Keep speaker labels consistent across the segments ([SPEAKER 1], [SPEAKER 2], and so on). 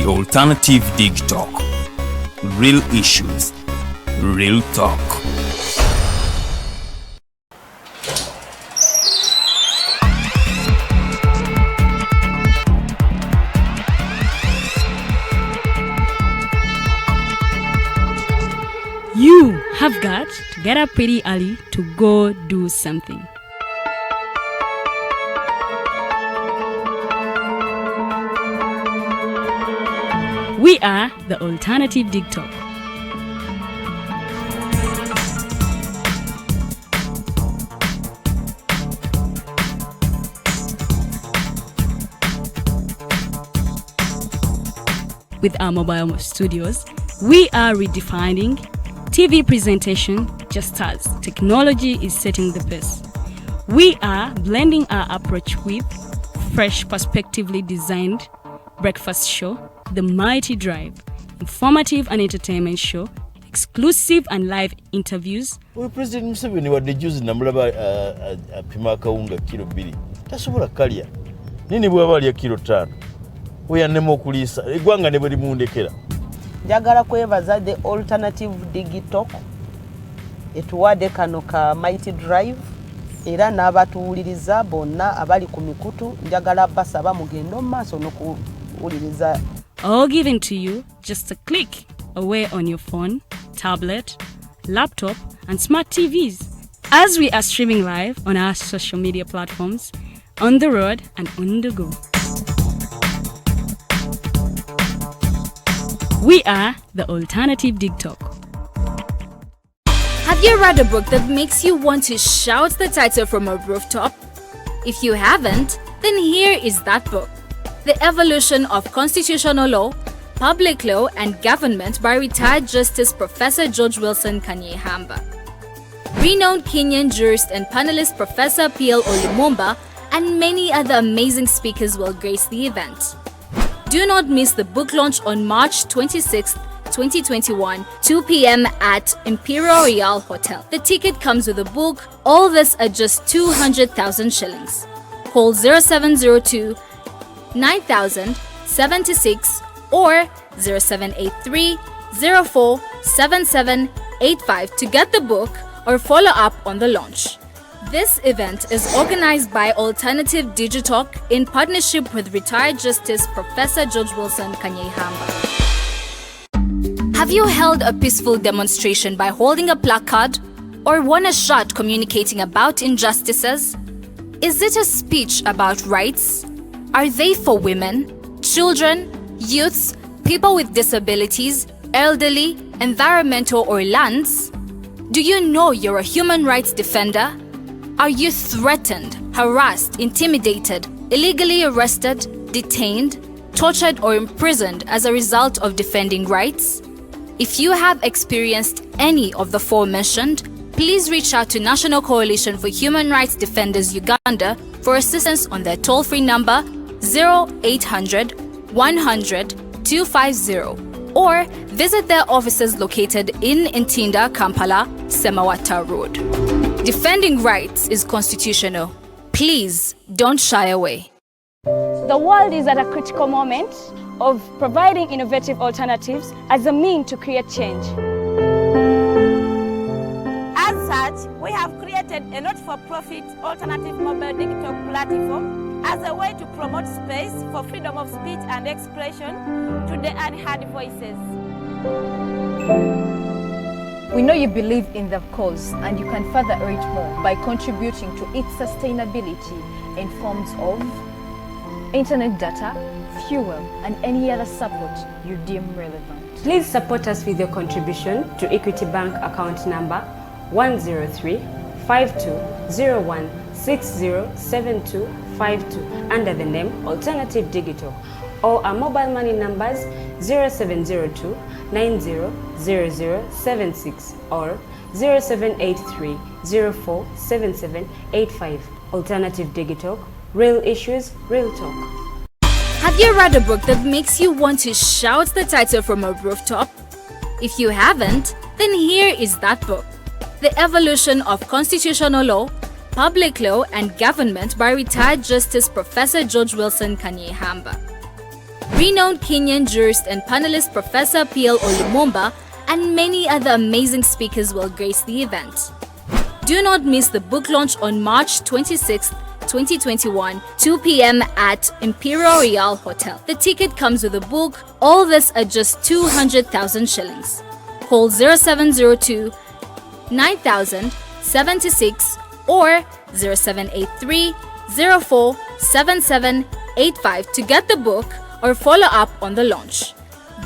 [SPEAKER 1] The Alternative Dig Talk. Real issues, real talk.
[SPEAKER 2] You have got to get up pretty early to go do something. We are the Alternative Dig Talk. With our mobile studios, we are redefining TV presentation just as technology is setting the pace. We are blending our approach with fresh, perspectively designed breakfast show, The Mighty Drive, informative and entertainment show, exclusive and live interviews.
[SPEAKER 3] President Museveni wadde juzi namulaba apima akawunga kilo 2 tasobola kalya nini bwaba alya kilo 5 oyannema okuliisa eggwanga ne bwe limundekera.
[SPEAKER 4] Njagala kwebaza the Alternative Dig Talk etuwadde kano ka Mighty Drive era n'abatuwuliriza bonna abali ku mikutu njagala basaba mugendo maaso n'okuwuliriza.
[SPEAKER 2] All given to you just a click away on your phone, tablet, laptop, and smart TVs. As we are streaming live on our social media platforms, on the road and on the go. We are the Alternative Dig Talk.
[SPEAKER 5] Have you read a book that makes you want to shout the title from a rooftop? If you haven't, then here is that book. The Evolution of Constitutional Law, Public Law and Government by retired Justice Professor George Wilson Kanyehamba. Renowned Kenyan jurist and panelist Professor P.L. Olumumba and many other amazing speakers will grace the event. Do not miss the book launch on March 26th, 2021, 2 p.m. at Imperial Royal Hotel. The ticket comes with a book, all this at just 200,000 shillings. Call 0702 9076 or 0783 04 7785 to get the book or follow up on the launch. This event is organized by Alternative Dig Talk in partnership with retired Justice Professor George Wilson Kanyehamba. Have you held a peaceful demonstration by holding a placard or won a shot communicating about injustices? Is it a speech about rights? Are they for women, children, youths, people with disabilities, elderly, environmental or lands? Do you know you're a human rights defender? Are you threatened, harassed, intimidated, illegally arrested, detained, tortured or imprisoned as a result of defending rights? If you have experienced any of the forementioned, please reach out to National Coalition for Human Rights Defenders Uganda for assistance on their toll-free number 0800 100 250 or visit their offices located in Ntinda, Kampala, Semawata Road. Defending rights is constitutional. Please don't shy away.
[SPEAKER 6] The world is at a critical moment of providing innovative alternatives as a means to create change.
[SPEAKER 7] As such, we have created a not-for-profit alternative mobile digital platform as a way to promote space for freedom of speech and expression to the unheard voices.
[SPEAKER 8] We know you believe in the cause and you can further it more by contributing to its sustainability in forms of internet data, fuel, and any other support you deem relevant.
[SPEAKER 9] Please support us with your contribution to Equity Bank account number 103-5201-607252 under the name Alternative Digital, or our mobile money numbers 0702 900076 or 0783 04 7785. Alternative Digital, real issues, real talk.
[SPEAKER 5] Have you read a book that makes you want to shout the title from a rooftop? If you haven't, then here is that book. The Evolution of Constitutional Law, Public Law and Government by retired Justice Professor George Wilson Kanyehamba. Renowned Kenyan jurist and panelist Professor P.L. Olumomba and many other amazing speakers will grace the event. Do not miss the book launch on March 26, 2021, 2 p.m. at Imperial Royal Hotel. The ticket comes with a book, all this at just 200,000 shillings. Call 0702 9000 76 or 0783 04 7785 to get the book or follow up on the launch.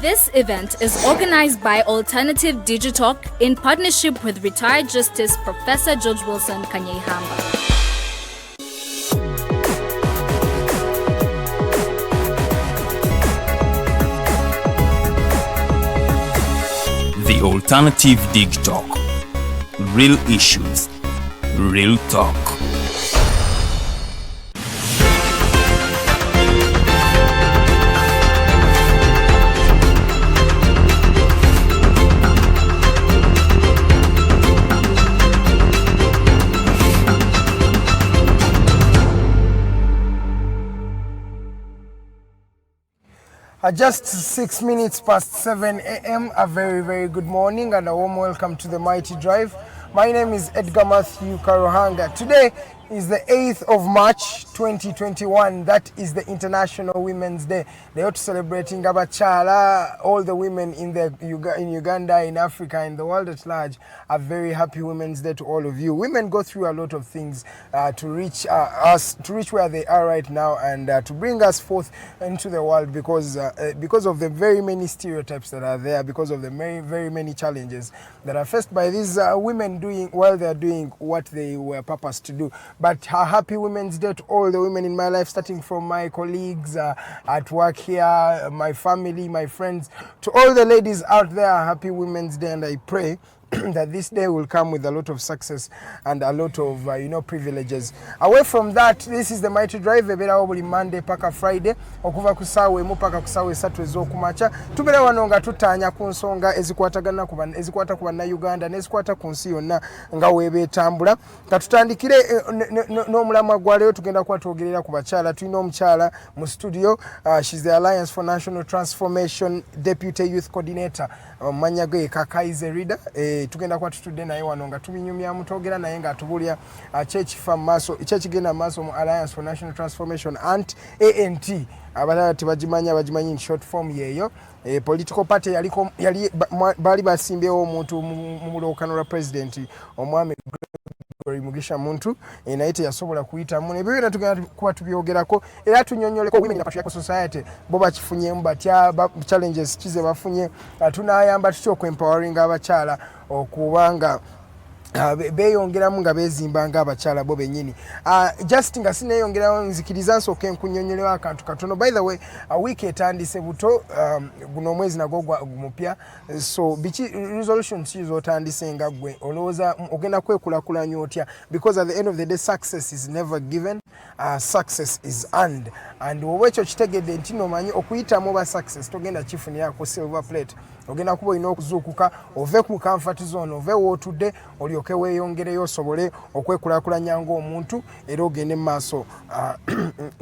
[SPEAKER 5] This event is organized by Alternative Digitalk in partnership with retired Justice Professor George Wilson Kanyehamba.
[SPEAKER 1] The Alternative Digitalk. Real issues, real talk.
[SPEAKER 10] Just 6 minutes past 7 a.m. A very, very good morning and a warm welcome to the Mighty Drive. My name is Edgar Matthew Karohanga. Today is the 8th of March 2021. That is the International Women's Day. They are celebrating abakyala, all the women in Uganda, in Africa, in the world at large. A very happy Women's Day to all of you. Women go through a lot of things to reach where they are right now and to bring us forth into the world because of the very many stereotypes that are there, because of the very many challenges that are faced by these women doing while they are doing what they were purposed to do. But a happy Women's Day to all the women in my life, starting from my colleagues at work here, my family, my friends, to all the ladies out there, happy Women's Day, and I pray that this day will come with a lot of success and a lot of privileges. Away from that, this is the Mighty Drive. Ebera buli Monday paka Friday okuva ku ssaawa emu paka ku ssaawa esatu ez'okumakya. Tubeera wano nga tutaanya ku nsonga ezikwata ku bannayuganda n'ezikwata ku nsi yonna nga weeba etambula. Ka tutandikire n'omulamwa gwa leero tugenda kuba twogerera ku bakyala. Tulina omukyala mu studio. She's the Alliance for National Transformation Deputy Youth Coordinator. Manya ge Kakayi Zerida. Tugenda kwa tutudde naye wano nga tubinyumyamu twogera naye nga atubulya kyekigenda maaso mu Alliance for National Transformation ANT abalala tebagimanyi in short form yeeyo. Political party bali basimbyewo omuntu mu mulokano lwa president omwami Mugisha muntu naye teyasobola kuyitamu nebyo byonna tugenda kuba tubyogerako era tunyonyoleko women in patriarchal society bo bakifunyemu batya challenges kize bafunye tunayamba tutyo okwempowering abakyala okubanga beyongeramu nga bezimba nga abakyala bo bennyini. Just nga sineyongerawo nzikiriza nsooke nkunyonyolewo akantu katono. By the way, week etandise buto guno omwezi nagwo mupya, so biki resolutions z'otandise nga gwe olowooza ogenda kwekulakulanya otya, because at the end of the day success is never given, success is earned, and oba ekyo kitegedde nti nomanyi okuyitamu oba success togenda kifunirako silver plate, ogenda kuba olina okuzuukuka ove ku comfort zone, ove wootudde olyoke weeyongereyo osobole okwekulakulanya ng'omuntu era ogende mu maaso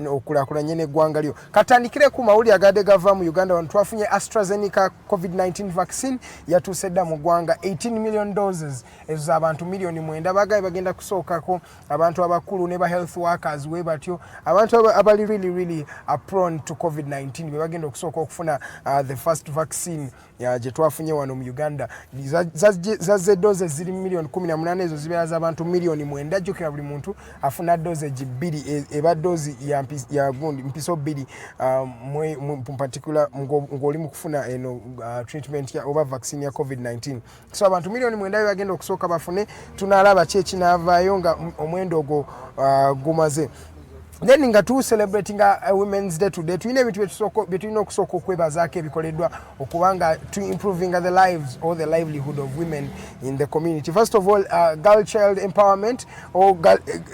[SPEAKER 10] okulakulanye n'eggwanga lyo. Katandikire ku mawulire agadde gava mu Uganda wano twafunye AstraZeneca COVID-19 vaccine yatuuse dda mu ggwanga 18 million doses ezo abantu milioni 9 bagaye bagenda kusookako abantu abakulu ne ba health workers we batyo abantu abali really prone to COVID-19 be bagenda okusooka okufuna the first vaccine gye twafunye wano mu Uganda. Zazze doses ziri milioni 18 ezo zibeera z'abantu milioni 9. Jjukira buli muntu afuna dosage 2 eba dozi ya gundi mpiso 2 mu particular ng'oli mu kufuna eno treatment ya oba vaccine ya COVID-19. So abantu milioni 9 bagenda okusooka bafune. Tunalaba ki ekinaavaayo nga omwendo ogwo gumaze. Then nga tu celebrating a Women's Day today, tulina ebintu byetulina okusooka okwebazaako ebikoleddwa okubanga to improving the lives or the livelihood of women in the community. First of all, girl child empowerment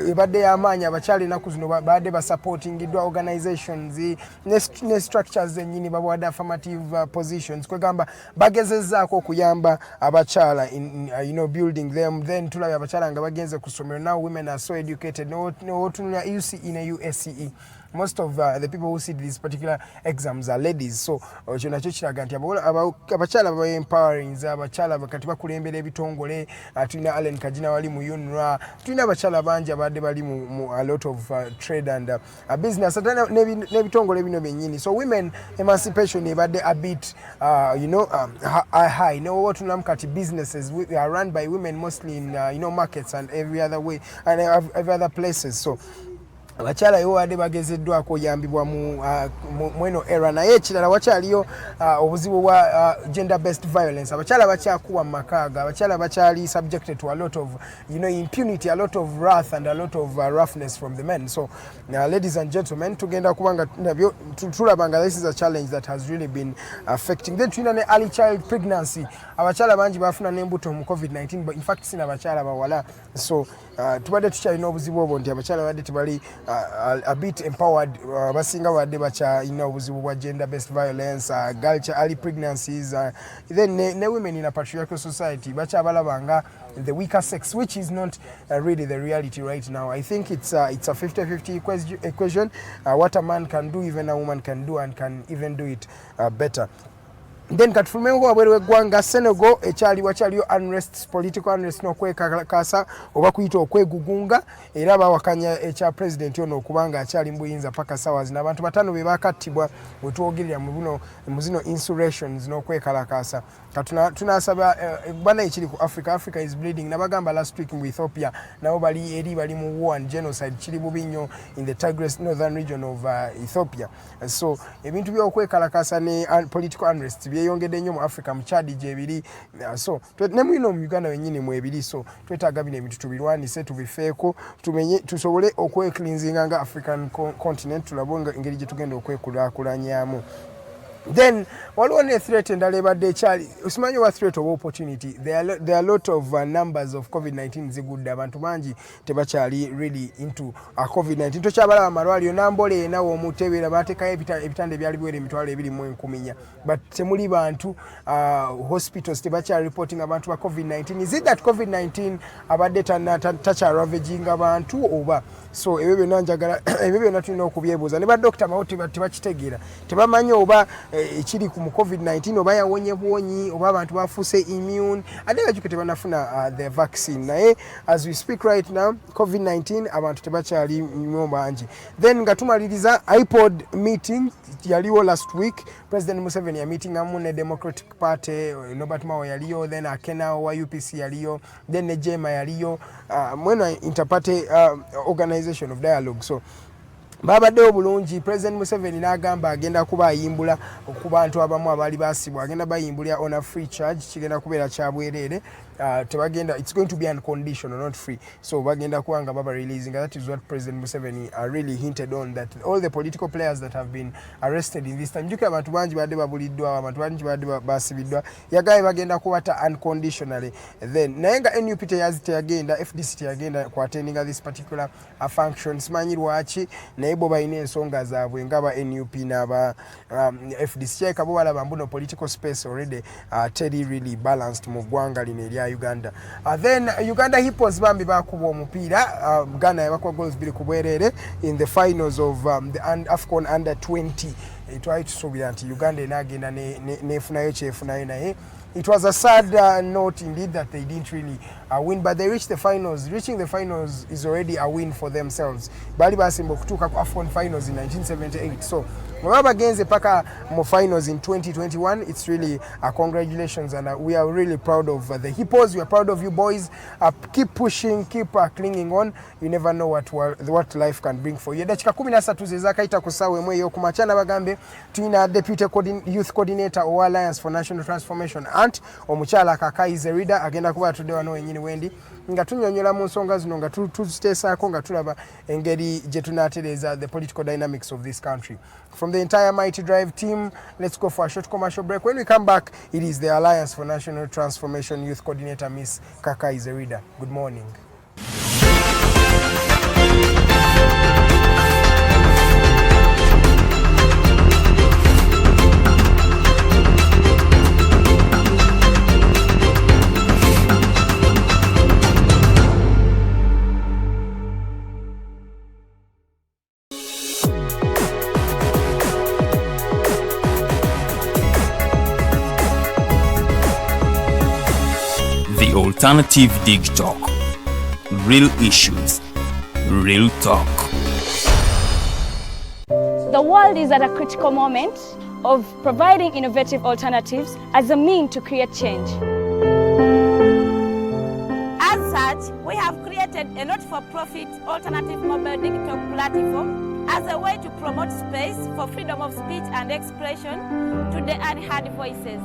[SPEAKER 10] ebadde y'amaanyi abakyala ennaku zino badde basupportingiddwa organizations ne structures ennyini babawadde affirmative positions kwegamba bagezezzaako okuyamba abakyala in building them. Then tulabye abakyala nga bagenze ku ssomero. Now women are so educated. N'otunula UCE ne USCE most of the people who sit these particular exams are ladies. So kino nakyo kiraga nti abakyala ba empowering abakyala bakati bakulembera ebitongole. Tulina Allen Kajina wali mu yonna, tulina abakyala bangi abadde bali mu a lot of trade and business n'ebitongole bino byennyini. So women emancipation ebadde a bit high. What kati businesses are run by women mostly in markets and every other way and every other places. So abakyala yo wadde bagezeddwako oyambibwa mweno era naye ekirala wakyaliyo obuzibu bwa gender based violence. Abakyala bakyakuwa mu makaaga, abakyala bakyali subjected to a lot of impunity, a lot of wrath and a lot of roughness from the men. So ladies and gentlemen, tugenda kubanga nabyo tulabanga this is a challenge that has really been affecting. Then tulina ne early child pregnancy. Abakyala bangi bafuna n'embuto mu COVID-19, but in fact sina abakyala bawala. So tubadde tukyalina obuzibu obwo nti abakyala badde tebali a bit empowered. Basinga badde bakyalina obuzibu bwa gender based violence, early pregnancies, then ne women in a patriarchal society bakyabalabanga the weaker sex, which is not really the reality right now. I think it's a 50-50 equation. What a man can do, even a woman can do, and can even do it better. Then katufulumengo wabweru w'eggwanga Senegal wakyaliyo unrest, political unrest n'okwekakasa oba kuyita okwegugunga era bawakanya ekya president ono okubanga akyali mu buyinza paka ssaawa zino. Abantu 5 be bakattibwa bwe twogerera mu zino insurrections n'okwekalakasa. Tunasaba ebbana ekiri ku Africa is bleeding. Nabagamba last week mu Ethiopia nabo bali mu war and genocide kiri bubi nnyo in the Tigray northern region of Ethiopia. So ebintu by'okwekalakasa ne political unrest byeyongedde nnyo mu Africa mu Chad gyebiri. So ne mwino mu Uganda wennyini mu ebiri. So twetaaga bino ebintu tubirwanise tubifeeko tusobole okwecleansinga nga African continent tulabe engeri gye tugenda okwekulaakulanyaamu. Then waliwo ne threat endala ebadde ekyali usimanyi wa threat of opportunity. There are a lot of numbers of COVID-19 zigudde. Abantu bangi tebakyali really into COVID-19. Tokyabalaba amalwaliro Nambola enawo omutebera bateekayo ebitanda ebyali biwera emitwalo 2.4 but temuli bantu hospitals tebakyali reporting abantu ba COVID-19. Is it that COVID-19 abadde takyaravaging abantu oba? So ebyo byonna njagala ebyo byonna tulina okubyebuuza ne badokita mawoti tebakitegeera tebamanyi oba ekiri ku COVID-19 oba yawonye bwonyi oba abantu bafuuse immune ate nga tebanafuna the vaccine. Naye as we speak right now COVID-19 abantu tebakyali nnyo bangi. Then nga tumaliriza iPod meeting yaliwo last week. President Museveni ya meeting amu ne Democratic Party, Norbert Mao yaliyo, then Akena wa UPC yaliyo, then ne Jema yaliyo, mwena interparty organization of dialogue. So babaddewo bulungi. President Museveni n'agamba agenda kuba ayimbula ku bantu abamu abali baasibwa, agenda bayimbulira on a free charge, kigenda kubeera kya bwereere. Tebagenda, it's going to be unconditional, not free. So bagenda kuwanga baba releasing. That is what President Museveni really hinted on, that all the political players that have been arrested in this time, juka abantu bangi badde babuliddwa, abantu bangi badde basibiddwa, yagaye bagenda kuwata unconditionally. Then naye nga NUP teyagenda, FDC teyagenda kuattendinga this particular function. Simanyi lwaki naye bo balina ensonga zaabwe ngaba NUP n'aba FDC kyeka bo balaba mbuno political space already teri really balanced mu ggwanga lino erya Uganda. Then Uganda Hippos bambi bakuba omupiira Ghana yabakuba goals 2 ku bwereere in the finals of the AFCON under 20. Twali tusuubira nti Uganda enagenda nefunayo kyefunayo naye it was a sad note indeed that they didn't really win, but they reached the finals. Reaching the finals is already a win for themselves. Bali basimba okutuuka ku AFCON finals in 1978. So when bagenze paka mo finals in 2021, it's really congratulations, and we are really proud of the Hippos. We are proud of you boys. Keep pushing, keep clinging on. You never know what life can bring for you. Dakika 13 zezakaita kusawa emwe yo kumachana bagambe tulina deputy youth coordinator of Alliance for National Transformation Aunt omukyala Kakayi Zerida agenda kuba tudde wano wenyini wendi nga tunyonyola mu nsonga zino nga tuziteesaako nga tulaba engeri gye tunaatereza the political dynamics of this country. From the entire Mighty Drive team, let's go for a short commercial break. When we come back, it is the Alliance for National Transformation Youth Coordinator, Miss Kakayi Zerida. Good morning.
[SPEAKER 1] Alternative Dig Talk. Real issues, real talk.
[SPEAKER 6] The world is at a critical moment of providing innovative alternatives as a means to create change.
[SPEAKER 7] As such, we have created a not-for-profit alternative mobile digital platform as a way to promote space for freedom of speech and expression to the unheard voices.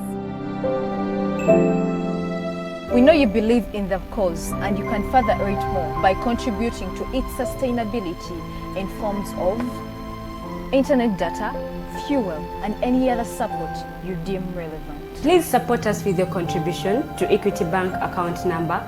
[SPEAKER 8] We know you believe in the cause and you can further it more by contributing to its sustainability in forms of internet data, fuel, and any other support you deem relevant.
[SPEAKER 9] Please support us with your contribution to Equity Bank account number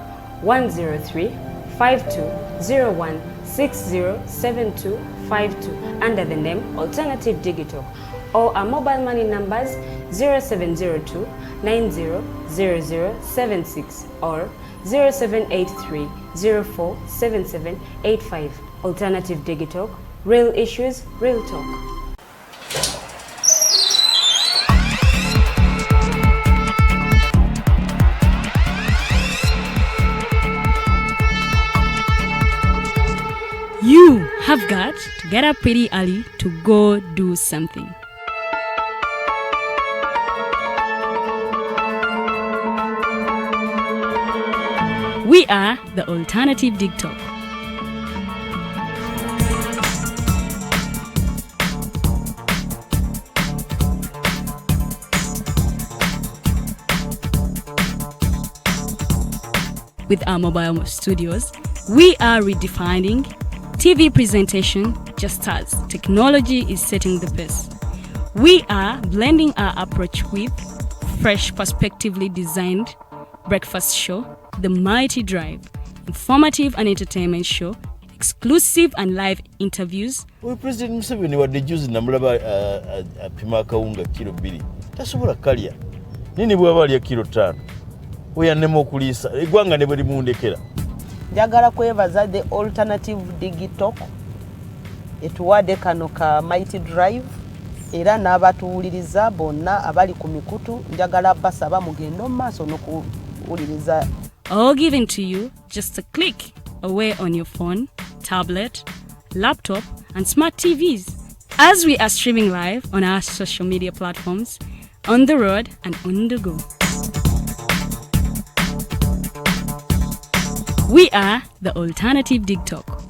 [SPEAKER 9] 103-5201-607252 under the name Alternative Digital, or our mobile money numbers 0702-900076 or 0783-047785. Alternative Digital, real issues, real talk.
[SPEAKER 2] You have got to get up pretty early to go do something. We are the Alternative Dig Talk. With our mobile studios, we are redefining TV presentation just as technology is setting the pace. We are blending our approach with fresh, perspectively designed breakfast show, The Mighty Drive, informative and entertainment show, exclusive and live interviews.
[SPEAKER 3] We President Museveni wadde juzi namulaba apima akawunga kilo 2 tasobola kalya nini bwaba alya kilo 5 oyannema okuliisa eggwanga ne bwe limundekera.
[SPEAKER 4] Njagala kwebaza the Alternative Digital etuwadde kano ka Mighty Drive era n'abatuwuliriza bonna abali ku mikutu njagala basaba mugenda mu maaso n'okuwuliriza.
[SPEAKER 2] All given to you just a click away on your phone, tablet, laptop and smart TVs as we are streaming live on our social media platforms, on the road and on the go. We are the Alternative Dig Talk.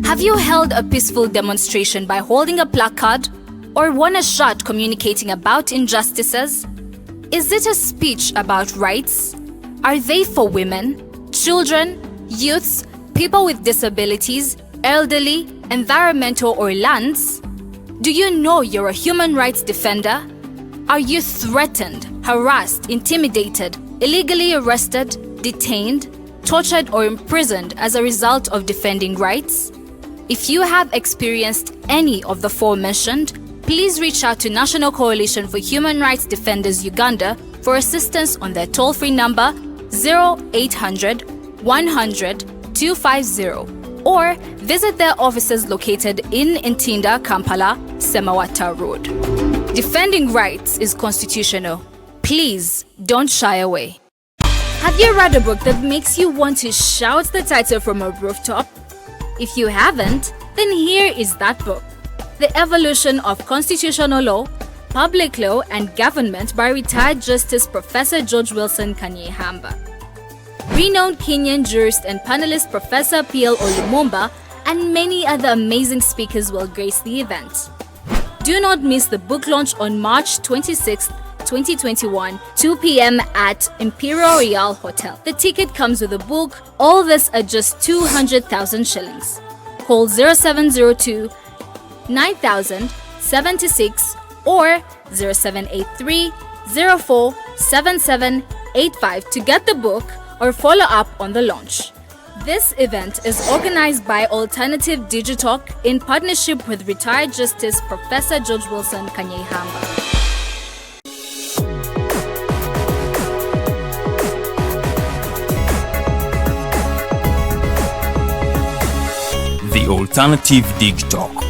[SPEAKER 5] Have you held a peaceful demonstration by holding a placard or won a shot communicating about injustices? Is it a speech about rights? Are they for women, children, youths, people with disabilities, elderly, environmental or lands? Do you know you're a human rights defender? Are you threatened, harassed, intimidated, illegally arrested, detained, tortured or imprisoned as a result of defending rights? If you have experienced any of the forementioned, please reach out to National Coalition for Human Rights Defenders Uganda for assistance on their toll-free number 0800 100 250 or visit their offices located in Ntinda, Kampala, Semawata Road. Defending rights is constitutional. Please don't shy away. Have you read a book that makes you want to shout the title from a rooftop? If you haven't, then here is that book, The Evolution of Constitutional Law, Public Law and Government by retired Justice Professor George Wilson Kanyehamba. Renowned Kenyan jurist and panelist Professor P.L. Olumumba and many other amazing speakers will grace the event. Do not miss the book launch on March 26th, 2021, 2 p.m. at Imperial Royal Hotel. The ticket comes with a book, all this at just 200,000 shillings. Call 0702 9000 76 or 0783 04 7785 to get the book or follow up on the launch. This event is organized by Alternative Digital in partnership with retired Justice Professor George Wilson Kanyehamba.
[SPEAKER 1] The Alternative Dig Talk.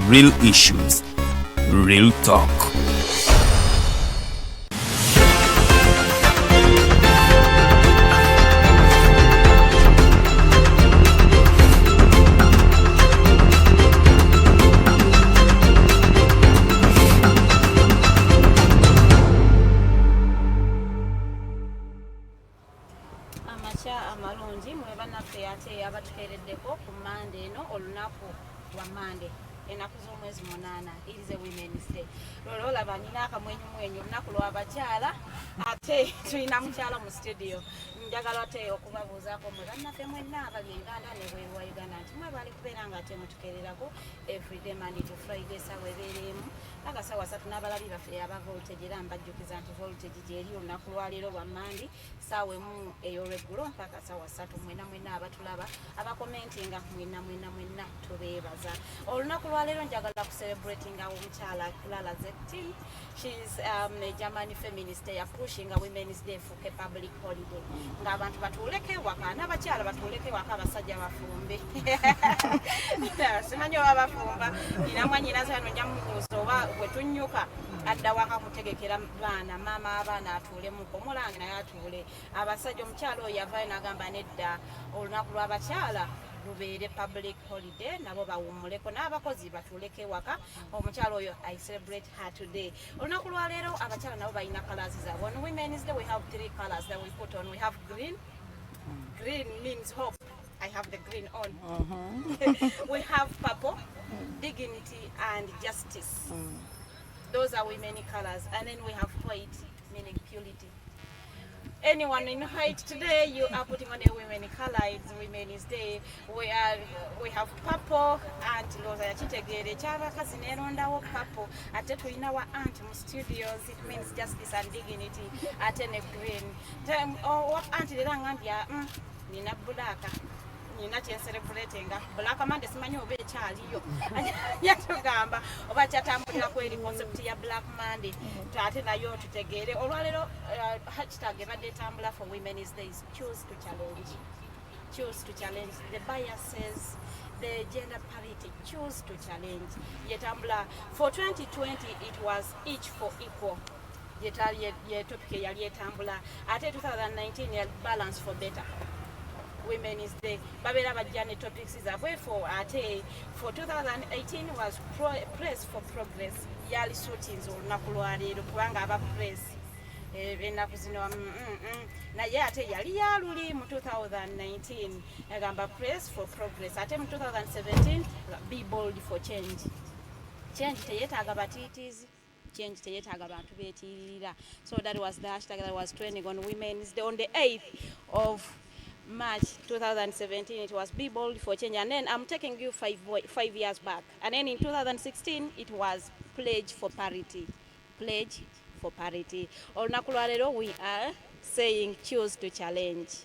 [SPEAKER 1] Real issues, real talk.
[SPEAKER 7] lwa Monday enaku z'omwezi 8 it is a women's day lolo olaba nina akamwenyumwenyu olunaku lw'abakyala ate tulina mukyala mu studio njagala ate okubabuuzaako mwe bannaffe mwenna abali Uganda ne bweru wa Uganda nti mwe bali kubeera nga ate mutukererako everyday Monday to Friday sawa ebeereemu aga sawa 3 n'abalabi baffe aba voltage era mbajjukiza nti voltage gyeri olunaku lwaleero lwa Monday sawa emu ey'olweggulo mpaka sawa 3 mwenna abatulaba abakomentinga mwenna tubeebaza olunaku lwaleero njagala kucelebratinga omukyala Lala Zettin. She's a German feminist pushing a women's day for a public holiday ng'abantu batuuleko ewaka n'abakyala batuuleko ewaka abasajja bafumbe simanyi oba bafumba nina mwanyinazo yano njamubuuza oba bwe tunnyuka adda waka kutegekera baana maama abaana atuulemuko mulange naye atuule abasajja omukyala oyo yavaayo n'agamba nedda olunaku lw'abakyala lubeere public holiday nabo bawummuleko n'abakozi batuuleko ewaka omukyala oyo I celebrate her today olunaku lwaleero abakyala nabo balina colours zaabwe on women's day we have 3 colours that we put on we have green means hope I have the green on we have purple dignity and justice those are women colours and then we have white meaning purity. Anyone in height today, you are putting on a women color. It's Women's Day. We have purple and Loza Chitegere Chava Casineronda purple. At in our aunt studios, it means justice and dignity. At any green. What auntie Rangambia Nina Bulaka. Nina celebrating Black Amanda Simanyo Chaliyo. Yatugamba oba kyatambulira kweri concept ya Black Monday ate nayo tutegere olwalero hashtag ebadde tambula for women's days choose to challenge the biases the gender parity choose to challenge yetambula for 2020 it was each for equal ye topic yali etambula ate 2019 ya balance for better Women's Day babera bajjane topics zaabwe for 2018 was press for progress yali shootings olunaku lwaleero kubanga aba press ennaku zino naye ate yali yaluli mu 2019 agamba press for progress ate mu 2017 be bold for change teyetaaga batiitiizi change teyetaaga bantu beetiirira so that was the hashtag that was trending on Women's Day on the 8th of March 2017 it was Be Bold for Change and then I'm taking you 5 years back and then in 2016 it was Pledge for Parity olunaku lwaleero we are saying choose to challenge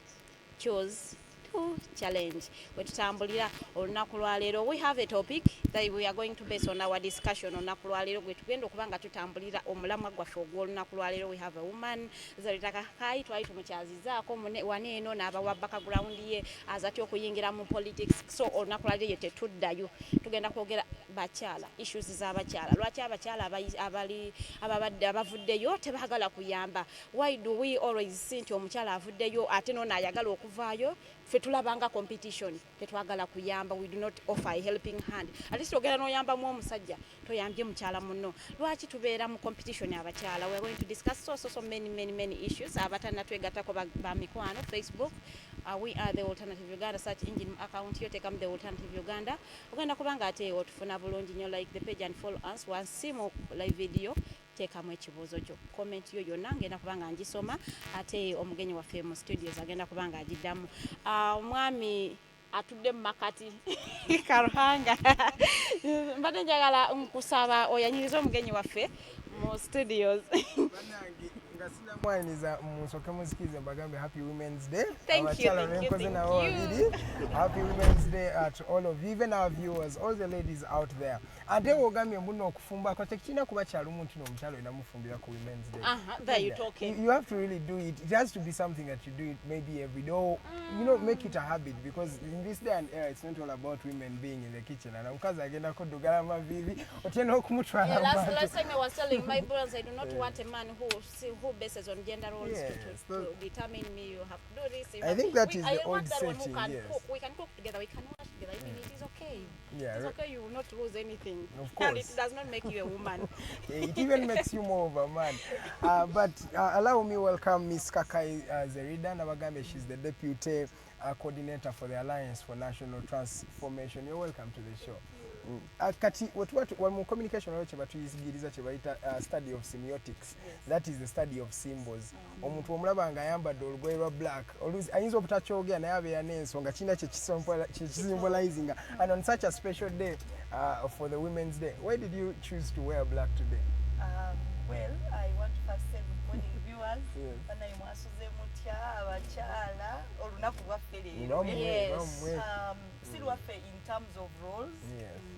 [SPEAKER 7] wetutambulira olunaku lwaleero we have a topic that we are going to base on our discussion olunaku lwaleero gwe tugenda okuba nga tutambulira omulamwa gwaffe ogw'olunaku lwaleero we have a woman Zerida Kakayi twali tumukyazizaako waneeno n'abawa background ye azati okuyingira mu politics so olunaku lwaleero ye tetuddayo tugenda kwogera bakyala issues z'abakyala lwaki abakyala ababadde abavuddeyo tebaagala kuyamba why do we always see nti omukyala avuddeyo ate nono ayagala okuvaayo ffe tulabanga competition tetwagala kuyamba we do not offer a helping hand at least ogera n'oyamba mu omusajja toyambye mukyala munno lwaki tubeera mu competition abakyala we are going to discuss so many issues abatannatwegattako ba mikwano Facebook we are the Alternative Uganda search engine account yo tekamu the Alternative Uganda ogenda kubanga ate otufuna bulungi nnyo like the page and follow us wansimu live video teekamu ekibuuzo kyo comment yo yonna ngenda kubanga ngisoma ate omugenyi waffe mu studios agenda kubanga agiddamu omwami atudde mu makati Karuhanga mbadde njagala nkusaba oyanyiriza omugenyi waffe mu studios
[SPEAKER 10] Mwaniza musoke muzikize mbagambe happy women's day.
[SPEAKER 7] Thank you.
[SPEAKER 10] Happy women's day to all of you, even our viewers, all the ladies out there. Ate wogambye mbuno okufumba kwa tekina kuba kyalo muntu no mkyalo ina mufumbira ku women's day.
[SPEAKER 7] There you talking.
[SPEAKER 10] You have to really do it. It has to be something that you do it maybe every day. You know, make it a habit because in this day and era it's not all about women being in the kitchen. And omukazi agenda kodogala mavivi otena okumutwala.
[SPEAKER 7] Last time I was telling my brothers I do not want a man who bases on gender roles to determine me. You have to do this.
[SPEAKER 10] I think that is the old setting.
[SPEAKER 7] We can cook together. We can wash together. I mean, it is okay.
[SPEAKER 10] Yeah,
[SPEAKER 7] it's okay. You will not lose anything.
[SPEAKER 10] Of course.
[SPEAKER 7] And it does not make you a woman.
[SPEAKER 10] It even makes you more of a man. But allow me welcome Miss Kakayi Zerida. Nabagambe, she's the deputy coordinator for the Alliance for National Transformation. You're welcome to the show. Kati mu communication waliwo kye batuyigiriza kye bayita study of semiotics. That is the study of symbols. Omuntu omulaba nga ayambadde olugoye lwa black ayinza obutakyogera naye abeera n'ensonga kirina kye and on such a special day for the Women's Day, why did you choose to wear black today?
[SPEAKER 11] Well, I want to first say good morning viewers. Bana imwasuze mutya abakyala olunaku lwaffe leero. Si lwaffe in terms of roles,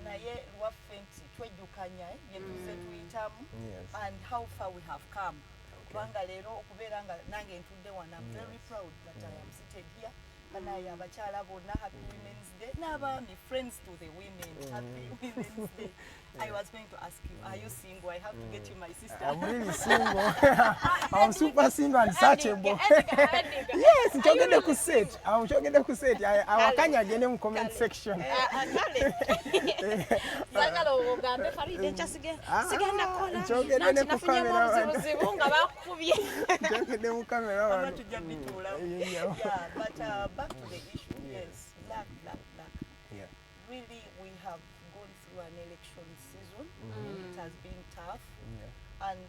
[SPEAKER 11] naye lwaffe nti twejjukanya bye tuze tuyitamu and how far we have come. Kubanga leero okubeera nga nange ntudde wano, I'm very proud that I am seated here. Banaye abakyala bonna, happy Women's Day. N'abaami, friends to the women, happy Women's Day. I was going to ask you, are you single? I have to get you my sister.
[SPEAKER 10] I'm really single. I'm super single and searchable. Yes, nchogede kuset. I'm nchogede kuset. Awakanya agende mu comment section.
[SPEAKER 11] Zagala ogambe Faride nchasige. Sigenda kola.
[SPEAKER 10] Nchogede ne ku camera.
[SPEAKER 11] Nga bakubye.
[SPEAKER 10] Nchogede mu camera.
[SPEAKER 11] I'm tujja bitula. Yeah, but back to the issue. Yes, black.
[SPEAKER 10] Yeah.
[SPEAKER 11] Really, we have gone through an election season. It has been tough, and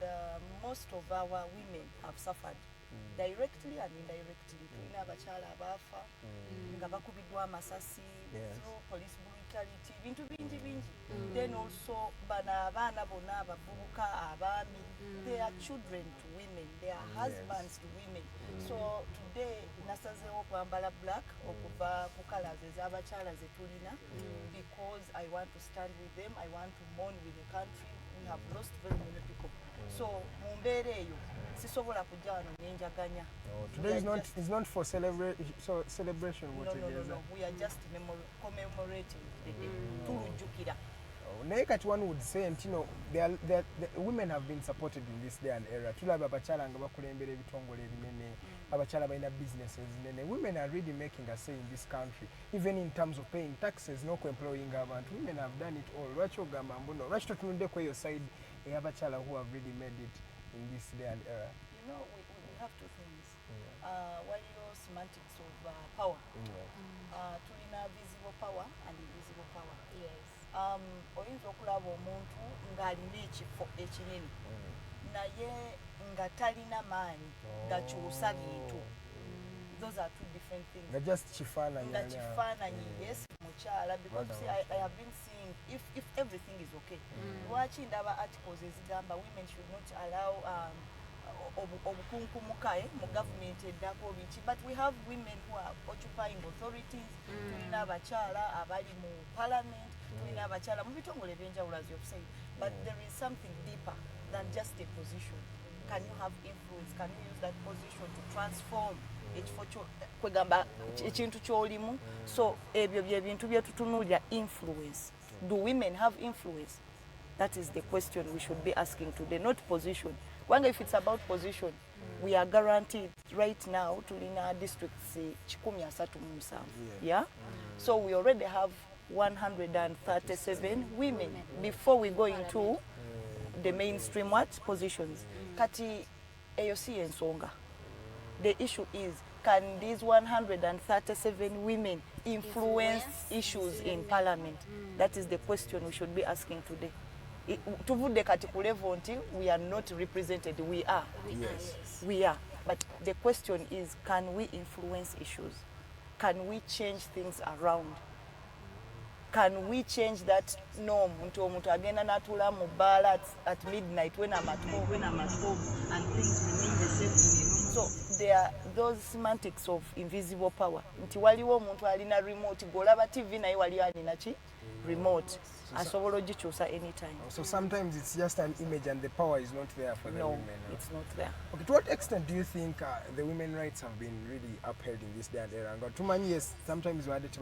[SPEAKER 11] most of our women have suffered directly and indirectly. Tulina abakyala abafa nga bakubiddwa amasasi through police brutality, bintu bingi. Then also bana abaana bonna abavubuka, abaami, they are children to women, they are husbands to women. So today nasazeewo kwambala black okuva ku colours ez'abakyala ze tulina, because I want to stand with them, I want to mourn with the country. We have lost very many people. So mu mbeera eyo sisobola kujja wano nenjaganya.
[SPEAKER 10] Today is not for celebration.
[SPEAKER 11] No. We are just commemorating the day. Tulujjukira.
[SPEAKER 10] Naye kati one would say, you know, the women have been supported in this day and era. Tulaba abakyala nga bakulembera ebitongole ebinene, abakyala balina businesses nene. Women are really making a say in this country, even in terms of paying taxes, no employing abantu. Women have done it all. Lwaki ogamba mbuno? Lwaki totunudde ku eyo side ey'abakyala who have really made it in this day and era?
[SPEAKER 11] You know, we have two things. Waliyo semantics of power. Tulina visible power and invisible power. Yes. Oyinza okulaba omuntu ng'alina ekifo ekinene naye nga talina maanyi gakyusa bintu. Those are two different things.
[SPEAKER 10] Nga just kifaananyi.
[SPEAKER 11] Yes, mukyala, because see, I have been seeing if everything is okay. Lwaki ndaba articles ezigamba women should not allow obukunkumuka mu government eddako biki, but we have women who are occupying authorities. Tulina abakyala abali mu parliament, tulina abakyala mu bitongole ebyenjawulo, as you've said, but there is something deeper than just a position. Can you have influence? Can you use that position to transform ekifo kwegamba ekintu ky'olimu? So ebyo bye bintu bye tutunuulira influence. Do women have influence? That is the question we should be asking today, not position. If it's about position, we are guaranteed right now Tulina districts 137. Yeah? So we already have 137 women before we go into the mainstream positions. Kati eyosi ensonga. The issue is, can these 137 women influence issues in parliament? That is the question we should be asking today. Tuvudde kati ku level nti we are not represented. We are. We are. But the question is, can we influence issues? Can we change things around? Can we change that norm nti omuntu agenda n'atuula mu bbaala at midnight when I'm at home and things remain the same? So there are those semantics of invisible power. Nti waliwo omuntu alina remote, golaba TV naye wali alina ki remote. Asobola ogikyusa anytime.
[SPEAKER 10] So sometimes it's just an image and the power is not there for the women.
[SPEAKER 11] No, it's not there.
[SPEAKER 10] Okay, to what extent do you think the women's rights have been really upheld in this day and era? Too many years, sometimes we had to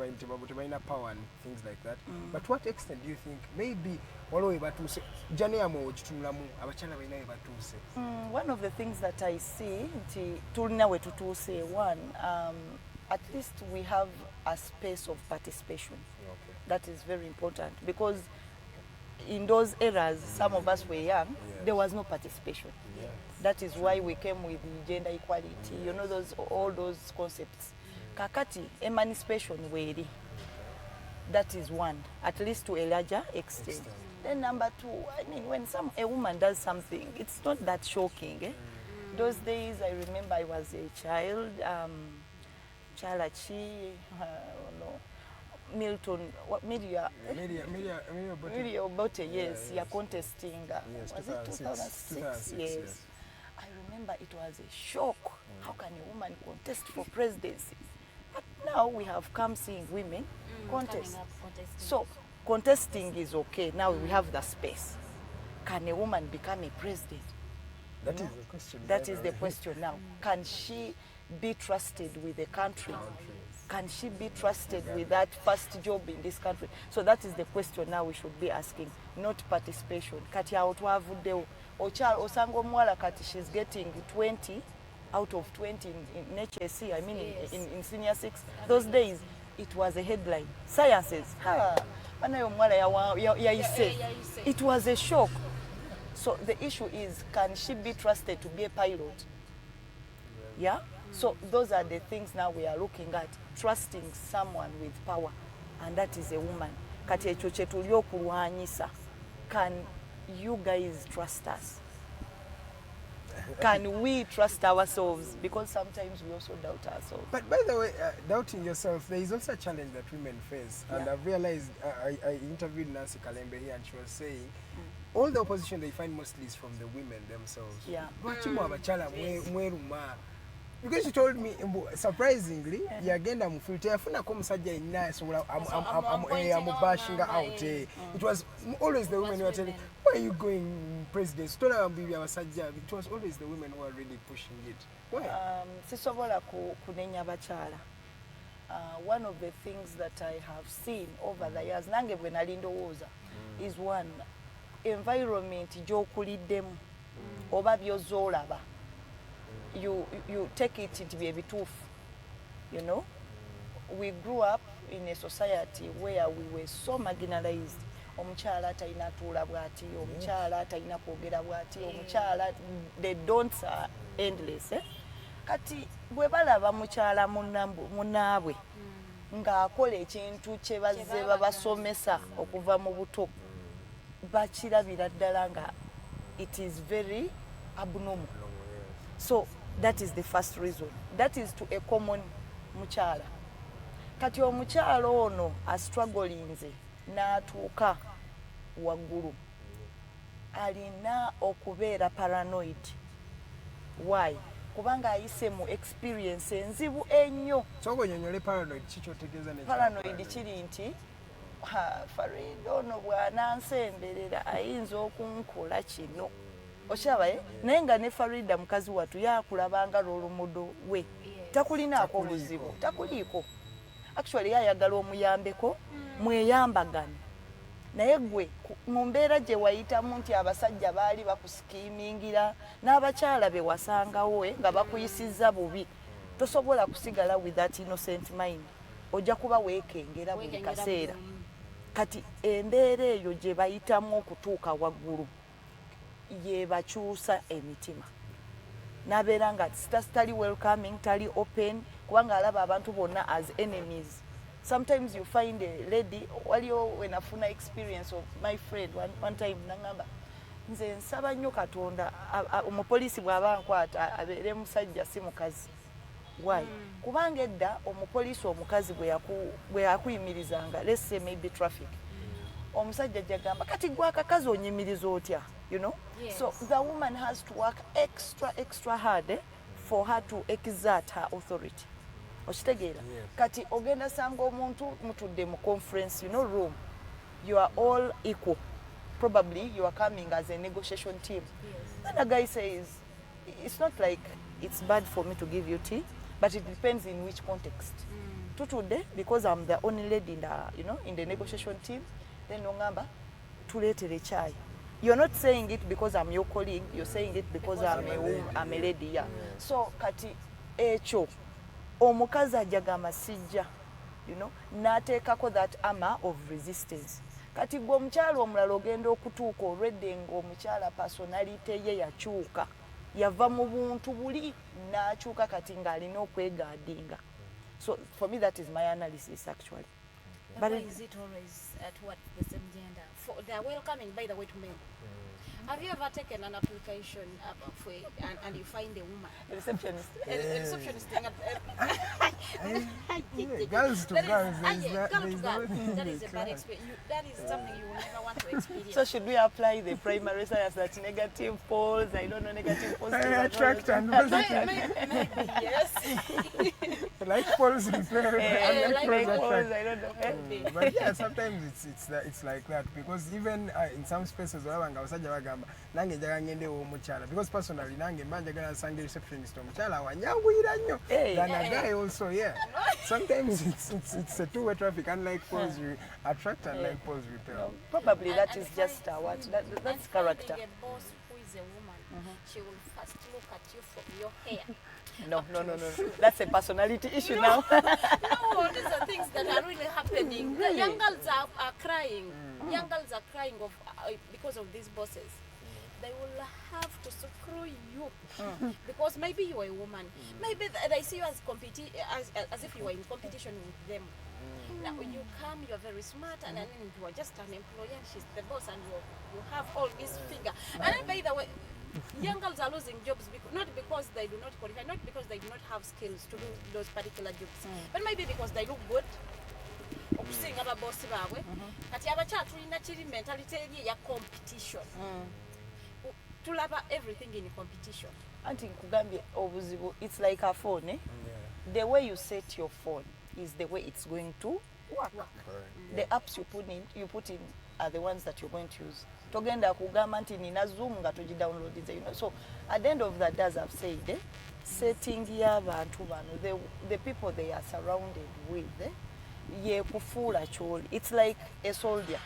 [SPEAKER 10] power and things like that. But to what extent do you think maybe one
[SPEAKER 11] of the things that I see, Tulina we tutuse one, at least we have a space of participation. That is very important, because in those eras, some of us were young, there was no participation. That is why we came with gender equality, you know, all those concepts. Kakati, emancipation weri. That is one, at least to a larger extent. Then number two, I mean, when a woman does something, it's not that shocking. Eh? Those days, I remember I was a child, Chalachi, no, Milton, what media? Media Obote, yes, you're contesting.
[SPEAKER 10] Yes,
[SPEAKER 11] was it 2006? Yes. I remember it was a shock. How can a woman contest for presidency? But now we have come seeing women contest. So contesting is okay. Now we have the space. Can a woman become a president?
[SPEAKER 10] That is the question.
[SPEAKER 11] That is the question now. Can she be trusted with the country? Can she be trusted with that first job in this country? So that is the question now we should be asking, not participation. Kati aotwavuddewo ochalo osanga omuwala kati she's getting 20 out of 20 in HSC, I mean in senior 6. Those days it was a headline. Sciences. It was a shock. So the issue is, can she be trusted to be a pilot? Yeah? So those are the things now we are looking at, trusting someone with power, and that is a woman. Kati ekyo kye tuli okulwanyisa. Can you guys trust us? Can we trust ourselves? Because sometimes we also doubt ourselves.
[SPEAKER 10] But by the way, doubting yourself, there is also a challenge that women face. And I've realized, I interviewed Nancy Kalembe here, and she was saying, all the opposition they find mostly is from the women themselves.
[SPEAKER 11] Yeah.
[SPEAKER 10] Because she told me, surprisingly, yagenda mufilter afuna ko musajja inna sobola amubashinga out. It was always the women who were telling, why are you going president? It was always the women who were really pushing it. Why?
[SPEAKER 11] Sisobola kunenya bakyala. One of the things that I have seen over the years, nange bwe nali ndowooza, is one, environment gy'okuliddemu oba by'ozoolaba. You take it into be ebituufu. You know, we grew up in a society where we were so marginalized. Omukyala talina tuula bwati, omukyala talina kwogera bwati, omukyala, the don'ts are endless. Kati bwe balaba mukyala munnaabwe ng'akola ekintu kye bazze babasomesa okuva mu buto, bakirabira ddala nga it is very abnormal. So that is the first reason. That is to a common mukyala. Kati omukyala ono astrugglinze n'atuuka waggulu, alina okubeera paranoid. Why? Kubanga ayise mu experience enzibu ennyo.
[SPEAKER 10] Soko nyonyole paranoid kichotegeeza ne
[SPEAKER 11] paranoid kiri nti Farid ono bw'anansemberera ayinza okunkola kino. Oshaba naye nga ne Farida mukazi watu yakulabanga lw'olumodo we takulinaako buzibu, takuliiko. Actually yayagala omuyambeko, mweyambagane. Naye gwe mu mbeera gye wayitamu nti abasajja baali bakusikimingira n'abakyala be wasangawo nga bakuyisizza bubi, tosobola kusigala with that innocent mind. Ojja kuba weekengera buli kaseera. Kati embeera eyo gye bayitamu okutuuka waggulu ye bakyusa emitima. Nabeera nga tali welcoming, tali open, kubanga alaba abantu bonna as enemies. Sometimes you find a lady, waliyo when afuna experience of my friend one time nangamba nze nsaba nnyo Katonda omupoliisi bw'aba nkwata abeere musajja si mukazi. Why? Kubanga edda omupoliisi omukazi bwe yakuyimirizanga, let's say maybe traffic, omusajja jagamba kati gwa akakazi onyimiriza otya, you know?
[SPEAKER 5] Yes.
[SPEAKER 11] So the woman has to work extra hard for her to exert her authority. Okitegeera? Kati ogenda sanga omuntu mutudde mu conference, you know, room, you are all equal. Probably you are coming as a negotiation team. Yes. And a guy says, it's not like it's bad for me to give you tea, but it depends in which context. Today, because I'm the only lady in the, you know, in the negotiation team, then nongamba tuletere chai. You're not saying it because I'm your colleague, you're saying it because I'm a lady. Yeah. So kati echo omukazi ajagama sijja, you know, nateekako that armor of resistance. Kati gwe omukyala omulala ogenda okutuuka already ng'omukyala personality ye yakyuka, yava mu buntu buli n'akyuka kati ng'alina okwegaadinga. So for me that is my analysis actually.
[SPEAKER 12] But why is it always towards the same gender? They are welcoming, by the way, to men. Have you ever taken an application for and you find a woman?
[SPEAKER 11] A receptionist.
[SPEAKER 12] A receptionist thing.
[SPEAKER 10] Girls to girls.
[SPEAKER 12] That is a bad experience. That is something you will never want to experience.
[SPEAKER 11] So should we apply the primary science that negative polls? I don't know, negative polls.
[SPEAKER 10] Attract and positive.
[SPEAKER 12] Maybe, yes.
[SPEAKER 10] Like polls repair.
[SPEAKER 11] Like polls, I don't know.
[SPEAKER 10] But yeah, sometimes it's like that because even in some spaces because personally sange receptionist wanyanguyira nnyo than a guy also. Sometimes it's a two-way traffic, unlike polls you attract and like polls repel.
[SPEAKER 11] No, probably that is just what that's character.
[SPEAKER 12] A boss who is a woman, she will first look at you from your hair.
[SPEAKER 11] No. That's a personality issue now.
[SPEAKER 12] No, these are things that are really happening. The young girls are crying. Young girls are crying because of these bosses. They will have to screw you because maybe you are a woman. Maybe they see you as as if you are in competition with them. Now when you come, you are very smart, and then you are just an employee, and she's the boss, and you have all this figure. And then, by the way, young girls are losing jobs not because they do not qualify, not because they do not have skills to do those particular jobs, but maybe because they look good. Okusinga ababosi baabwe kati abakyala tulina kiri mentality ya competition. Tulaba everything in competition.
[SPEAKER 11] Anti nkugambye obuzibu, it's like a phone, eh? The way you set your phone is the way it's going to work. The apps you put in are the ones that you're going to use. Togenda kugamba nti nina Zoom nga togidownloadize, you know. So at the end of that, as I've said, setting y'abantu bano, the people they are surrounded with, ye kufuula kyoli. It's like a soldier.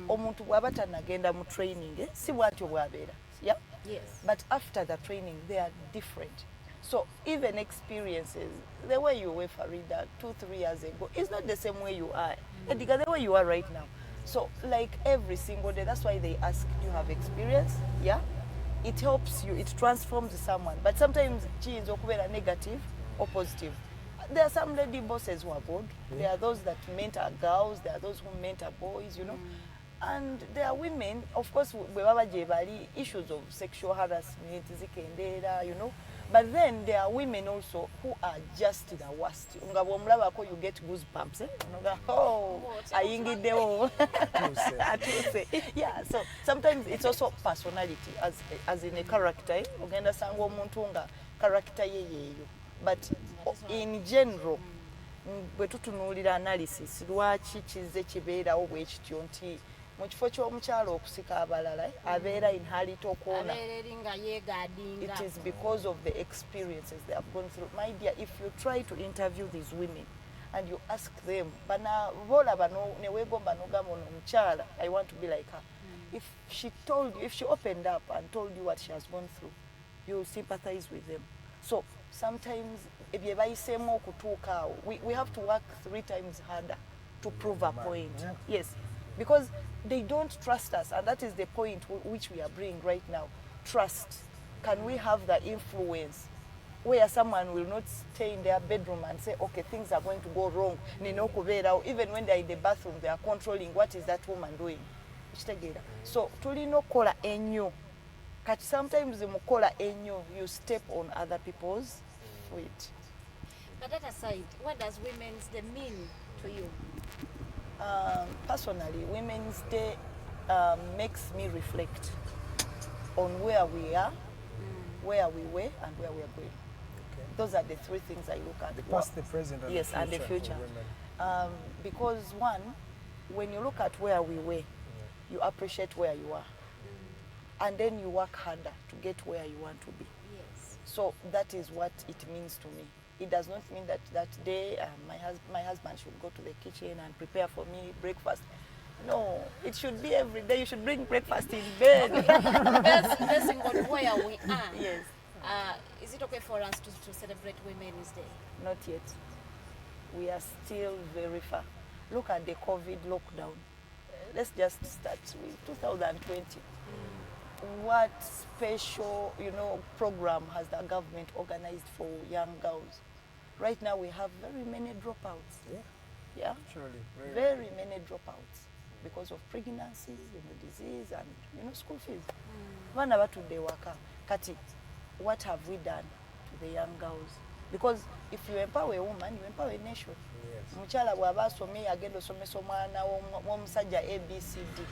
[SPEAKER 11] Omuntu bw'aba tanagenda mu training, si bwatyo bw'abeera. Yeah?
[SPEAKER 12] Yes.
[SPEAKER 11] But after the training, they are different. So even experiences, the way you were, Farida, 2-3 years ago, is not the same way you are. The way you are right now. So like every single day, that's why they ask, do you have experience? Yeah? It helps you, it transforms someone. But sometimes it's negative or positive. There are some lady bosses who are good. There are those that mentor girls. There are those who mentor boys, you know. And there are women, of course, bali issues of sexual harassment, zikendera, you know. But then there are women also who are just the worst. You get goosebumps. Oh, ayingideo. Yeah, so sometimes it's also personality, as in a character. Ugenda sango muntunga character yeyeyo. But in general, bwe tutunuulira analysis lwaki kize kibeerawo bwe kityo nti mu kifo ky'omukyala okusika abalala abeera in halito corner. It is because of the experiences they have gone through. My dear, if you try to interview these women and you ask them, bana bola bano neweegomba n'ogamba ono omukyala, I want to be like her. If she opened up and told you what she has gone through, you will sympathize with them. So sometimes eby'obayisaamu okutuuka awo, we have to work 3 times harder to prove a point. Yes, because they don't trust us, and that is the point which we are bringing right now. Trust. Can we have the influence where someone will not stay in their bedroom and say, okay, things are going to go wrong. Even when they're in the bathroom, they are controlling what is that woman doing. So tulina okukola ennyo. Kati sometimes mukola ennyo, you step on other people's feet.
[SPEAKER 12] But that aside, what does Women's Day mean to you?
[SPEAKER 11] Personally, Women's Day makes me reflect on where we are, where we were, and where we are going. Okay. Those are the 3 things I look at.
[SPEAKER 10] The past, the present, and
[SPEAKER 11] yes,
[SPEAKER 10] the future.
[SPEAKER 11] And the future. Because one, when you look at where we were, you appreciate where you are. And then you work harder to get where you want to be.
[SPEAKER 12] Yes.
[SPEAKER 11] So that is what it means to me. It does not mean that that day my husband should go to the kitchen and prepare for me breakfast. No, it should be every day. You should bring breakfast in bed.
[SPEAKER 12] Basing on where we are.
[SPEAKER 11] Yes.
[SPEAKER 12] Is it okay for us to celebrate Women's Day?
[SPEAKER 11] Not yet. We are still very far. Look at the COVID lockdown. Let's just start with 2020. What special, program has the government organized for young girls? Right now we have very many dropouts.
[SPEAKER 10] Yeah. Yeah, surely.
[SPEAKER 11] Very many dropouts because of pregnancies and disease and school fees. Bana batudde waka. Kati, what have we done to the young girls? Because if you empower a woman, you empower a nation. Mukyala bw'aba asomye agenda osomesa omwana w'omusajja ABCD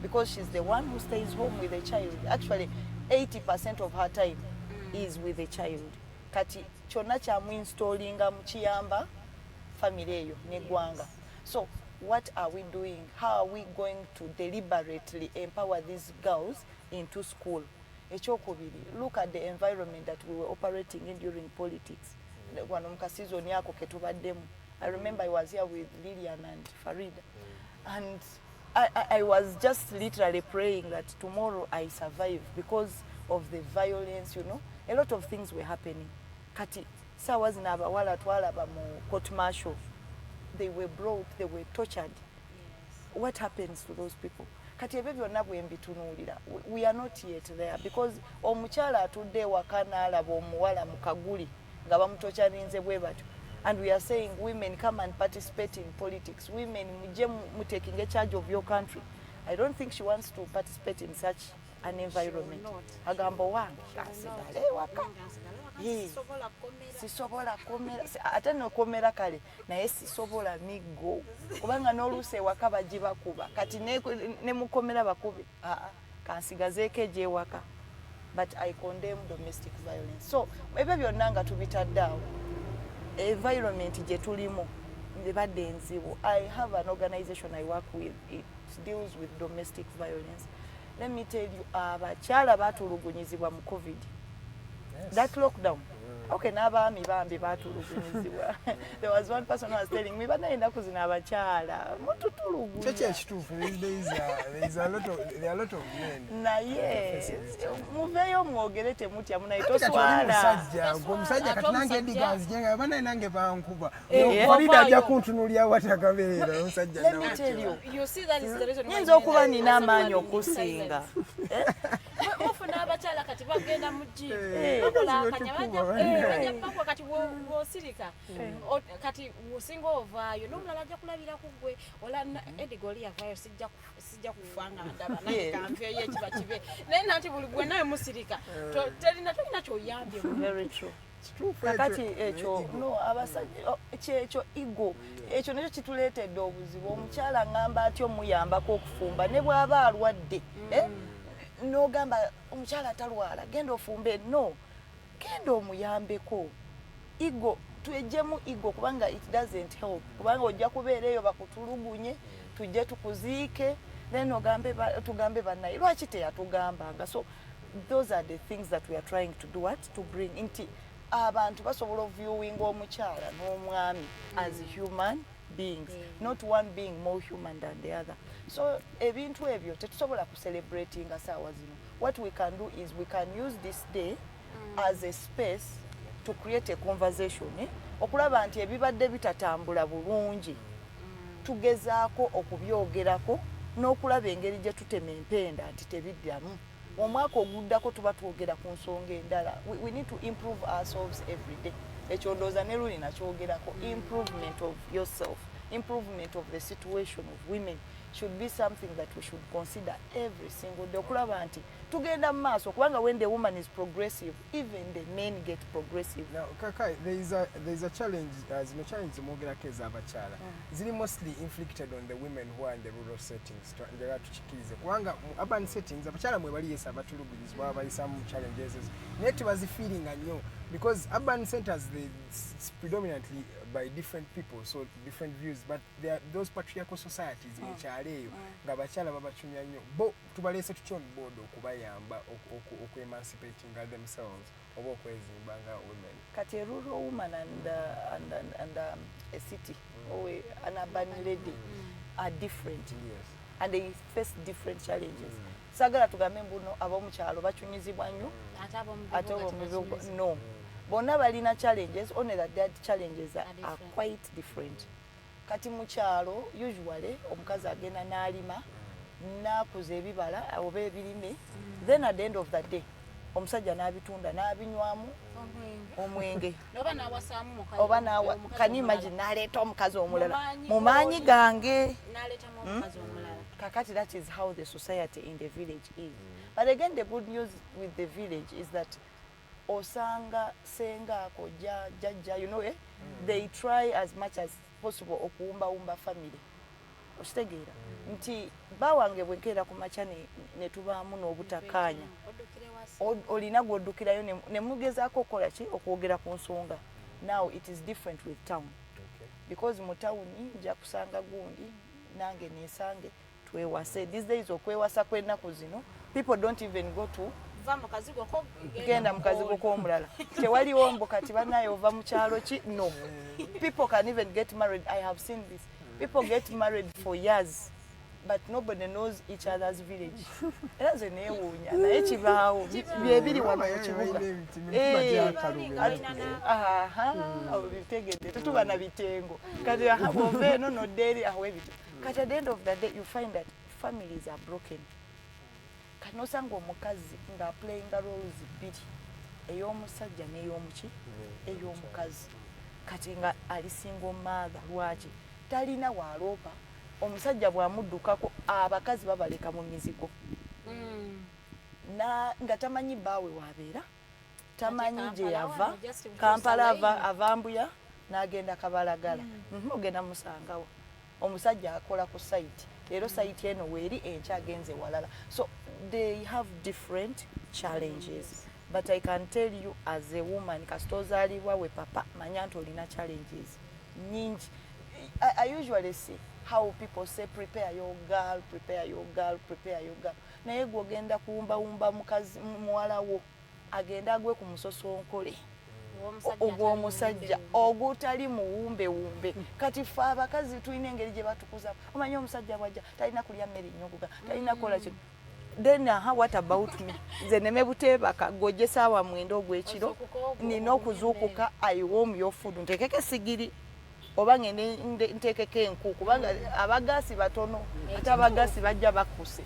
[SPEAKER 11] because she's the one who stays home with the child. Actually, 80% of her time is with the child. Kati kyonna kyamuinstolinga mu kiyamba family eyo n'eggwanga. So what are we doing? How are we going to deliberately empower these girls into school? Ekyokubiri, look at the environment that we were operating in during politics. Wano mu kasizoni ako ke tubaddemu. I remember I was here with Lillian and Farida. And I was just literally praying that tomorrow I survive because of the violence, A lot of things were happening. Kati, sawa zinabawala twalaba mu court martial. They were brought, they were tortured. What happens to those people? Kati ebyo byonna bwe mbitunuulira. We are not yet there because omukyala atudde ewaka n'alaba omuwala mu kaguli nga bamutocharinze bwe batyo. And we are saying, women, come and participate in politics. Women, muje taking a charge of your country. I don't think she wants to participate in such an environment. Agamba wange asigale ewaka. Sisobola komera ate nokomera kale naye sisobola miggo kubanga n'oluusi ewaka bagibakuba kati ne mukomera bakubi kansigazeeko egyewaka. But I condemn domestic violence. So ebyo byonna nga tubitadde awo environment gye tulimu ebadde enzibu. I have an organization I work with. It deals with domestic violence. Let me tell you, abakyala batulugunyizibwa mu COVID. That lockdown. Okay, n'abaami bambi batulugunyizibwa. There was one person who was telling me, banaenda kuzina abakyala mututulugunya.
[SPEAKER 10] Cheche ekituufu these days there are a lot of men.
[SPEAKER 11] Naye muveeyo mwogere temutya munaitoswala.
[SPEAKER 10] Omusajja kati nange ediganzi jenga banaenange bankuba. Farida ajja kuntunuulya watagabeera omusajja.
[SPEAKER 11] Let me tell you.
[SPEAKER 12] You see that is the reason why.
[SPEAKER 11] Nyinza okuba nina amaanyi okusinga.
[SPEAKER 12] Mufuna abakyala kati bagenda mu gym. Bakola akanyabanya. Bajja kati wosirika kati wosinga ovaayo n'omulala ajja kulabira ku gwe ola edigoli yavaayo sijja kufanga ndaba naye kanveeyo ekiba kibe naye nanti buli gwe nawe musirika tolina kyoyambye.
[SPEAKER 11] Very true. Kakati ekyo abasajja ekyo ego ekyo nakyo kituleetedde obuzibu. Omukyala ngamba atyo muyambako okufumba ne bw'aba alwadde n'ogamba omukyala atalwala genda ofumbe no genda omuyambeko. Ego twejjemu ego kubanga it doesn't help kubanga ojja kubeera eyo bakutulugunye tujje tukuziike then tugambe bannaye lwaki teyatugambanga. So those are the things that we are trying to do, to bring nti abantu basobola oviewing omukyala n'omwami as human beings, not one being more human than the other. So ebintu ebyo tetusobola kucelebrating saawa zino. What we can do is we can use this day as a space to create a conversation. Okulaba nti ebibadde bitatambula bulungi tugezaako okubyogerako n'okulaba engeri gye tutema empenda nti tebiddamu. Omwaka oguddako tuba twogera ku nsonga endala. We need to improve ourselves every day. Ekyo ndowooza ne luli nakyogerako. Improvement of yourself, improvement of the situation of women should be something that we should consider every single day. Okulaba nti tugenda mu maaso kubanga when the woman is progressive, even the men get progressive.
[SPEAKER 10] Now, Kakayi, there is a challenge, no challenge zimwogerako ez'abakyala. Ziri mostly inflicted on the women who are in the rural settings. Njagala tukikirize kubanga mu urban settings abakyala mwe bali yes abatulugunyizibwa babayisaamu challenges naye tebazifiiringa nnyo because urban centers it's predominantly by different people, so different views, but there are those patriarchal societies mukyalo eyo nga abakyala babacunya nnyo bo tubaleese tutya on board okubayamba oku-emancipating themselves oba okwezimba nga women.
[SPEAKER 11] Kati a rural woman and a city or an urban lady are different.
[SPEAKER 10] Yes.
[SPEAKER 11] And they face different challenges. Sagala tugambe mbuno ab'omukyalo bacunyizibwa nnyo ate ab'omubibuga no. Bonna balina challenges, only that their challenges are quite different. Kati mukyalo usually omukazi agenda n'alima n'akuza ebibala oba ebirime, then at the end of the day omusajja n'abitunda n'abinywamu omwenge
[SPEAKER 12] oba
[SPEAKER 11] can you imagine n'aleeta omukazi omulala mu maanyi gange. Kakati that is how the society in the village is. But again, the good news with the village is that osanga senga koja jajja, you know, they try as much as possible okuwumba family. Okitegeera nti bawange bwenkeera ku makya ne tubaamu n'obutakkaanya olina gw'oddukirayo ne mugezaako okukola ki okwogera ku nsonga. Now it is different with town, because mu tawuni nja kusanga gundi nange nesange twewase. These days okwewasa kw'ennaku zino, people don't even go to genda mukazigo k'omulala. Tewaliwo mbu kati banaye ova mu kyalo ki? No. People can even get married. I have seen this. People get married for years, but nobody knows each other's village. Era nze neewuunya naye kibaawo byebiri wano mu kibuga. Bitegedde tetuba na bitengo kati bw'ova eno nodda eri awo ebito. Kati at the end of the day you find that families are broken. Kati nosanga omukazi nga playinga roles bbiri, ey'omusajja n'ey'omuki ey'omukazi. Kati nga ali single mother. Lwaki? Talina waaloopa. Omusajja bw'amuddukako abakazi babaleka mu mizigo. Nga tamanyi bbaawe waabeera, tamanyi gye yava, Kampala ava Mbuya n'agenda Kabalagala. Ogenda musangawo. Omusajja akola ku site. Leero site eno weeri enkya agenze walala. So they have different challenges. But I can tell you as a woman, kasita ozaalibwa we papa, manya nti olina challenges nyingi. I usually see how people say prepare your girl, prepare your girl, prepare your girl. Naye gwe ogenda kuwumba mukazi muwala wo agenda agwe ku musosonkole ogw'omusajja ogutali muwumbe. Kati ffe abakazi tulina engeri gye batukuza. Omanyi omusajja bwajja talina kulya mmere nnyogoga, talina kukola kino. Then what about me? Nze neme buteebaka gojje saawa 9 ogw'ekiro nina okuzuukuka I warm your food ntekeke sigiri oba ngende ntekeke enku kubanga abagaasi batono ate abagaasi bajja bakuse.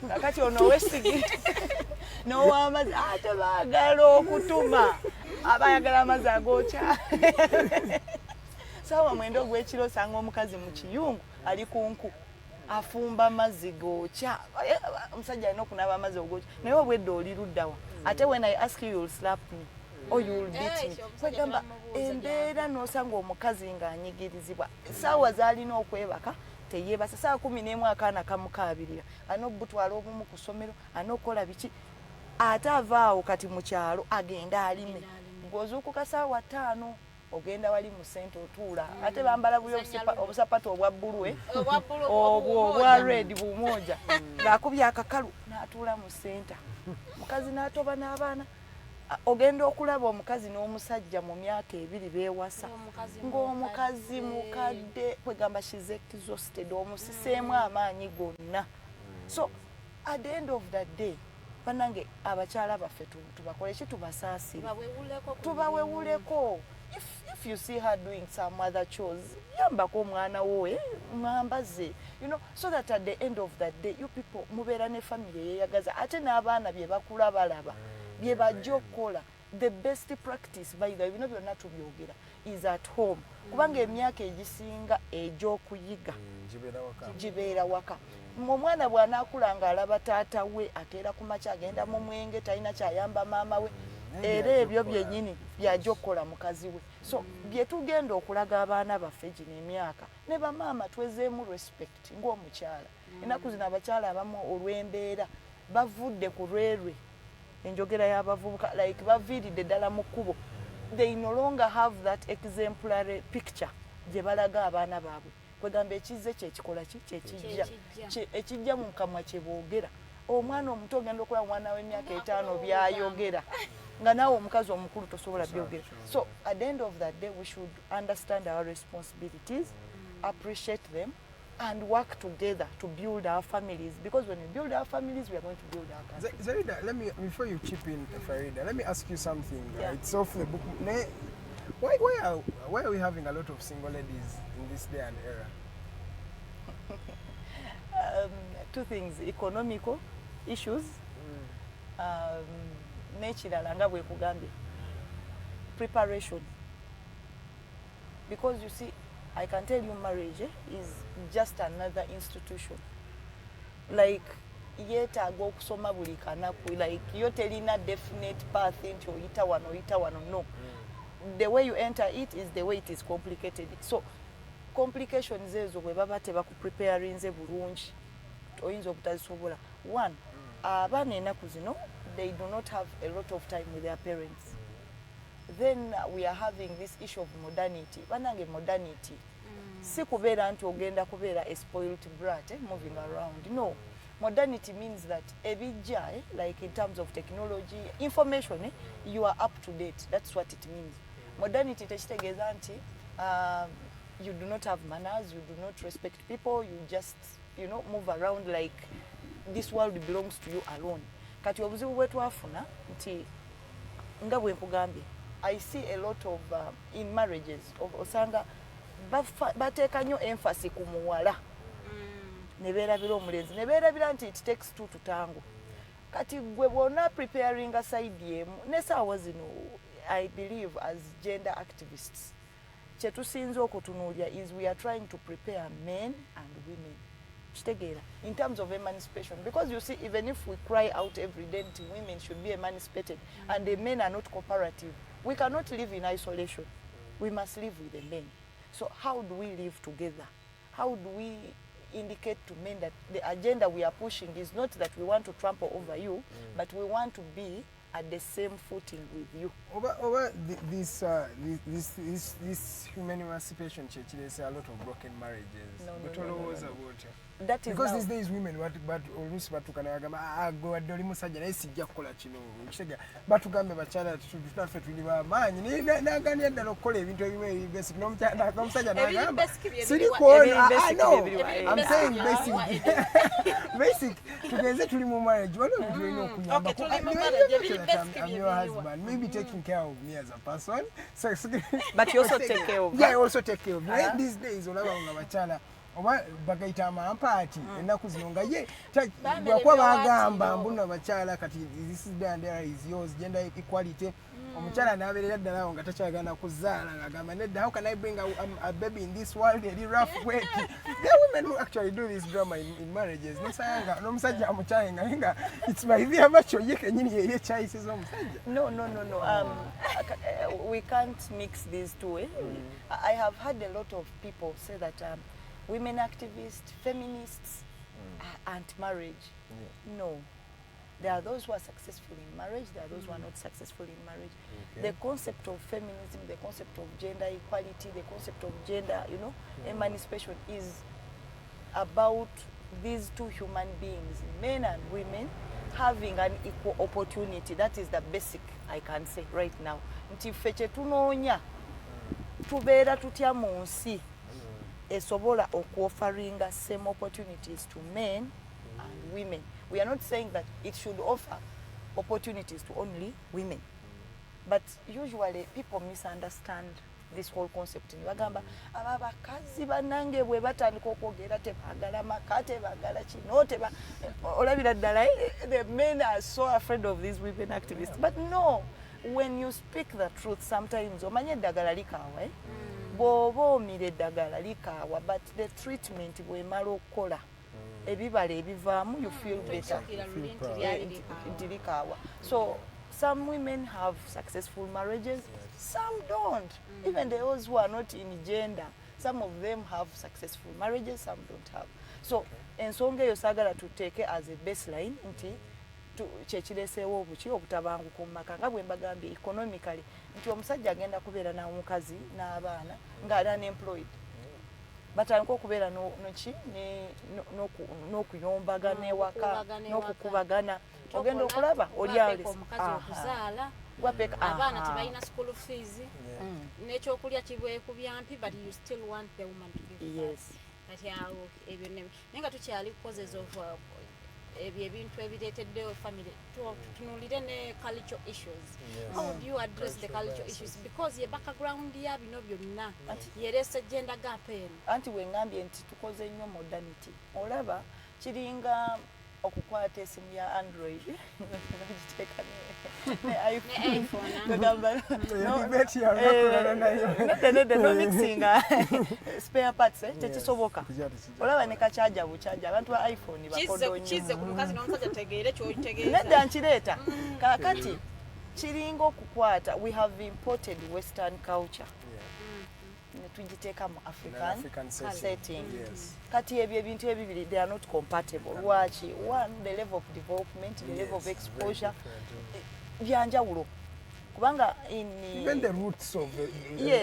[SPEAKER 11] Kakati ono wesigiri n'ow'amazzi ate baagala okutuma abayagala amazzi agookya. Saawa 9 ogw'ekiro osanga omukazi mu kiyungu ali ku nku afumba amazzi gookya. Omusajja alina okunaaba amazzi ogookya naye obwedde oli luddawa. Ate when I ask you, you'll slap me or you'll beat me. Kwegamba embeera n'osanga omukazi ng'anyigirizibwa. Saawa z'alina okwebaka teyeebasa. Saawa 11 akaana kamukaabirira, alina okubutwala obumu ku ssomero, alina okukola biki. Ate avaawo kati mu kyalo agenda alime. Ng'ozuukuka saawa 5 ogenda wali mu sente otuula. Ate bambala buyo obusapatu obwa bbulu obwa red bumoja ng'akubye akakalu n'atuula mu senta. Mukazi n'atoba n'abaana. Ogenda okulaba omukazi n'omusajja mu myaka 2 beewasa ng'omukazi mukadde kwegamba she's exhausted, omusiseemu amaanyi gonna. So at the end of the day banange abakyala baffe tubakole ki? Tubasaasire, tubawewuleko. If you see her doing some other chores, yambako omwana wowe mwambaze, you know, so that at the end of that day you people mubeera ne family yeyagaza. Ate n'abaana bye bakula balaba bye bajja okukola. The best practice by the way, bino byonna tubyogera, is at home. Kubanga emyaka egisinga egy'okuyiga gibeera waka. Omwana bw'anaakula ng'alaba taata we akeera ku makya agenda mu mwenge, talina kyayamba maama we. Era ebyo byennyini byajja okukola mukazi we. So bye tugenda okulaga abaana baffe gino emyaka ne bamaama twezeemu respect ng'omukyala. Ennaku zino abakyala abamu olw'embeera bavudde ku lwerwe, enjogera y'abavubuka, like baviiridde ddala mu kkubo. They no longer have that exemplary picture gye balaga abaana baabwe. Kwegamba ekizze kyekikola ki? Kyekijja. Ekijja mu kamwa kye boogera. Omwana omuto ogenda okulaba omwana w'emyaka 5 byayogera nga naawe omukazi omukulu tosobola byogera. So at the end of that day we should understand our responsibilities, appreciate them and work together to build our families, because when we build our families we are going to build our country.
[SPEAKER 10] Zerida, let me, before you chip in, Farida, let me ask you something. Yeah. It's off the book. Why are we having a lot of single ladies in this day and era?
[SPEAKER 11] Two things: economical issues, n'ekirala nga bwe kugambye preparation, because you see I can tell you marriage is just another institution. Like yeetaaga okusoma buli kanaku, like yo telina definite path nti oyita wano, no. The way you enter it is the way it is complicated. So complications ezo bwe baba tebakupreparinze bulungi oyinza obutazisobola. One, abaana ennaku zino they do not have a lot of time with their parents. Then we are having this issue of modernity. Banange modernity si kubeera nti ogenda kubeera a spoiled brat moving around. No, modernity means that ebijja like in terms of technology, information, you are up to date. That's what it means. Modernity tekitegeeza nti you do not have manners, you do not respect people, you just, you know, move around like this world belongs to you alone. Kati obuzibu bwetwafuna nti nga bwe nkugambye, I see a lot of in marriages osanga bateeka nnyo emphasis ku muwala ne beerabira omulenzi ne beerabira nti it takes two to tango. Kati gwe bwona preparing a side yemu n'essaawa zino I believe as gender activists kyetusinze okutunuulya is we are trying to prepare men and women kitegeera in terms of emancipation, because you see even if we cry out every day that women should be emancipated and the men are not cooperative, we cannot live in isolation. We must live with the men. So how do we live together? How do we indicate to men that the agenda we are pushing is not that we want to trample over you, but we want to be at the same footing with you?
[SPEAKER 10] Over this human emancipation church, there's a lot of broken marriages.
[SPEAKER 11] No. That is
[SPEAKER 10] because
[SPEAKER 11] now.
[SPEAKER 10] these days women but always batukana go adoli musajja naye sijja kukola kino kitega batugambe bakyala tutaffe tuli bamaanyi nagani eddala okukola ebintu ebimu basic n'omusajja n'agamba no I'm saying basic tugenze tuli mu marriage wano ebintu birina okuyamba I'm your husband, maybe taking care of me as a person, so
[SPEAKER 11] but you also take care of
[SPEAKER 10] I also take care of me. These days olaba nga bakyala oba bagaita amampaati ennaku zino nga ye gwakuba bagamba mbuno abakyala kati this is there is yours, gender equality. Omukyala n'abeerera ddala awo nga takyagana kuzaala ng'agamba nedda, how can I bring a baby in this world in a rough way? There are women who actually do this drama in marriages. Nosayanga n'omusajja amukyaye nga it's my idea bakyo ye kennyini ye kyayisiza omusajja.
[SPEAKER 11] No. We can't mix these two. I have heard a lot of people say that women activists, feminists aren't marriage. No. There are those who are successful in marriage, there are those who are not successful in marriage. Okay. The concept of feminism, the concept of gender equality, the concept of gender, emancipation is about these two human beings, men and women, having an equal opportunity. That is the basic, I can say right now. Nti ffe kye tunoonya tubeera tutya mu nsi esobola okuofferinga same opportunities to men and women. We are not saying that it should offer opportunities to only women. But usually people misunderstand this whole concept. Bagamba abakazi banange bwe batandika okwogera tebagala maka tebagala kino olabira ddala the men are so afraid of these women activists. But no, when you speak the truth sometimes omanye eddagala likaawa bw'oba omira eddagala likaawa, but the treatment bw'emala okukola ebibala ebivaamu you feel better. So some women have successful marriages, some don't. Even those who are not in gender, some of them have successful marriages, some don't have. So ensonga eyo saagala tuteeke as a baseline nti kyekireeseewo obuki obutabanguko mu maka nga bwe mbagambye economically nti omusajja agenda kubeera n'omukazi n'abaana ng'ali unemployed. Batandika okubeera n'okuyombagana ewaka n'okukubagana. Ogenda okulaba oli
[SPEAKER 12] okuzaala abaana tebalina school fees n'ekyokulya kibwe ku byampi, but you still want the woman to give
[SPEAKER 11] yes.
[SPEAKER 12] Kati awo ebyo naye nga tukyali causes of ebyo ebintu ebireeteddewo family tutunuulire ne cultural issues. How would you address the cultural issues? Because ye background ya bino byonna yereese gender gap eno.
[SPEAKER 11] Anti we ngambye nti tukoze nnyo modernity. Olaba kiringa okukwata esimu ya Android nagiteeka ne iPhone bagamba no mixing spare parts tekisoboka olaba ne kachaja buchaja abantu ba iPhone bakodo
[SPEAKER 12] kize ku mukazi n'omusajja tegeere ky'otegeeza
[SPEAKER 11] nedda nkireeta kakati kiringa okukwata we have imported western culture netugiteeka mu African setting kati ebyo ebintu ebibiri they are not compatible lwaki one the level of development the level of exposure byanjawulo kubanga
[SPEAKER 10] even the roots of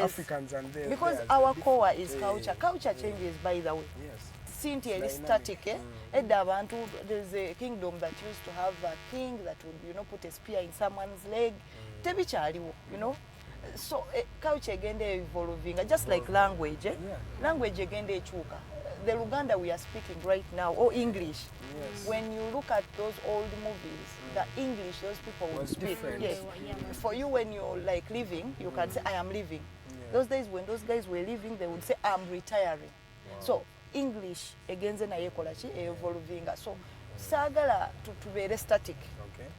[SPEAKER 10] Africans and their
[SPEAKER 11] because our core is culture changes by the way sinti eli static edda abantu there's a kingdom that used to have a king that would put a spear in someone's leg tebikyaliwo so culture egenda evolving just like language language egenda ekyuka the Luganda we are speaking right now or English when you look at those old movies the English those people would speak for you when you're like living you can say I am living those days when those guys were living they would say I'm retiring so English egenze naye kola ki evolving so sagala tubeere static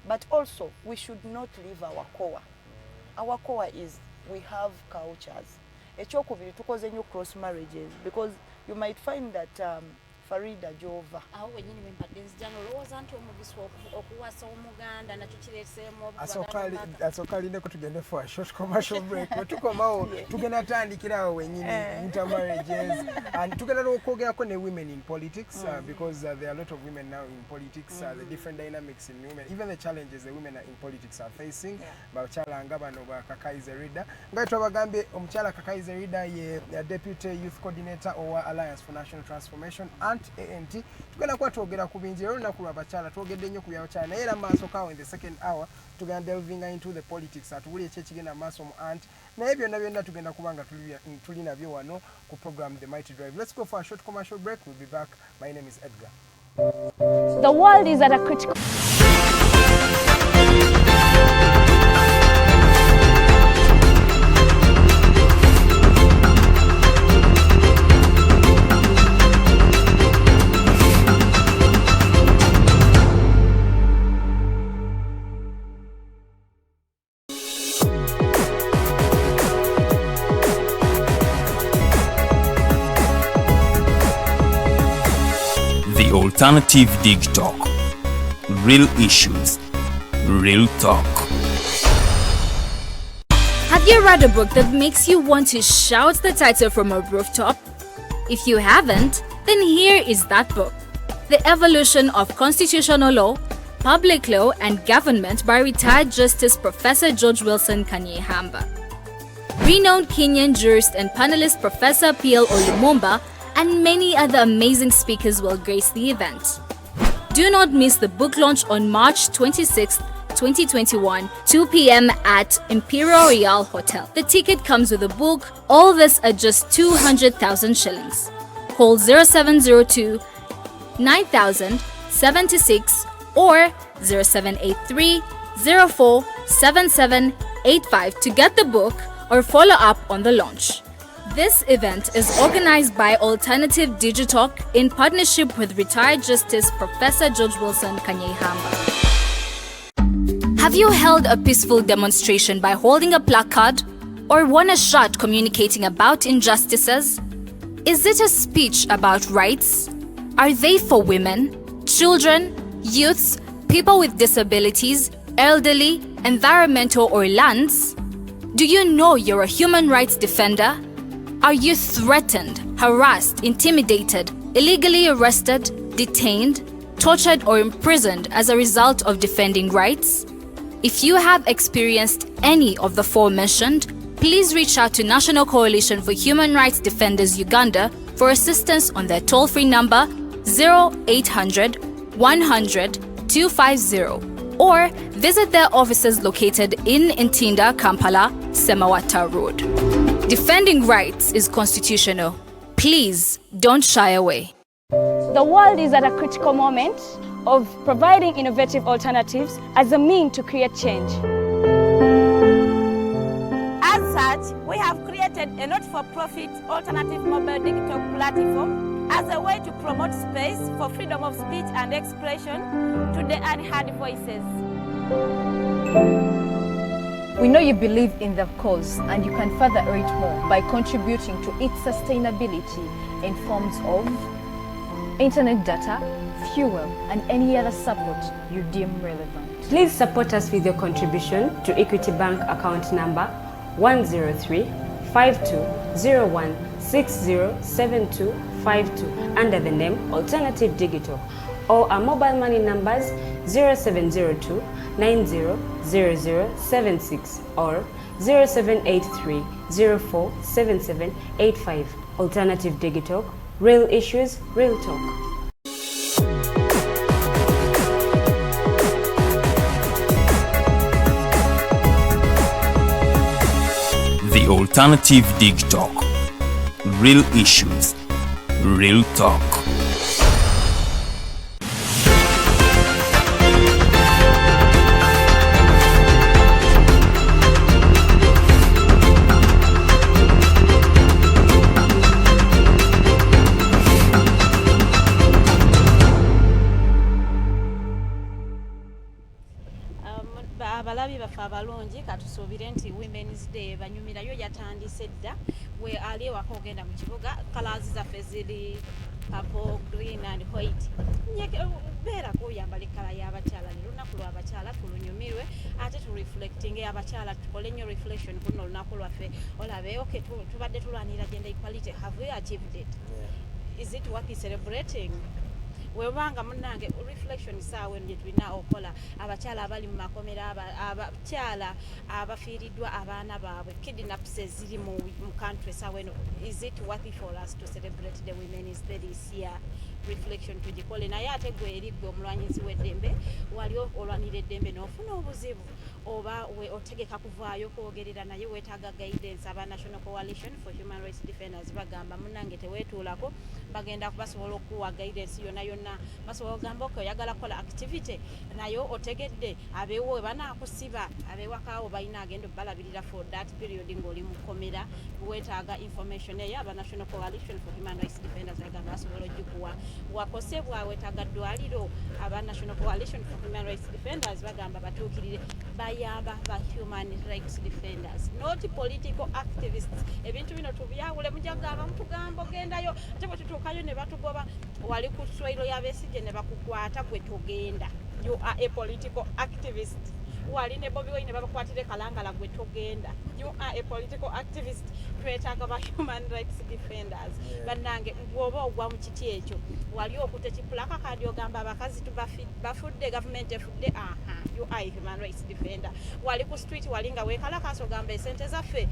[SPEAKER 11] but also we should not leave our core is we have cultures ekyokubiri tukoze nnyo cross marriages because you might find that Farida Jova
[SPEAKER 12] aho wenyini mpadde nzijano lowooza nti omubisi okuwasa omuganda nakyo kireeseemu
[SPEAKER 10] asokali ko tugende for a short commercial break wetukomawo tugenda tandikirawo wenyini intermarriages and tugenda okwogerako ne women in politics because there are a lot of women now in politics the different dynamics in women even the challenges the women in politics are facing bakyala nga bano ba Kakayi Zerida nga twabagambye omukyala Kakayi Zerida ye deputy youth coordinator or Alliance for National Transformation ANT tugenda kwa twogera ku bingi olunaku lw'abakyala twogedde nnyo ku byabakyala naye era maaso kawo in the second hour tugenda delving into the politics atubuli ekyekigenda maaso mu ANT naye byonna tugenda kubanga tuli nabyo wano ku program The Mighty Drive. Let's go for a short commercial break. We'll be back. My name is Edgar.
[SPEAKER 6] The world is at a critical
[SPEAKER 1] Alternative Dig Talk. Real issues, real talk.
[SPEAKER 5] Have you read a book that makes you want to shout the title from a rooftop? If you haven't, then here is that book. The Evolution of Constitutional Law, Public Law and Government by retired Justice Professor George Wilson Kanyehamba. Renowned Kenyan jurist and panelist Professor P.L. Olumumba and many other amazing speakers will grace the event. Do not miss the book launch on March 26, 2021, 2 p.m. at Imperial Royal Hotel. The ticket comes with a book, all this at just 200,000 shillings. Call 0702 9000 76 or 0783 04 7785 to get the book or follow up on the launch. This event is organized by Alternative Digital in partnership with retired Justice Professor George Wilson Kanyehamba. Have you held a peaceful demonstration by holding a placard or won a shot communicating about injustices? Is it a speech about rights? Are they for women, children, youths, people with disabilities, elderly, environmental or lands? Do you know you're a human rights defender? Are you threatened, harassed, intimidated, illegally arrested, detained, tortured or imprisoned as a result of defending rights? If you have experienced any of the forementioned, please reach out to National Coalition for Human Rights Defenders Uganda for assistance on their toll-free number 0800 100 250 or visit their offices located in Ntinda, Kampala, Semawata Road. Defending rights is constitutional. Please don't shy away.
[SPEAKER 6] The world is at a critical moment of providing innovative alternatives as a means to create change.
[SPEAKER 7] As such, we have created a not-for-profit alternative mobile digital platform as a way to promote space for freedom of speech and expression to the unheard voices.
[SPEAKER 8] We know you believe in the cause and you can further it more by contributing to its sustainability in forms of internet data, fuel, and any other support you deem relevant.
[SPEAKER 9] Please support us with your contribution to Equity Bank account number 103-5201-607252 under the name Alternative Digital, or our mobile money numbers 0702 900076 or 0783 047785. Alternative Digital, real issues, real talk.
[SPEAKER 1] The Alternative Dig Talk. Real issues, real talk.
[SPEAKER 12] Abalabi baffe abalungi katusuubire nti Women's Day banyumirayo yatandise dda we ali ewaka ogenda mu kibuga kalaazi zaffe ziri purple, green and white. Beera kuyambala ekkala y'abakyala ne lunaku lw'abakyala tulunyumirwe ate tureflecting abakyala tukole nnyo reflection kuno olunaku lwaffe olabe okay tubadde tulwanira gender equality, have we achieved it? Is it worth celebrating? Webanga munange reflection saawe nje tulina okola abakyala abali mu makomera abakyala abafiiriddwa abaana baabwe kidnaps eziri mu country saawe no, is it worth it for us to celebrate the Women's Day this year? Reflection tugikole naye ate gwe eri gwe omulwanyizi w'eddembe wali olwanira eddembe n'ofuna obuzibu oba we otegeka kuvaayo kwogerera naye weetaaga guidance. Aba National Coalition for Human Rights Defenders bagamba munange teweetuulako bagenda kubasobola okuwa guidance yonna basobola ogamba okay oyagala kola activity naye otegedde abeewo we banaakusiba abeewakaawo balina agenda balabirira for that period ng'oli mu kkomera weetaaga information eyo. Aba National Coalition for Human Rights Defenders bagamba basobola ogikuwa wakosebwa weetaaga ddwaliro. Aba National Coalition for Human Rights Defenders bagamba batuukirire bayamba ba human rights defenders, not political activists. Ebintu bino tubyawule mujagamba mutugamba ogendayo ate bwe tutuukayo ne batugoba wali ku swayiro y'abeesigye ne bakukwata gwe togenda. You are a political activist. Wali ne Bobi Wine babakwatire kalangala gwe togenda. You are a political activist. Twetaaga ba human rights defenders. Bannange bw'oba ogwa mu kiti ekyo wali okute kipulaka kandi ogamba abakazi bafudde government efudde you are a human rights defender. Wali ku street wali nga weekalakaasa ogamba esente zaffe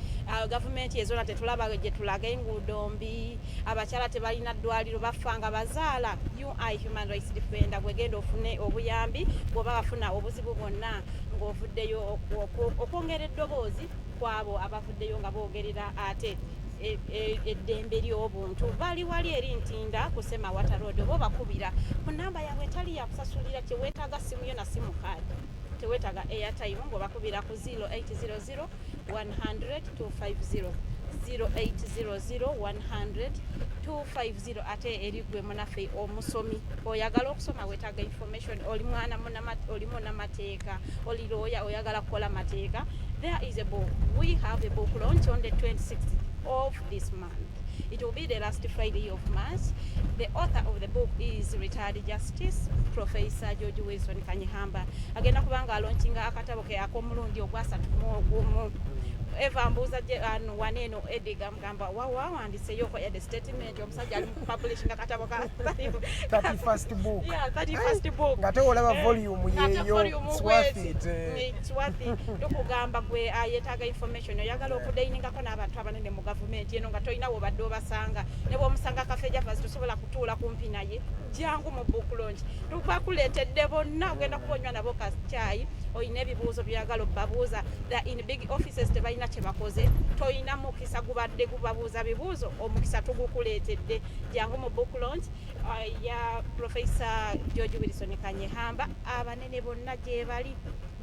[SPEAKER 12] government ezona tetulaba gye tulaga enguudo mbi abakyala tebalina ddwaliro bafanga bazaala. You are a human rights defender. Gwegenda ofune obuyambi bw'oba bafuna obuzibu bwonna ng'ovuddeyo okwongera eddoboozi kwabo abavuddeyo nga boogerera ate eddembe ly'obuntu. Bali wali eri Ntinda kusema Water Road oba bakubira ku namba yaabwe etali yakusasulira kyeweetaaga simu yo na simu kaadi teweetaaga airtime ng'obakubira ku 0800 100 250 0800 100 250. ate eri gwe munaffe omusomi oyagala okusoma weetaaga information oli mwana olimu n'amateeka oli lawyer oyagala kukola mateeka, there is a book. We have a book launch on the 26th of this month. It will be the last Friday of March. The author of the book is retired Justice Professor George Wilson Kanyihamba. Agenda kubanga alaunchinga akatabo ke akomulundi ogwasatu mu eva mbuuza waneeno Ediga mugamba wawandise yoko ya the statement omusajja ali mu publishing akatabo ka
[SPEAKER 10] 31st book.
[SPEAKER 12] Yeah, 31st book.
[SPEAKER 10] Ngate olaba volume yeyo it's worth it.
[SPEAKER 12] It's worth it. Tukugamba gwe ayetaaga information oyagala okudayiningako n'abantu abanene mu government eno nga toyina wobadde obasanga ne bw'omusanga kafeja fasi tosobola kutuula kumpi naye jangu mu book launch. Tubakuleetedde bonna ogenda kubonywa nabo ka chai oyina ebibuuzo byagala obbabuuza in big offices tebalina kye bakoze toyina mukisa gubadde gubabuuza bibuuzo omukisa tugukuleetedde jangu mu book launch ya Professor George Wilson Kanyihamba abanene bonna gye bali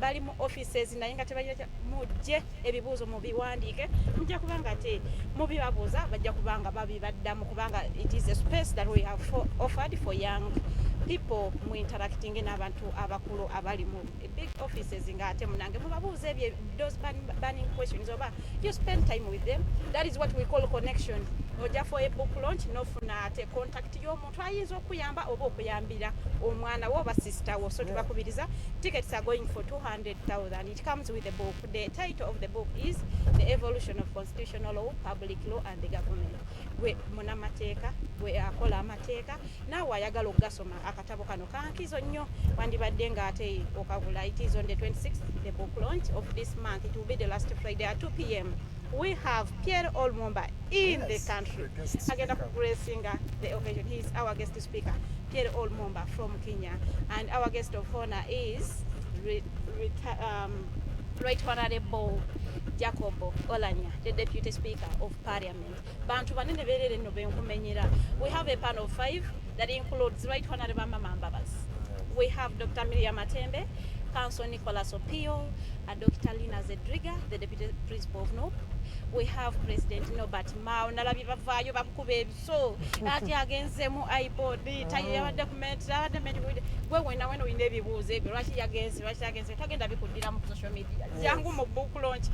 [SPEAKER 7] bali mu offices naye nga tebalina mujje ebibuuzo mubiwandiike mujja kubanga ate mubibabuuza bajja kubanga babibaddamu kubanga it is a space that we have offered for young people mu interacting n'abantu abakulu abali mu big offices nga ate munange mubabuuza ebyo those burning questions oba you spend time with them. That is what we call connection. Ojja for a book launch nofuna ate contact y'omuntu ayinza okuyamba oba okuyambira omwana wo oba sister wo. So tubakubiriza tickets are going for 200,000. It comes with a book. The title of the book is The Evolution of Constitutional Law, Public Law and the Government. We munamateeka we akola amateeka naawe ayagala okugasoma akatabo kano kankizo nnyo wandibadde nga ate okagula. It is on the 26th, the book launch of this month. It will be the last Friday at 2 p.m. We have Pierre Olmomba in the country. Agenda gracing the occasion. He is our guest speaker, Pierre Olmomba from Kenya, and our guest of honor is Right Honorable Jacobo Olanya, the Deputy Speaker of Parliament. Bantu banene berere no benkumenyera. We have a panel of 5 that includes Right Honorable Mama Mbabas. We have Dr. Miriam Matembe, Council Nicholas Opio, and Dr. Tulina Zerida, the Deputy Principal of NOP. We have President Norbert Mao, nalabi bavayo bakube so ati agenze mu iPod tayi document we wena wena uyine ebibuuzo ebyo lwaki yagenze tagenda bikuddira mu social media jangu mu book launch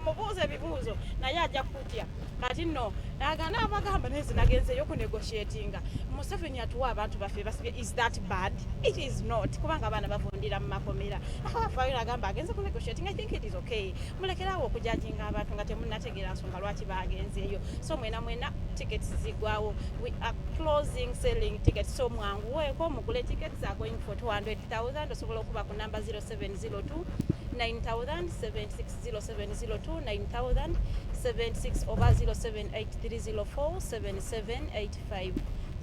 [SPEAKER 7] mubuuze ebibuuzo naye ajja kutya kati nno nagana abagamba nezi nagenze yo ku negotiatinga Museveni atuwa abantu baffe basibye. Is that bad? It is not. Kubanga abana bavundira mu makomera abafayo nagamba agenze ku negotiating. I think it is okay. Mulekerawo okujajinga abantu nga temunnategeera nsonga lwaki bagenzeeyo. So mwena tickets zigwawo. We are closing selling tickets. So mwanguweeko mugule tickets are going for 200,000. Osobola okuba ku number 0702 9000 760702 9000 76 over 0783047 7785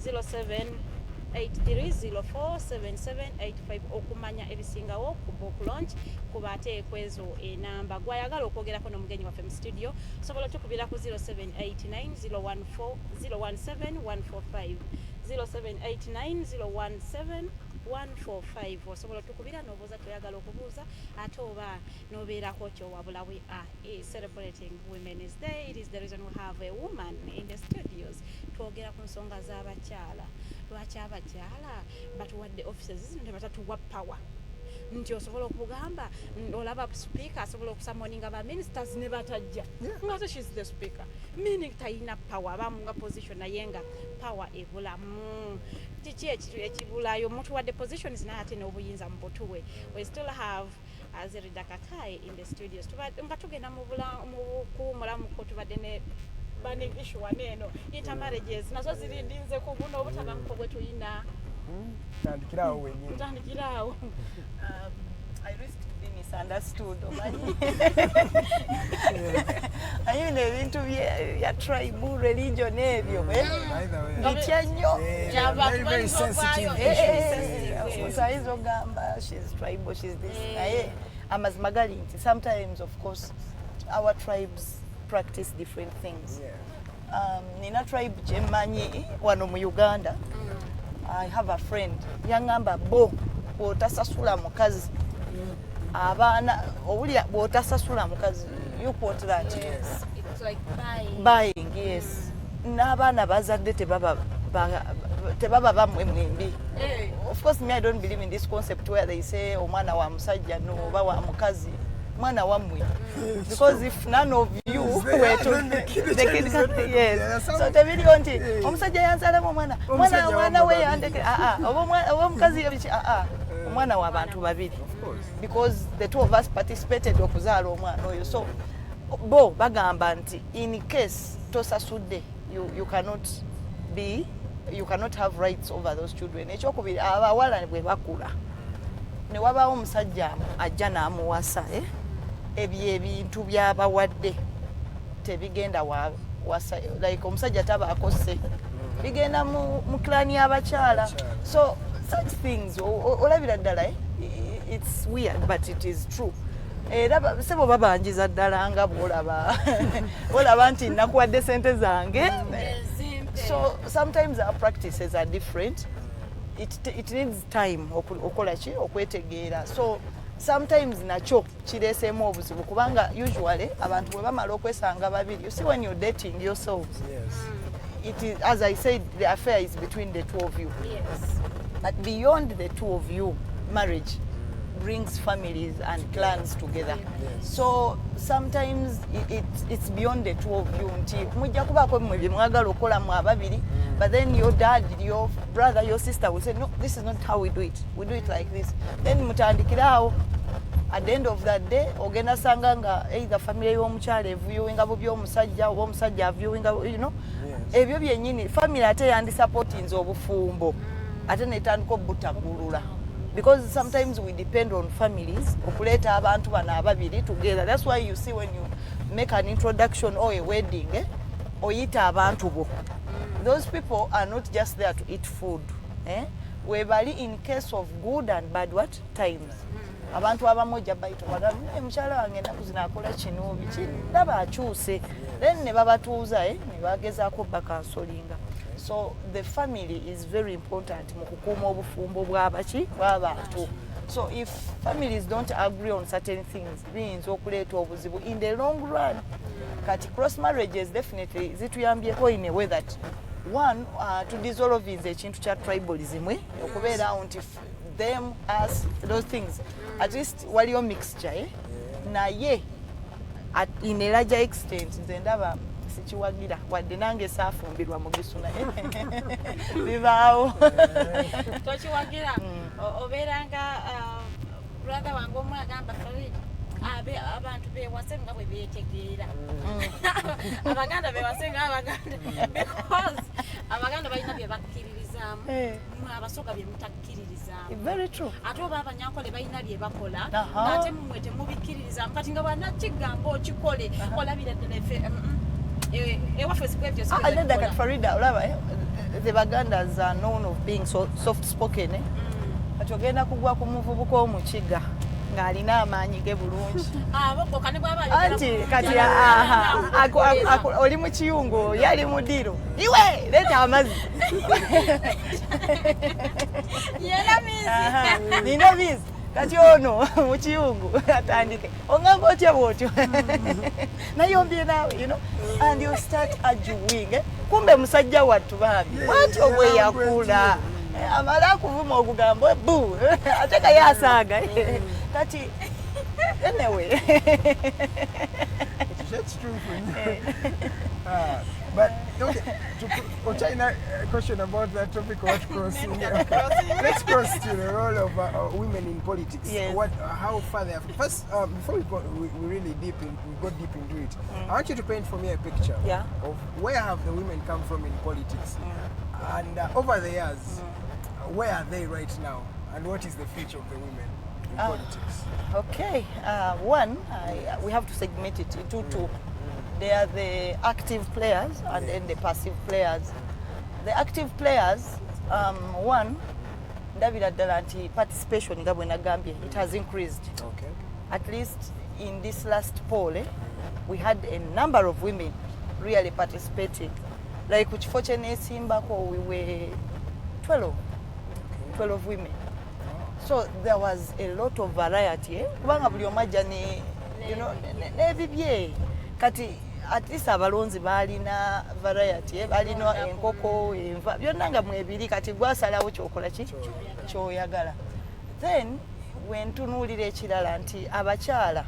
[SPEAKER 7] 0783047785 okumanya ebisingawo ku book launch kubate kwezo enamba gwayagala okwogerako n'omugenyi waffe mu studio sobola tukubira ku 0789017145 0789017145 osobola tukubira n'obuuza toyagala okubuuza ate oba n'obeerako kyo wabula. We are celebrating Women's Day. It is the reason we have a woman in the studios. Twogera ku nsonga z'abakyala. Lwaki abakyala batuwadde offices zino tebatatuwa power nti osobola okugamba olaba speaker asobola okusamoninga ba ministers ne batajja nga she's the speaker meaning tayina power abamu nga position naye nga power ebula kiki ekibulayo omuntu wadde positions naye ate n'obuyinza mu butuwe. We still have Zerida Kakayi in the studios nga tugenda mu kuwumula muko tubadde ne bani issue waneeno intermarriages nazo zirindinze ku buno obutabanguko bwe tuyina
[SPEAKER 10] tandikirawo wenyini
[SPEAKER 7] tandikirawo.
[SPEAKER 11] I risk to be misunderstood. I mean, ebintu bya tribe, religion ebyo bitya nnyo.
[SPEAKER 10] Very sensitive issues.
[SPEAKER 11] Sayizogamba she's tribal, she's this. Naye amazima gali nti sometimes of course our tribes practice different things. Nina tribe gyemanyi wano mu Uganda. I have a friend yangamba bo bw'otasasula mukazi abaana owulira bw'otasasula mukazi you quote that.
[SPEAKER 12] Yes, it's like
[SPEAKER 11] buying. Yes, n'abaana bazadde tebaba bamwe mwembi. Of course me I don't believe in this concept where they say omwana wa musajja no oba wa mukazi mwana wamwe because if none of you were to the kid yes so tebiriyo nti omusajja yanzalamu omwana we yandeke oba mukazi yabiki omwana w'abantu babiri because the two of us participated okuzaala omwana oyo. So bo bagamba nti in case tosasudde you cannot have rights over those children. Ekyokubiri abawala bwe bakula ne wabaawo omusajja ajja n'amuwasa ebyo ebintu byabawadde tebigenda wasa like omusajja tabaako sse bigenda mu clan y'abakyala. So such things olabira ddala it's weird but it is true. Era sebo babanjiza ddala nga bwolaba nti nakuwadde sente zange. So sometimes our practices are different. It needs time okwetegeera. So sometimes nakyo kireeseemu obuzibu kubanga usually abantu bwe bamala okwesanga babiri, you see when you're dating yourselves, it is, as I said, the affair is between the two of you.
[SPEAKER 12] Yes.
[SPEAKER 11] But beyond the two of you, marriage brings families and clans together. So sometimes it's beyond the two of you. Mujja kubaako mmwe bye mwagala okola mu ababiri, but then your dad, your brother, your sister will say, no, this is not how we do it. We do it like this. Then mutandikiraawo. At the end of that day, ogenda sanga nga either family y'omukyala eviewinga bu by'omusajja oba omusajja aviewinga, you know. Ebyo byennyini family ate yandisupportinze obufumbo. Ate netandika obutagulula. Because sometimes we depend on families okuleeta abantu bano ababiri together. That's why you see when you make an introduction or a wedding, oyita abantu bo. Those people are not just there to eat food. We bali in case of good and bad what times. Abantu abamu ojja bayita bagamba mukyala wange ennaku zino akola kino biki ndaba akyuse. Then ne babatuuza ne bagezaako bakansolinga. So the family is very important mu kukuuma obufumbo bw'abantu. So if families don't agree on certain things, biyinza okuleeta obuzibu in the long run. Kati cross marriages definitely zituyambyeko in a way that one to dissolve ekintu kya tribalism, okubeera nti them, us, those things. At least waliyo mixture, naye in a larger extent nze ndaba sikiwagira wadde nange saafumbirwa mu gisuna bibaawo
[SPEAKER 12] tokiwagira obeeranga brother wange omu agamba abantu bewase nga bwe beetegeera abaganda bewase nga abaganda because abaganda balina bye bakkiririzaamu abasooka bye mutakkiririzaamu.
[SPEAKER 11] Very true.
[SPEAKER 12] Ate oba abanyankole balina bye bakola ate mumwe temubikkiririzaamu kati nga bwanakigamba okikole olabira ddala effe ewaffe sikwebyo
[SPEAKER 11] nedda kati Farida olaba the Bagandas are known of being so soft spoken. Kati ogenda kugwa ku muvubuka omukiga ng'alina amaanyi ge bulungi anti kati oli mu kiyungu yali mu ddiro iwe leeta amazzi nina bizi kati ono mu kiyungu atandike ongamba otya bwotyo nayombye naawe, you know, and you start arguing. Kumbe musajja wattu bambi watyo bwe yakula amala kuvuma okugamba bu ate nga yasaaga kati anyway.
[SPEAKER 10] That's true for you. But okay, to China question about that topic, what crossing? Let's cross to the role of women in politics.
[SPEAKER 11] Yes.
[SPEAKER 10] How far they have. First, before we really go deep into it, I want you to paint for me a picture of where have the women come from in politics, and over the years, where are they right now, and what is the future of the women in politics?
[SPEAKER 11] Okay, one, we have to segment it into two. They are the active players and then the passive players. The active players, one, David Adalanti participation in Gambia, it has increased.
[SPEAKER 10] Okay.
[SPEAKER 11] At least in this last poll, we had a number of women really participating. Like which fortunately Simbako, we were 12 women. So there was a lot of variety. You know, kati at least abalonzi balina variety, balina enkoko, enva, byonna nga mwebiri kati gwasalawo kyokola ki kyoyagala. Then when tunuulira ekirala nti abakyala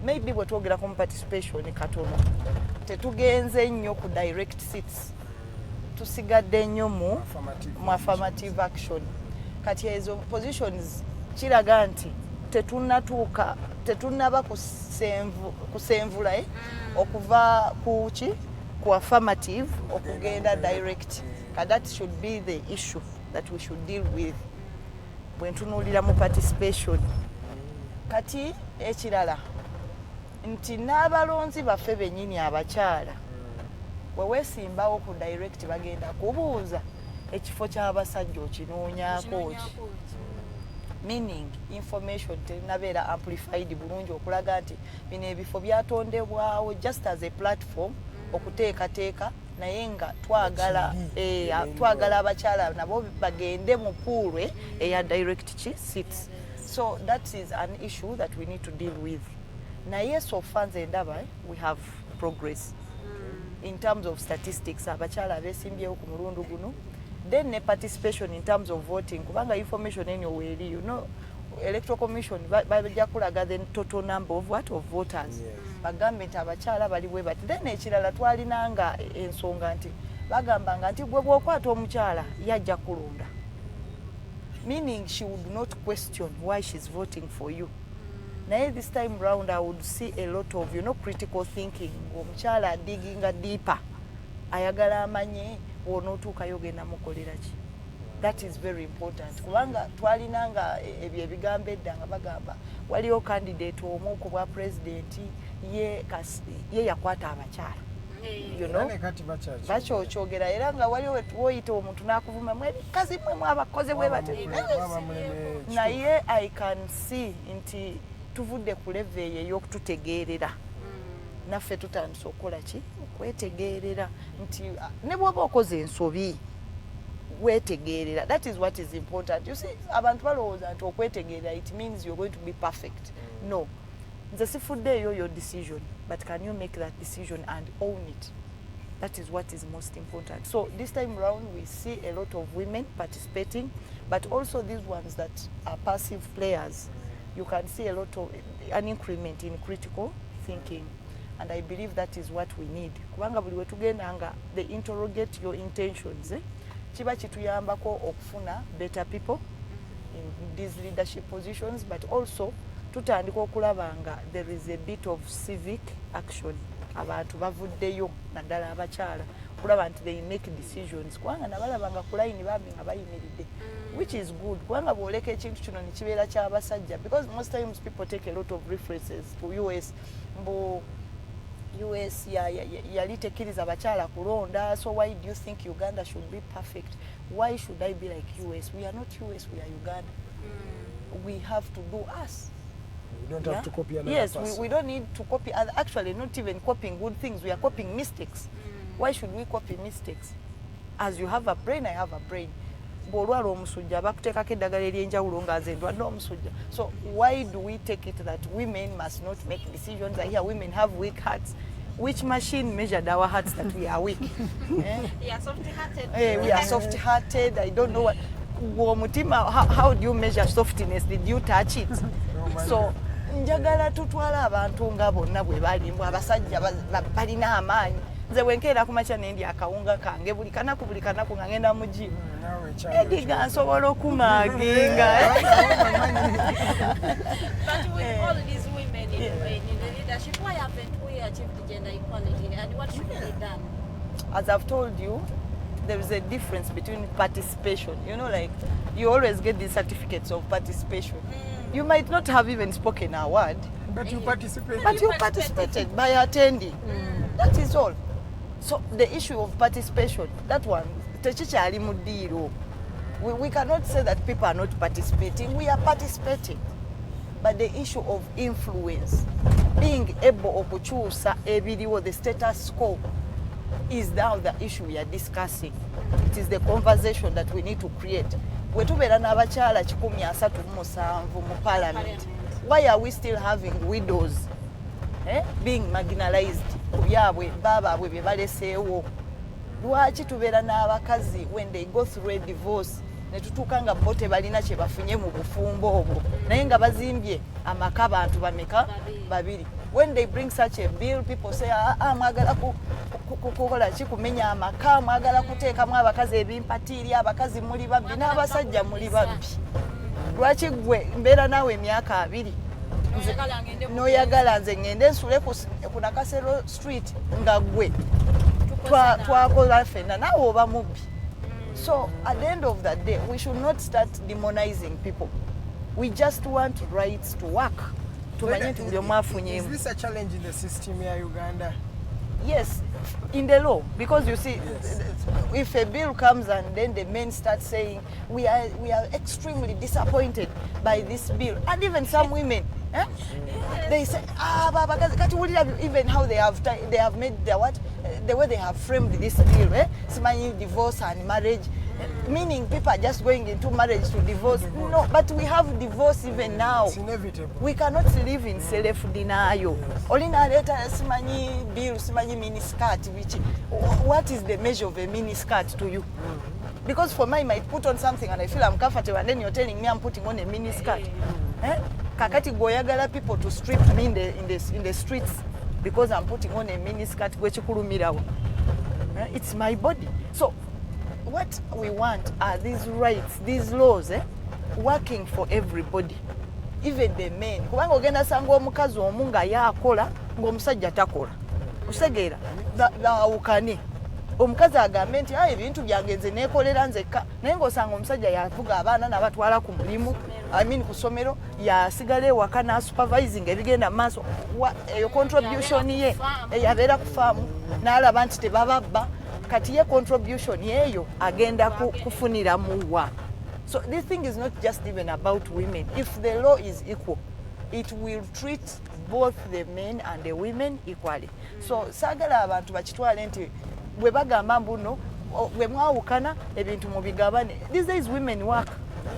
[SPEAKER 11] maybe bwe twogera ku participation katono tetugenze nnyo ku direct seats, tusigadde nnyo mu affirmative action. Kati ezo positions kiraga nti tetunaba kusenvula okuva ku affirmative okugenda direct. That should be the issue that we should deal with when tunuulira mu participation. Kati ekirala nti n'abalonzi baffe bennyini abakyala bwe weesimbawo ku direct bagenda kubuuza ekifo ky'abasajja okinoonyaako ki, meaning information tenabeera amplified bulungi okulaga nti bino ebifo byatondebwawo just as a platform okuteekateeka naye nga twagala abakyala nabo bagende mu poolwe eya direct seats. So that is an issue that we need to deal with. Naye so far ndaba we have progress in terms of statistics abakyala abesimbyewo ku mulundu guno, then ne participation in terms of voting kubanga information enyo weeri, you know, electoral commission bajja kulaga the total number of what of voters. Bagambe nti abakyala bali bwe bati. Then ekirala twalinanga ensonga nti bagambanga nti gwe bw'okwata omukyala yajja kulonda, meaning she would not question why she's voting for you. Now this time round I would see a lot of, you know, critical thinking. Omukyala digging deeper. Ayagala amanye onotuuka yogenda mukolera ki. That is very important. Kubanga twalinanga ebyo ebigambo edda nga bagamba waliyo candidate omu ku bwa president ye yakwata abakyala. You know, bachochogera era nga waliwo woyita omuntu n'akuvuma mweri kazi mwe abakoze bwe bati. Naye I can see nti tuvudde ku level ey'okututegeerera. Naffe tutandise okukola ki? Okwetegeerera nti ne bw'oba okoze ensobi wetegeerera. That is what is important. You see, abantu balowooza nti okwetegeerera it means you're going to be perfect. No. Nze sifuddeeyo your decision, but can you make that decision and own it? That is what is most important. So this time round we see a lot of women participating, but also these ones that are passive players. You can see a lot of an increment in critical thinking, and I believe that is what we need. Kubanga buli wetugendanga they interrogate your intentions. Kiba kituyambako okufuna better people in these leadership positions, but also tutandika okulabanga there is a bit of civic action. Abantu bavuddeyo naddala abakyala kulaba nti they make decisions kubanga nabalabanga ku line bambi nga bayimiridde, which is good kubanga bwoleka ekintu kino ne kibeera ky'abasajja, because most times people take a lot of references to US. Mbu US yali tekkiriza abakyala kulonda, so why do you think Uganda should be perfect? Why should I be like US? We are not US, we are Uganda. We have to do us.
[SPEAKER 10] We don't have to copy another person.
[SPEAKER 11] Yes, we don't need to copy. Actually, not even copying good things. We are copying mistakes. Why should we copy mistakes? As you have a brain, I have a brain. Bw'olwala omusujja bakuteekako eddagala ery'enjawulo nga nze ndwadde omusujja. So why do we take it that women must not make decisions? I hear women have weak hearts. Which machine measured our hearts that we are weak?
[SPEAKER 12] We are soft-hearted.
[SPEAKER 11] We are soft-hearted. I don't know what. How do you measure softness? Did you touch it? So njagala tutwala abantu nga bonna bwe bali mbu abasajja balina amaanyi. Nze wenkeera ku makya ne ndya akawunga kange buli kanaku nga ngenda mu gym. Ediga nsobola okumaaginga.
[SPEAKER 12] But with all these women in the leadership, why haven't we achieved gender equality, and what should be done?
[SPEAKER 11] As I've told you, there is a difference between participation. You know, like you always get these certificates of participation. You might not have even spoken a word,
[SPEAKER 10] but you participated.
[SPEAKER 11] But you participated by attending. That is all. So the issue of participation, that one, techikyali mu ddiiro. We cannot say that people are not participating. We are participating. But the issue of influence, being able okukyusa ebiriwo, the status quo, is now the issue we are discussing. It is the conversation that we need to create. We tubeera n'abakyala 137 mu parliament. Why are we still having widows being marginalized? Ku byabwe baabwe bye baleseewo. Lwaki tubeera n'abakazi when they go through a divorce ne tutuuka nga bo tebalina kye bafunye mu bufumbo obwo naye nga bazimbye amaka abantu bameka babiri. When they bring such a bill, people say, mwagala kukola ki kumenya amaka, mwagala kuteekamu abakazi ebimpatiiri, abakazi muli babbi n'abasajja muli babbi. Lwaki gwe mbeera naawe emyaka 2 n'oyagala nze ngende nsule ku Nakasero Street nga gwe twakola ffenna naawe oba mubbi. So at the end of the day, we should not start demonizing people. We just want rights to work.
[SPEAKER 10] Is this a challenge in the system here, Uganda?
[SPEAKER 11] Yes, in the law, because you see, if a bill comes and then the men start saying we are extremely disappointed by this bill, and even some women They say, even how they have made the way they have framed this deal, Simanyi divorce and marriage, meaning people are just going into marriage to divorce. No, but we have divorce even now.
[SPEAKER 10] It's inevitable.
[SPEAKER 11] We cannot live in self-denial. Olina leta Simanyi bill, Simanyi miniskirt, which, what is the measure of a miniskirt to you? Because for me, I might put on something and I feel I'm comfortable, and then you're telling me I'm putting on a miniskirt. Kakati goyagala people to strip me in the streets because I'm putting on a miniskirt. It's my body. So what we want are these rights, these laws, working for everybody, even the men. Kubanga ogenda sanga omukazi omu nga yakola ng'omusajja takola. Osegeera baawukane. Omukazi agambe nti ebintu byangenze neekolera nzekka, naye ng'osanga omusajja yavuga abaana n'abatwala ku mulimu, ku ssomero, yasigala ewaka n'asupervising ebigenda mu maaso. Eyo contribution ye yabeera ku faamu n'alaba nti tebababba, kati ye contribution yeeyo agenda kufunira muwa. So this thing is not just even about women. If the law is equal, it will treat both the men and the women equally. So saagala abantu bakitwale nti bwe bagamba mbuno bwe mwawukana ebintu mubigabane. These days women work.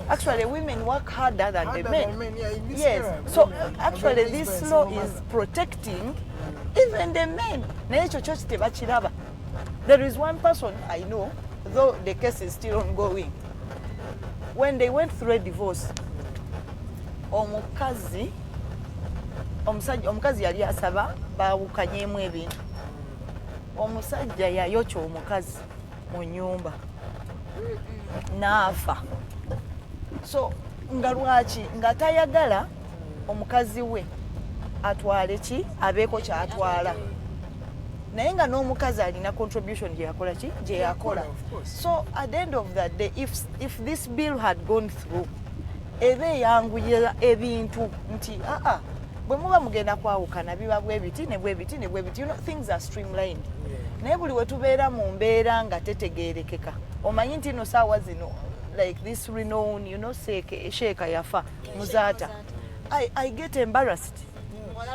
[SPEAKER 11] Actually women work harder than the men. Yes. So actually this law is protecting even the men. Naye ekyo kyo tebakiraba. There is one person I know, though the case is still ongoing. When they went through a divorce, omukazi yali asaba baawukanyeemu ebintu. Omusajja yayokya omukazi mu nnyumba n'afa. So nga lwaki nga tayagala omukazi we atwale ki abeeko kyatwala, naye nga n'omukazi alina contribution gye yakola. So at the end of that day, if this bill had gone through, eba eyanguyira ebintu nti bwe muba mugenda kwawukana biba bwe biti ne bwe biti ne bwe biti, things are streamlined. Naye buli we tubeera mu mbeera nga tetegeerekeka, omanyi nti no saawa zino, like this renowned, Sheikha yafa Muzaata, I get embarrassed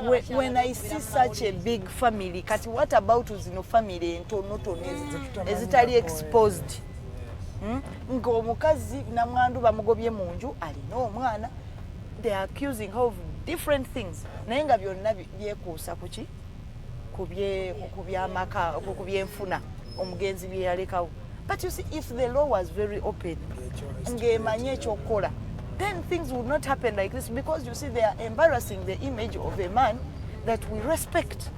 [SPEAKER 11] when I see such a big family. Kati what about zino family entonotono ezitali exposed? Ng'omukazi namwandu bamugobye mu nju alina omwana, they are accusing her of different things, naye nga byonna byekuusa kuki kubyamaka kubyenfuna omugenzi bye yalekawo. But you see, if the law was very open, ng'emanye ekyokukola, then things would not happen like this, because you see they are embarrassing the image of a man that we respect.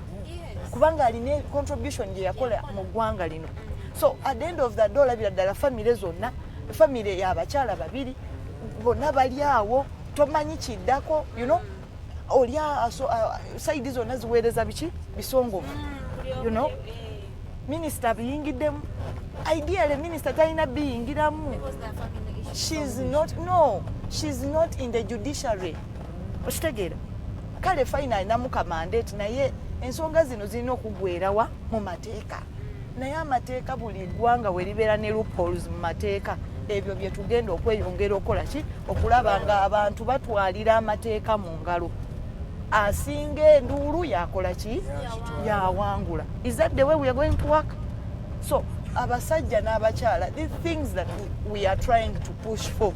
[SPEAKER 11] Kubanga alina contribution gye yakola mu ggwanga lino. So at the end of the day, olabira ddala family zonna, family y'abakyala babiri bonna bali awo, tomanyi kiddako, olya side zonna ziweereza biki bisongovu, minister biyingiddemu. Ideally minister talina biyingiramu. She's not in the judiciary. Okitegeera? Kale fine alinamu ka mandate, naye ensonga zino zirina okugwerawa mu mateeka. Naye amateeka buli ggwanga we libeera ne loopholes mu mateeka, ebyo bye tugenda okweyongera okola ki okulaba nga abantu batwalira amateeka mu ngalo. Asinga enduulu yakola ki yawangula. Is that the way we are going to work? So abasajja n'abakyala, these things that we are trying to push for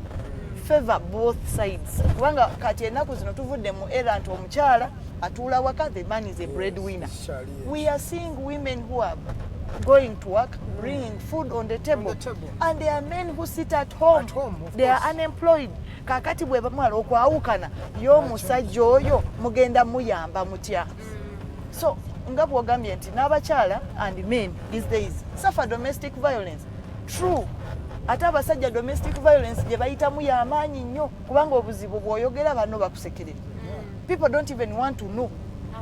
[SPEAKER 11] favor both sides. Kubanga kati ennaku zino tuvudde mu era nti omukyala atuula waka, the man is a breadwinner. We are seeing women who are going to work, bringing food on the table, and there are men who sit at home. They are unemployed. Kakati bwe bamala okwawukana y'omusajja oyo mugenda muyamba mutya? So nga bw'ogambye nti n'abakyala and men these days suffer domestic violence. True. Ate abasajja domestic violence gye bayitamu y'amaanyi nnyo, kubanga obuzibu bw'oyogera banno bakusekerera. People don't even want to know,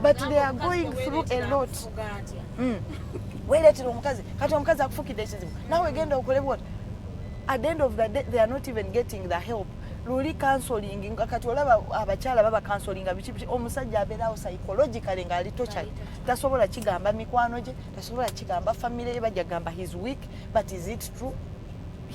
[SPEAKER 11] but they are going through a lot. Weeretera omukazi, kati omukazi akufukidde ekizibu, naawe genda okole what? At the end of the day, they are not even getting the help. Luli counseling, kati olaba abakyala baba counseling biki omusajja abeerawo psychologically ng'ali tortured. Tasobola kigamba mikwano gye, tasobola kigamba family ye, bajja gamba he's weak, but is it true?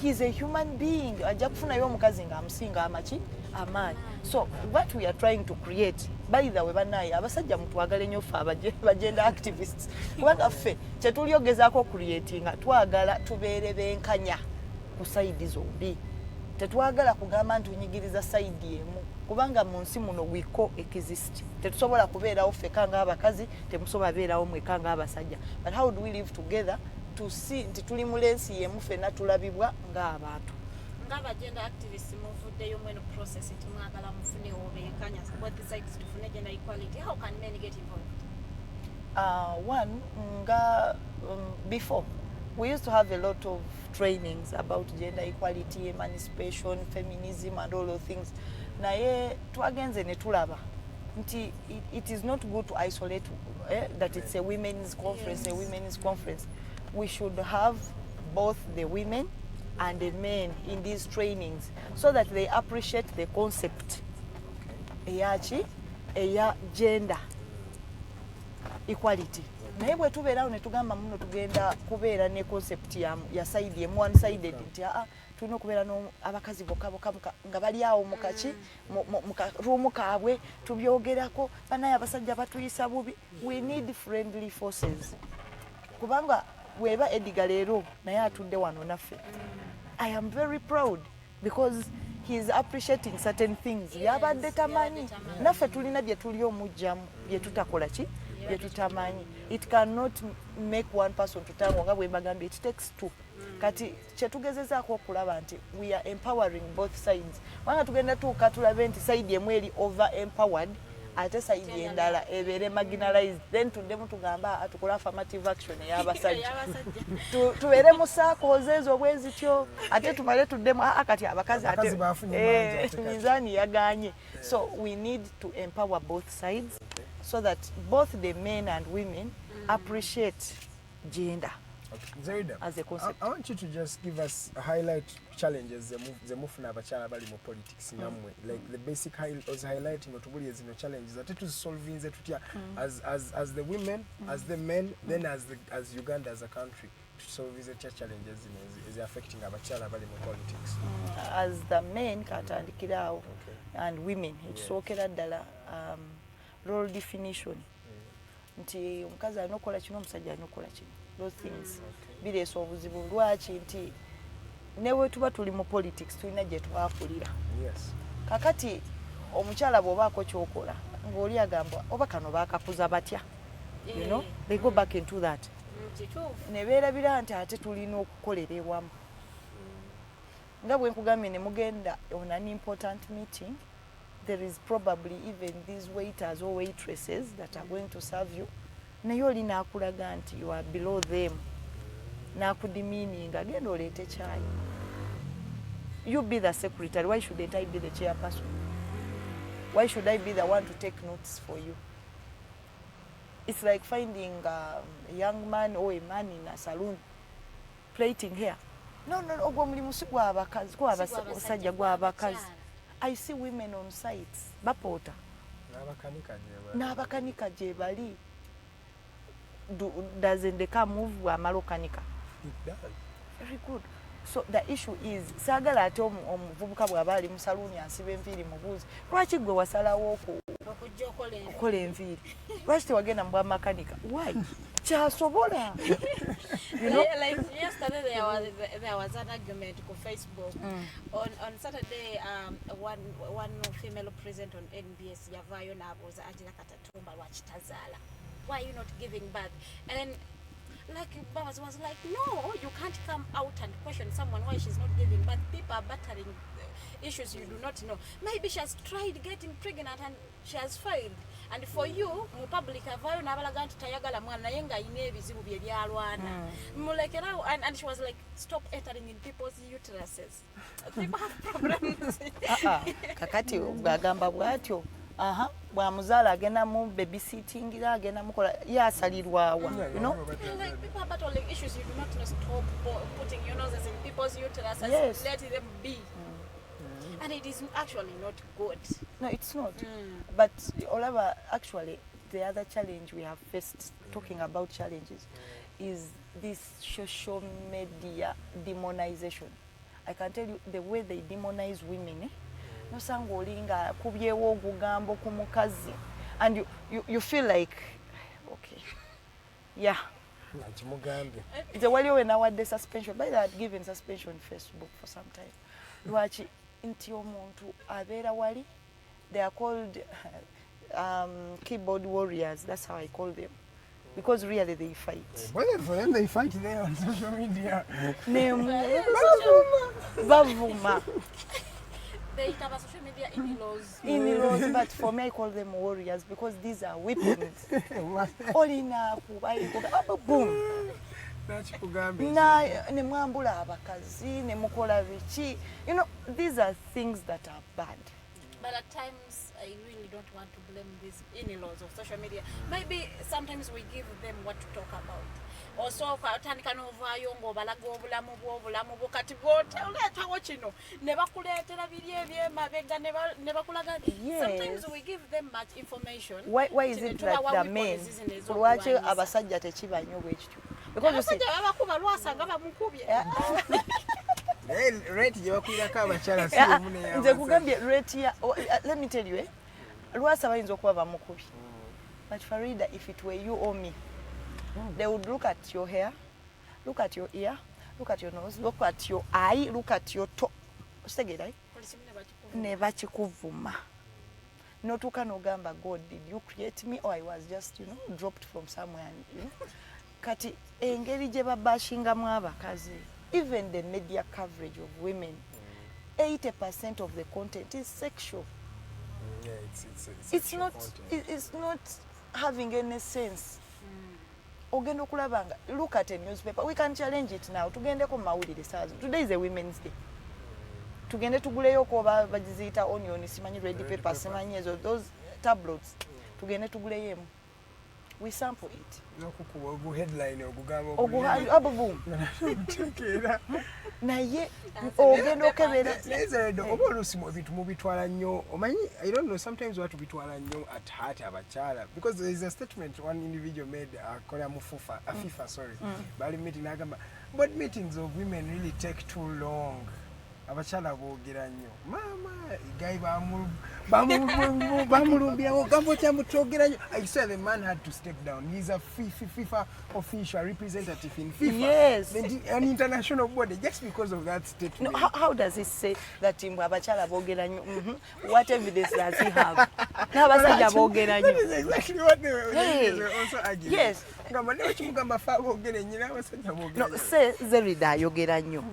[SPEAKER 11] he's a human being. Ajja kufunayo omukazi ng'amusinga amaki amaanyi. So what we are trying to create, by the way, banaye abasajja mutwagale nnyo ffe abagenda activists kubanga ffe kye tulyogezaako creatinga twagala tubeere benkanya ku sayidi zombi. Tetwagala kugamba nti unyigiriza sayidi emu kubanga mu nsi muno we co-exist. Tetusobola kubeerawo ffeka ng'abakazi, temusobola beerawo mweka ng'abasajja. But how do we live together to see nti tuli mu lensi yemu ffenna tulabibwa ng'abantu.
[SPEAKER 12] Ng'abagenda activists muvuddeyo mweno process nti mwagala mufune obenkanya both sides tufune gender equality. How can men get involved?
[SPEAKER 11] One, before we used to have a lot of trainings about gender equality, emancipation, feminism and all those things. Naye twagenze ne tulaba nti it is not good to isolate that it's a women's conference, a women's conference. We should have both the women and the men in these trainings so that they appreciate the concept eya gender equality. Naye bwe tubeerawo ne tugamba muno tugenda kubeera ne concept ya side emu one sided nti tulina okubeera abakazi bokka nga bali awo mukaki mu ruumu kaabwe tubyogerako banaye abasajja batuyisa bubi. We need friendly forces kubanga weeba Edgar leero naye atudde wano naffe. I am very proud because he is appreciating certain things. Yabadde tamanyi naffe tulina bye tuli omujjamu bye tutakola ki bye tutamanyi. It cannot make one person to tango nga bwe bagambye, it takes two. Kati kye tugezezaako okulaba nti we are empowering both sides. Wanga tugenda tuuka tulabe nti side emu eri over empowered ate side endala ebeere marginalized, then tuddemu tugamba atukole affirmative action ey'abasajja tubeere mu circles ezo bwe zityo ate tumale tuddemu kati abakazi ate mizaani yaganye. So we need to empower both sides so that both the men and women appreciate gender.
[SPEAKER 10] Zerida,
[SPEAKER 11] as a concept.
[SPEAKER 10] I want you to just give us a highlight challenges the mufuna abakyala bali mu politics namwe, like the basic highlighting otubuli zino challenges ate tusolvinze tutya as the women, as the men, then as Uganda as a country to solve these challenges is affecting abakyala bali mu politics.
[SPEAKER 11] As the men katandikirawo and women ekisookera ddala role definition nti omukazi alina okukola kino omusajja alina okukola kino. Those things bireesa obuzibu lwaki nti newe tuba tuli mu politics tulina gye twakulira. Kakati omukyala bw'obaako kyokola ng'oli agamba oba kano baakakuza batya, you know, they go back into that. Ne beerabira nti ate tulina okukolera ewamu. Nga bwe nkugambye ne mugenda on an important meeting, there is probably even these waiters or waitresses that are going to serve you. Naye oli n'akulaga nti you are below them, n'akudimiininga genda oleete chai. You be the secretary, why shouldn't I be the chairperson? Why should I be the one to take notes for you? It's like finding a young man or a man in a saloon plaiting hair. No, ogwo mulimu si gw'abakazi, gw'abasajja gw'abakazi. I see women on sites bapoota n'abakanika gye bali. Doesn't the car move amalo kanika?
[SPEAKER 10] It does.
[SPEAKER 11] Very good. So the issue is sagala ate omuvubuka bw'aba ali mu saluuni asiba enviiri mubuuzi lwaki gwe wasalawo okukola enviiri, lwaki tewagenda mu bwamakanika? Why? Kyasobola. You know?
[SPEAKER 12] Like yesterday there was an argument on Facebook. On Saturday, one female present on NBS yavayo n'abuuza Angela Katatumba lwaki tazaala. Why are you not giving birth? And then like Babas was like, no, you can't come out and question someone why she's not giving birth. People are battling issues you do not know. Maybe she has tried getting pregnant and she has failed. And for you, mu public avayo n'abalaga nti tayagala mwana naye nga ayina ebizibu bye byalwana. Mulekerawo, and she was like, stop entering in people's uteruses. People have problems.
[SPEAKER 11] Kakati bwagamba bwatyo. Bwamuzaala agenda mu babysittingira agenda mukola yasalirwawa, you know?
[SPEAKER 12] Like people are battling issues you do not know. Stop putting your noses in people's uteruses.
[SPEAKER 11] Yes.
[SPEAKER 12] Let them be. And it is actually not good.
[SPEAKER 11] No, it's not. But Olava, actually, the other challenge we have faced, talking about challenges, is this social media demonization. I can tell you the way they demonize women, nosanga olinga kubyewo ogugambo ku mukazi, and you feel like, okay, yeah. The waliwo nawadde suspension, by that given suspension Facebook for some time. Lwaki nti omuntu abeera wali, they are called keyboard warriors, that's how I call them. Because really they fight.
[SPEAKER 10] Well, for them they fight there on social media.
[SPEAKER 11] Bavuma.
[SPEAKER 12] They have social media in-laws.
[SPEAKER 11] In-laws, but for me I call them warriors because these are weapons. Olunaku, boom. Ne mwambula abakazi, ne mukola biki. You know, these are things that are bad.
[SPEAKER 12] But at times, I really don't want to blame these in-laws of social media. Maybe sometimes we give them what to talk about. Also, katandika novaayo ng'obalaga obulamu bw'obulamu bwo kati bw'oleetawo kino ne bakuleetera biri eby'emabega ne bakulaga. Sometimes we give them much information.
[SPEAKER 11] Why is it that the men, lwaki abasajja tekibanyo bwekityo? Because you see,
[SPEAKER 12] abasajja babakuba lwasanga bamukubye.
[SPEAKER 10] Rate gyebakwirako abakyala si omu
[SPEAKER 11] nze kugambye rate ya, let me tell you, lwasa bayinza okuba bamukubi. But Farida, if it were you or me, they would look at your hair, look at your ear, look at your nose, look at your eye, look at your toe. Ostegera? Ne bakikuvuma. Notuuka n'ogamba, God, did you create me or I was just, dropped from somewhere? Kati engeri gye babashingamu abakazi. Even the media coverage of women, 80% of the content is sexual.
[SPEAKER 10] Yeah,
[SPEAKER 11] it's not having any sense. Ogendo kulabanga, look at a newspaper. We can challenge it now. Tugende ko mawulire sazo. Today is a Women's Day. Tugende tuguleyo ko bagizita onion, simanyi red paper, simanyi ezo those tabloids. Tugende tuguleyemu. We sample it.
[SPEAKER 10] No headline
[SPEAKER 11] ogugambo naye ogenda okebera
[SPEAKER 10] oba oluusi ebintu mubitwala nnyo omanyi I don't know sometimes watu bitwala nnyo at heart abakyala because there is a statement one individual made akola mu FIFA sorry bali meeting n'agamba board meetings of women really take too long abakyala boogera nnyo mama guy bamulumbyawo gambo kyamutwogera nnyo I said the man had to step down. He's a FIFA official representative in FIFA.
[SPEAKER 11] Yes.
[SPEAKER 10] An international body just because of that statement.
[SPEAKER 11] No, how does he say that abakyala boogera nnyo? What evidence does he have? N'abasajja boogera nnyo.
[SPEAKER 10] That is exactly what they were also arguing.
[SPEAKER 11] Yes. No, say Zerida ayogera nnyo.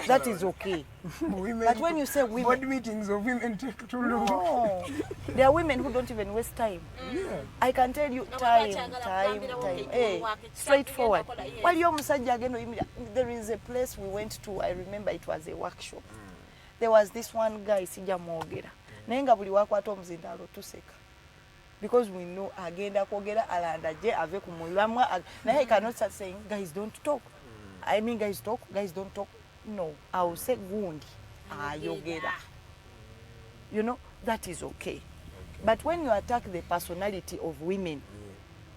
[SPEAKER 11] That is okay. But when you say women,
[SPEAKER 10] board meetings of women take too long.
[SPEAKER 11] No. There are women who don't even waste time.
[SPEAKER 10] Yeah.
[SPEAKER 11] I can tell you time. Hey, straightforward. While you're musajja agenda, there is a place we went to, I remember it was a workshop. There was this one guy sijja mwogera. Naye nga buli wakwata omuzindaalo tuseka. Because we know agenda kwogera alanda je ave ku mulamwa. Naye I cannot start saying guys don't talk. I mean guys talk, guys don't talk. No, I will say gundi ayogera. You know, that is okay. But when you attack the personality of women,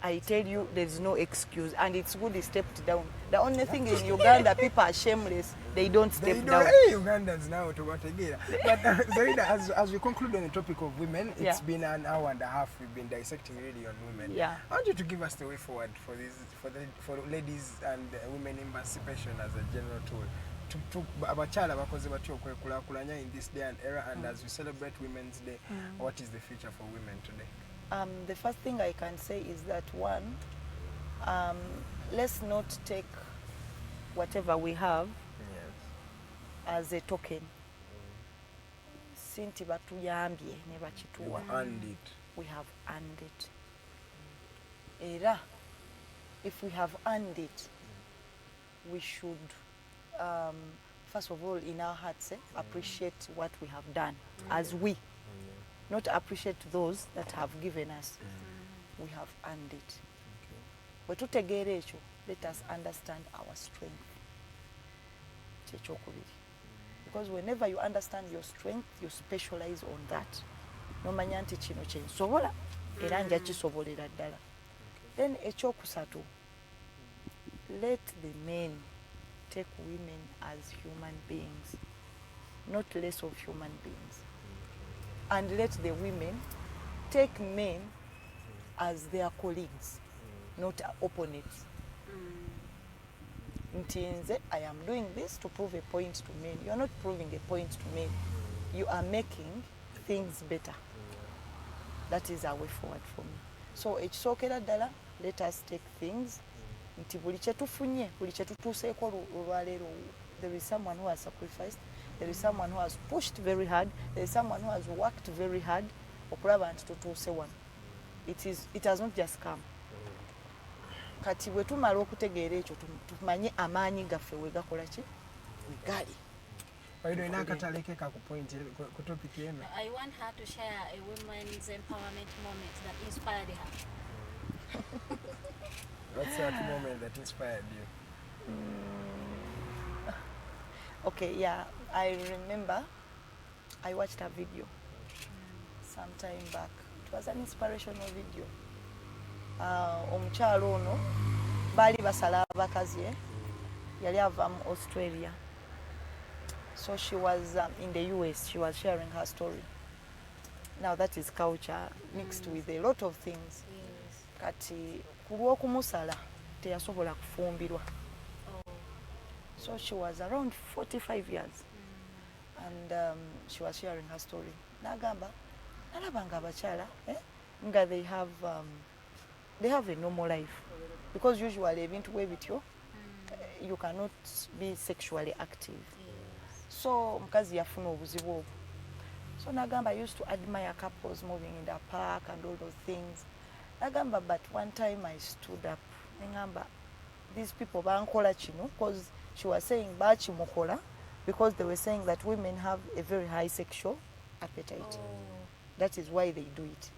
[SPEAKER 11] I tell you there is no excuse, and it's good they stepped down. The only thing in Uganda, people are shameless. They don't step down.
[SPEAKER 10] Ugandans now to what again. But Zerida, as we conclude on the topic of women, it's been an hour and a half we've been dissecting really on women.
[SPEAKER 11] Yeah.
[SPEAKER 10] I want you to give us the way forward for this, for ladies and women emancipation as a general tool. To abakyala bakoze batyo okwekulakulanya in this day and era, and as we celebrate Women's Day, what is the future for women today?
[SPEAKER 11] The first thing I can say is that one, let's not take whatever we have as a token. Sinti batuyambye ne bakituwa.
[SPEAKER 10] We earned it.
[SPEAKER 11] We have earned it. Era, if we have earned it, we should, first of all, in our hearts, appreciate what we have done as we. Not appreciate those that have given us. We have earned it. But tutegeera ekyo, let us understand our strength. Because whenever you understand your strength, you specialize on that. Nomanya nti kino kyensobola era nja kisobolera ddala. Then ekyokusatu, let the men take women as human beings, not less of human beings. And let the women take men as their colleagues, not opponents. Ntinze, I am doing this to prove a point to men. You are not proving a point to men. You are making things better. That is our way forward for me. So ekisookera ddala, let us take things nti buli kye tufunye, buli kye tutuuseeko olwaleero, there is someone who has sacrificed, there is someone who has pushed very hard, there is someone who has worked very hard okulaba nti tutuuse wano. It has not just come. Kati bwe tumala okutegeera ekyo tumanye amaanyi gaffe we gakola ki gali.
[SPEAKER 10] I want her
[SPEAKER 12] to share a women's empowerment moment that inspired her.
[SPEAKER 10] What's that moment that inspired you?
[SPEAKER 11] Okay, yeah, I remember I watched a video some time back. It was an inspirational video. Omukyalo ono bali basala abakazi yali ava mu Australia. So she was in the US, she was sharing her story. Now that is culture mixed with a lot of things.
[SPEAKER 12] Yes.
[SPEAKER 11] Kati kulw'okumusala teyasobola kufumbirwa. So she was around 45 years and she was sharing her story. Nagamba, nalabanga abakyala nga they have a normal life. Because usually ebintu bwe bityo you cannot be sexually active. So mukazi yafuna obuzibu obwo. So nagamba, I used to admire couples moving in the park and all those things. Nagamba, but one time I stood up. Nagamba, these people bankola kino, because she was saying bachimukola because they were saying that women have a very high sexual appetite. That is why they do it.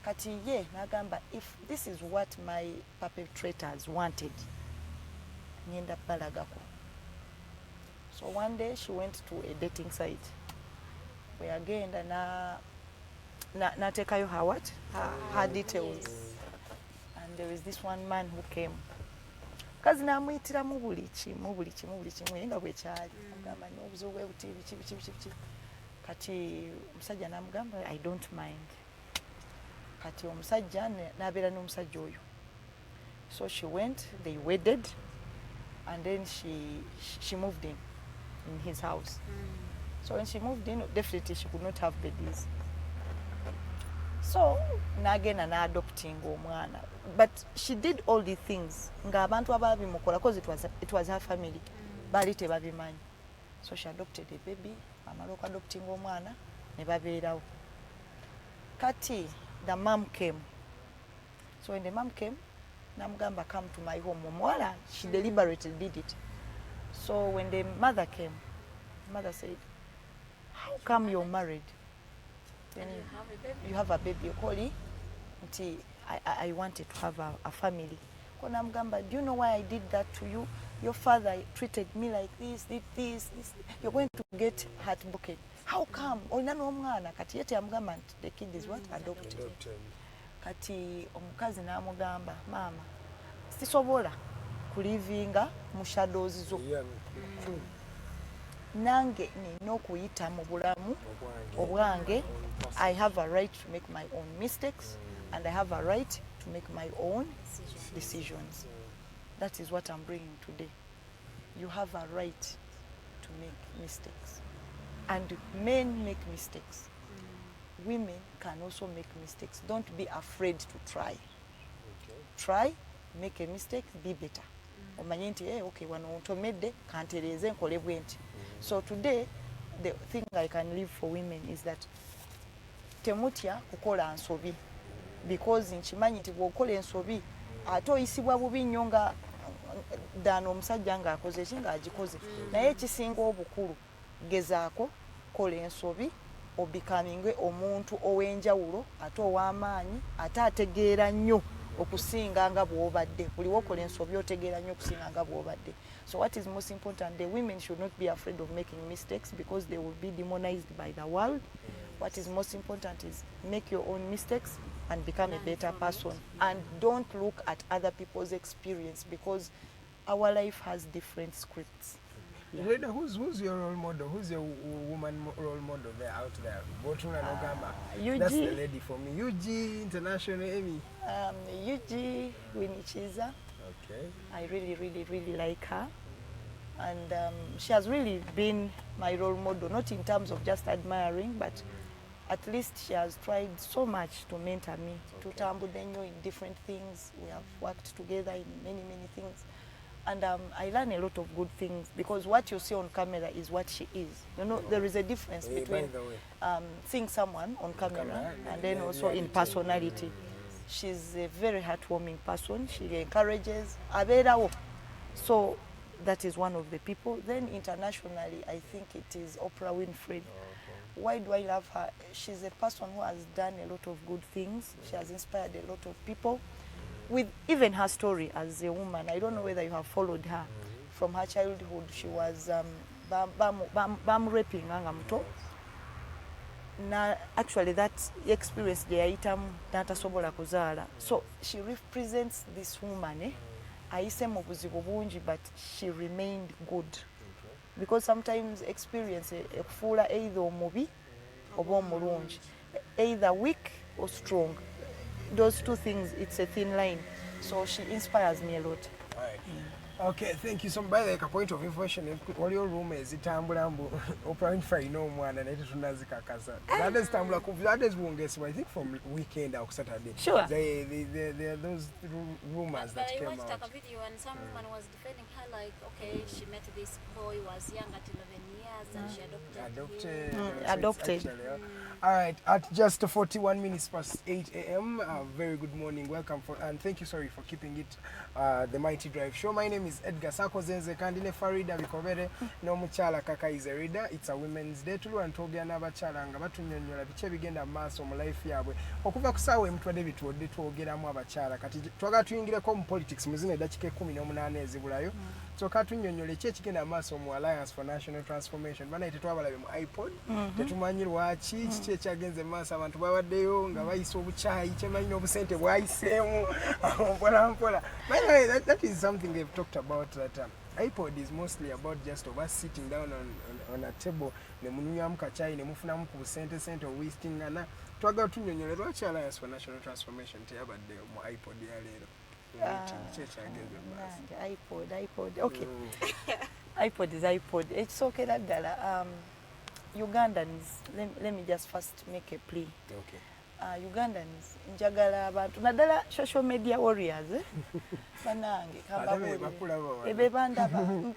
[SPEAKER 11] Kati ye nagamba, if this is what my perpetrators wanted, nyenda balagako. So one day she went to a dating site where again na tekayo her what? Her details. And there is this one man who came. Kazi namuyitira mu buli kimu nga bwe kyali. Agamba n'obuzibu bwe buti biki. Kati omusajja namugamba, I don't mind. Kati omusajja n'abeera n'omusajja oyo. So she went, they wedded, and then she moved in his house. So when she moved in, definitely she could not have babies. So nagenda na adopting omwana. But she did all the things nga abantu ababimukola because it was her family. Bali tebabimanyi. So she adopted a baby, amala adopting omwana ne babeerawo. Kati the mom came. So when the mom came, namugamba, come to my home. Omwala, she deliberately did it. So when the mother came, the mother said, how come you're married? Then you have a baby. Okoli, nti I wanted to have a family. Kona mgamba, do you know why I did that to you? Your father treated me like this, did this. You're going to get heartbroken. How come? Olina omwana kati yete amugamba nti the kid is what? Adopted. Kati omukazi n'amugamba, mama, sisobola kulivinga mu shadows zo. Nange nina okuyita mu bulamu obwange. I have a right to make my own mistakes and I have a right to make my own decisions. That is what I'm bringing today. You have a right to make mistakes. And men make mistakes. Women can also make mistakes. Don't be afraid to try. Try, make a mistake, be better. Omanye nti okay, wano ntomedde kantereze nkole bwenti. So today the thing I can leave for women is that temutya kukola nsobi, because nkimanyi nti bw'okola ensobi ate oyisibwa bubi nnyo nga dano omusajja ng'akoze ki ng'agikoze. Naye ekisinga obukulu, gezaako kola ensobi obikaminge omuntu ow'enjawulo ate ow'amaanyi ate ategeera nnyo okusinga nga bw'obadde. Buli wokola ensobi otegeera nnyo okusinga nga bw'obadde. So what is most important, the women should not be afraid of making mistakes because they will be demonized by the world. What is most important is make your own mistakes and become a better person. And don't look at other people's experience, because our life has different scripts.
[SPEAKER 10] Zerida, who's your role model? Who's your woman role model there out there? Botuna Nogamba. That's the lady for me. UG International Amy.
[SPEAKER 11] UG Winichiza.
[SPEAKER 10] Okay.
[SPEAKER 11] I really like her. And she has really been my role model, not in terms of just admiring, but at least she has tried so much to mentor me, to tambudenyo in different things. We have worked together in many things. And I learn a lot of good things, because what you see on camera is what she is. You know, there is a difference between seeing someone on camera and then also in personality. She's a very heartwarming person. She encourages. So that is one of the people. Then internationally, I think it is Oprah Winfrey. Why do I love her? She's a person who has done a lot of good things. She has inspired a lot of people. With even her story as a woman, I don't know whether you have followed her. From her childhood, she was bam raping angamuto. Na actually that experience yaitamu natasobola kuzaala. So she represents this woman. Ayise mu buzibu bungi, but she remained good. Because sometimes experience ekufuula either omubi oba omulungi, either weak or strong. Those two things, it's a thin line. So she inspires me a lot.
[SPEAKER 10] Right. Okay, thank you. So by the point of information, all your room is Tambulambu, Oprah Winfrey, no one, and it is Nazikakaza. That is Tambula, that is one guess, I think from weekend or Saturday.
[SPEAKER 11] Sure.
[SPEAKER 10] There are those rumors that came out.
[SPEAKER 12] I watched a video and some woman was defending her, like, okay, she met this boy, was young at 11 years, and she adopted him.
[SPEAKER 10] All right, at just 41 minutes past 8 a.m. Very good morning, welcome and thank you, sorry for keeping it the Mighty Drive show. My name is Edgar Sakozenze Kandine Farida Bikobere no mukyala Kakayi Zerida. It's a Women's Day tulu antogya n'abakyala nga batunyonnyola biki ebigenda maaso mu life yaabwe okuva ku ssaawa emutwadde bitwodde twogeramu abakyala kati twaga tuyingireko mu politics mu zino eddakiika 18 ezibulayo so katunyonnyola ki ekigenda maaso mu Alliance for National Transformation banaye tetwabalabe mu iPod tetumanyi lwaki kiki ekyagenze maaso abantu babaddeyo nga bayisa obukyayi kyemanyi n'obusente bwayiseemu mpola. By the way, that is something they've talked about, that iPod is mostly about just of us sitting down on a table ne munywamu kachai ne mufunamu ku sente wasting na twaga tunyonyole lwaki Alliance for National Transformation teyabadde mu iPod ya leero.
[SPEAKER 11] iPod. Okay. iPod is iPod. It's okay that dala. Ugandans, let me just first make a plea.
[SPEAKER 10] Okay.
[SPEAKER 11] Ugandans njagala abantu nadala social media warriors banange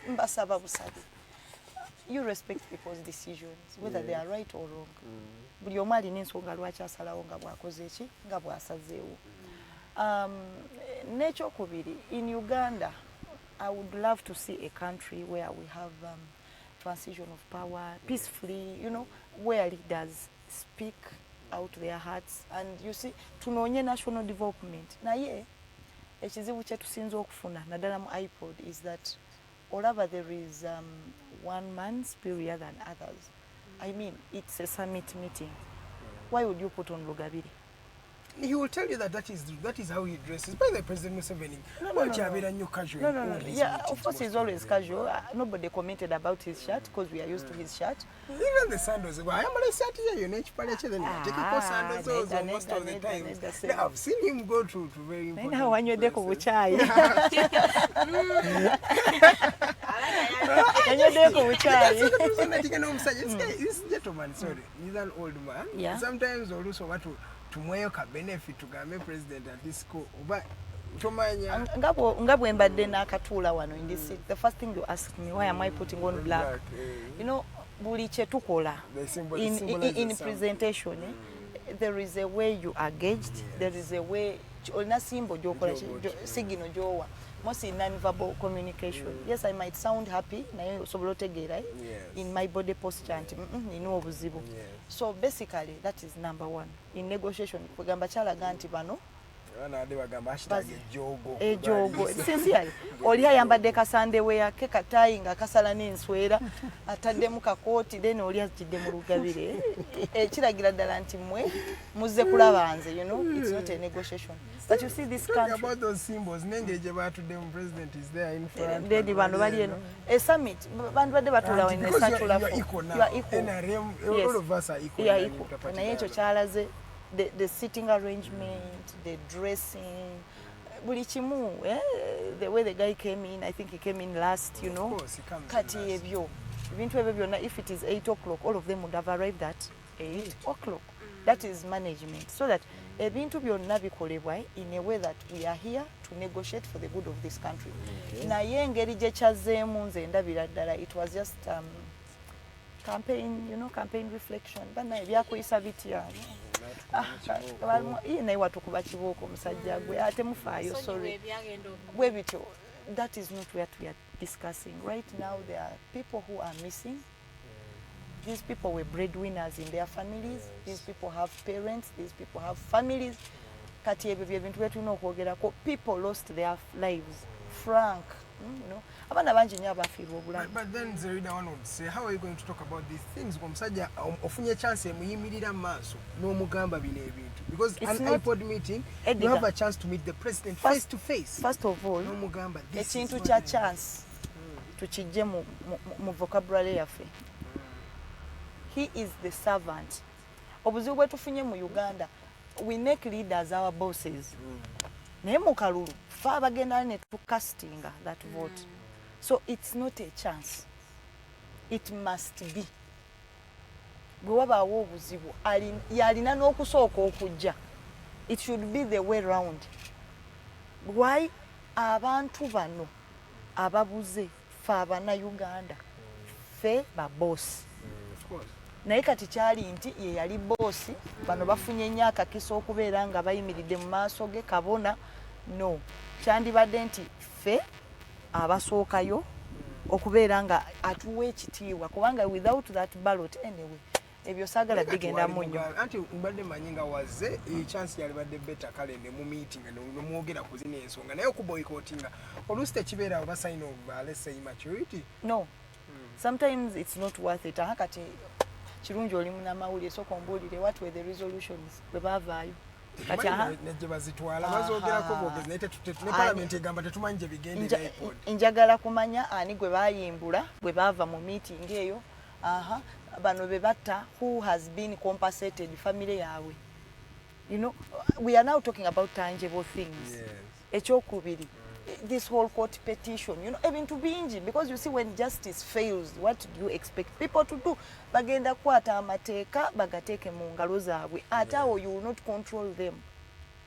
[SPEAKER 11] mbasaba busabi. You respect people's decisions, whether they are right or wrong. Buli omu alina ensonga lwaki asalawo nga bwakoze ki nga bwasazeewo. N'ekyokubiri, in Uganda, I would love to see a country where we have transition of power peacefully, you know, where leaders speak out their hearts, and you see tunoonye national development. Naye ekizibu kye tusinza okufuna naddala mu iPod is that olaba there is one man superior than others. I mean, it's a summit meeting. Why would you put on Lugabiri?
[SPEAKER 10] He will tell you that that is how he dresses. By the President Museveni,
[SPEAKER 11] no. Yeah, of course he's always casual. Nobody commented about his shirt because we are used to his shirt.
[SPEAKER 10] Even the sandals. I am a shirt here. You need to take a sandals most of the time. Now, I've seen him go to very important.
[SPEAKER 11] Now when you're deco with chai.
[SPEAKER 10] This gentleman, sorry, he's an old man.
[SPEAKER 11] Yeah.
[SPEAKER 10] Sometimes also what to mweyoka benefit tugambe president at this school oba tomanya
[SPEAKER 11] ngabwe mbadde nakatula wano in this seat. The first thing you asked me, why am I putting on black? You know, buli kye tukola in presentation, there is a way you are gauged, there is a way olina simbo gyokola signal gyowa, mostly non-verbal communication. Yes, I might sound happy naye osobola otegeera in my body posture nti nina obuzibu. So basically that is number one in negotiation. Kugamba kyalaga nti bano ejogo sincerely oli ayambadde kasande we yake katayi nga kasala n'enswera ataddemu kakooti then oli ajjidde mu lugabire ekiragira ddala nti mmwe muzze kulaba nze it's not a negotiation but you see this country
[SPEAKER 10] about those symbols nenge gye batuddemu president is there in front
[SPEAKER 11] then bano bali eno a summit bantu badde batulawo ne satula you are equal
[SPEAKER 10] NRM all of us are equal
[SPEAKER 11] naye ekyo kyalaze the sitting arrangement, the dressing, buli kimu, the way the guy came in, I think he came in last, kati ebyo ebintu ebyo byonna, if it is 8 o'clock, all of them would have arrived at 8 o'clock. That is management, so that ebintu byonna bikolebwa in a way that we are here to negotiate for the good of this country. Naye engeri gye kyazeemu nze ndabira ddala, it was just campaign, campaign reflection, bana ebyakuyisa bitya naye watukuba kibooko omusajja gwe ate mufaayo sorry bwe bityo. That is not what we are discussing right now. There are people who are missing. These people were breadwinners in their families. These people have parents. These people have families. Kati ebyo byebintu byetulina okwogerako. People lost their lives. Frank, abana bangi nnyo abafiirwa obulamu.
[SPEAKER 10] But then Zerida, one would say, how are you going to talk about these things? Omusajja ofunye chance emuyimirira maaso n'omugamba bino ebintu. Because an iPod meeting, you have a chance to meet the president face to face.
[SPEAKER 11] First of all,
[SPEAKER 10] n'omugamba
[SPEAKER 11] ekintu kya chance tukijje mu vocabulary yaffe. He is the servant. Obuzibu bwe tufunye mu Uganda, we make leaders our bosses. Naye mu kalulu fe abagenda ne tukastinga that vote. So it's not a chance. It must be. Bwe wabaawo obuzibu yalina n'okusooka okujja. It should be the way round. Why abantu bano ababuze fe abannayuganda fe babosi. Naye kati kyali nti ye yali boosi, bano bafunye nnyo akakisa okubeera nga bayimiridde mu maaso ge kabona. No, kyandibadde nti ffe abasookayo okubeera nga atuwa ekitiibwa kubanga without that ballot anyway ebyo saagala bigenda mu nnyo.
[SPEAKER 10] Anti mbadde manyi nga wazze chance yalibadde beta kale ne mu meeting n'omwogera ku zino ensonga naye okuboycottinga oluusi tekibeera oba sign of let's say immaturity.
[SPEAKER 11] No, sometimes it's not worth it. Kati kirungi oli munamawulire sooka ombuulire what were the resolutions bwe baavaayo. Kati
[SPEAKER 10] nejje bazitwala bazoogerako boogezi naye ne parliament egamba tetumanyi gye bigenda iPod.
[SPEAKER 11] Njagala kumanya ani gwe baayimbula bwe baava mu meeting eyo. Bano be batta who has been compensated family yaabwe. We are now talking about tangible things. Ekyokubiri, this whole court petition, ebintu bingi, because you see when justice fails, what do you expect people to do? Bagenda kwata amateeka bagateeke mu ngalo zaabwe. Ate awo you will not control them.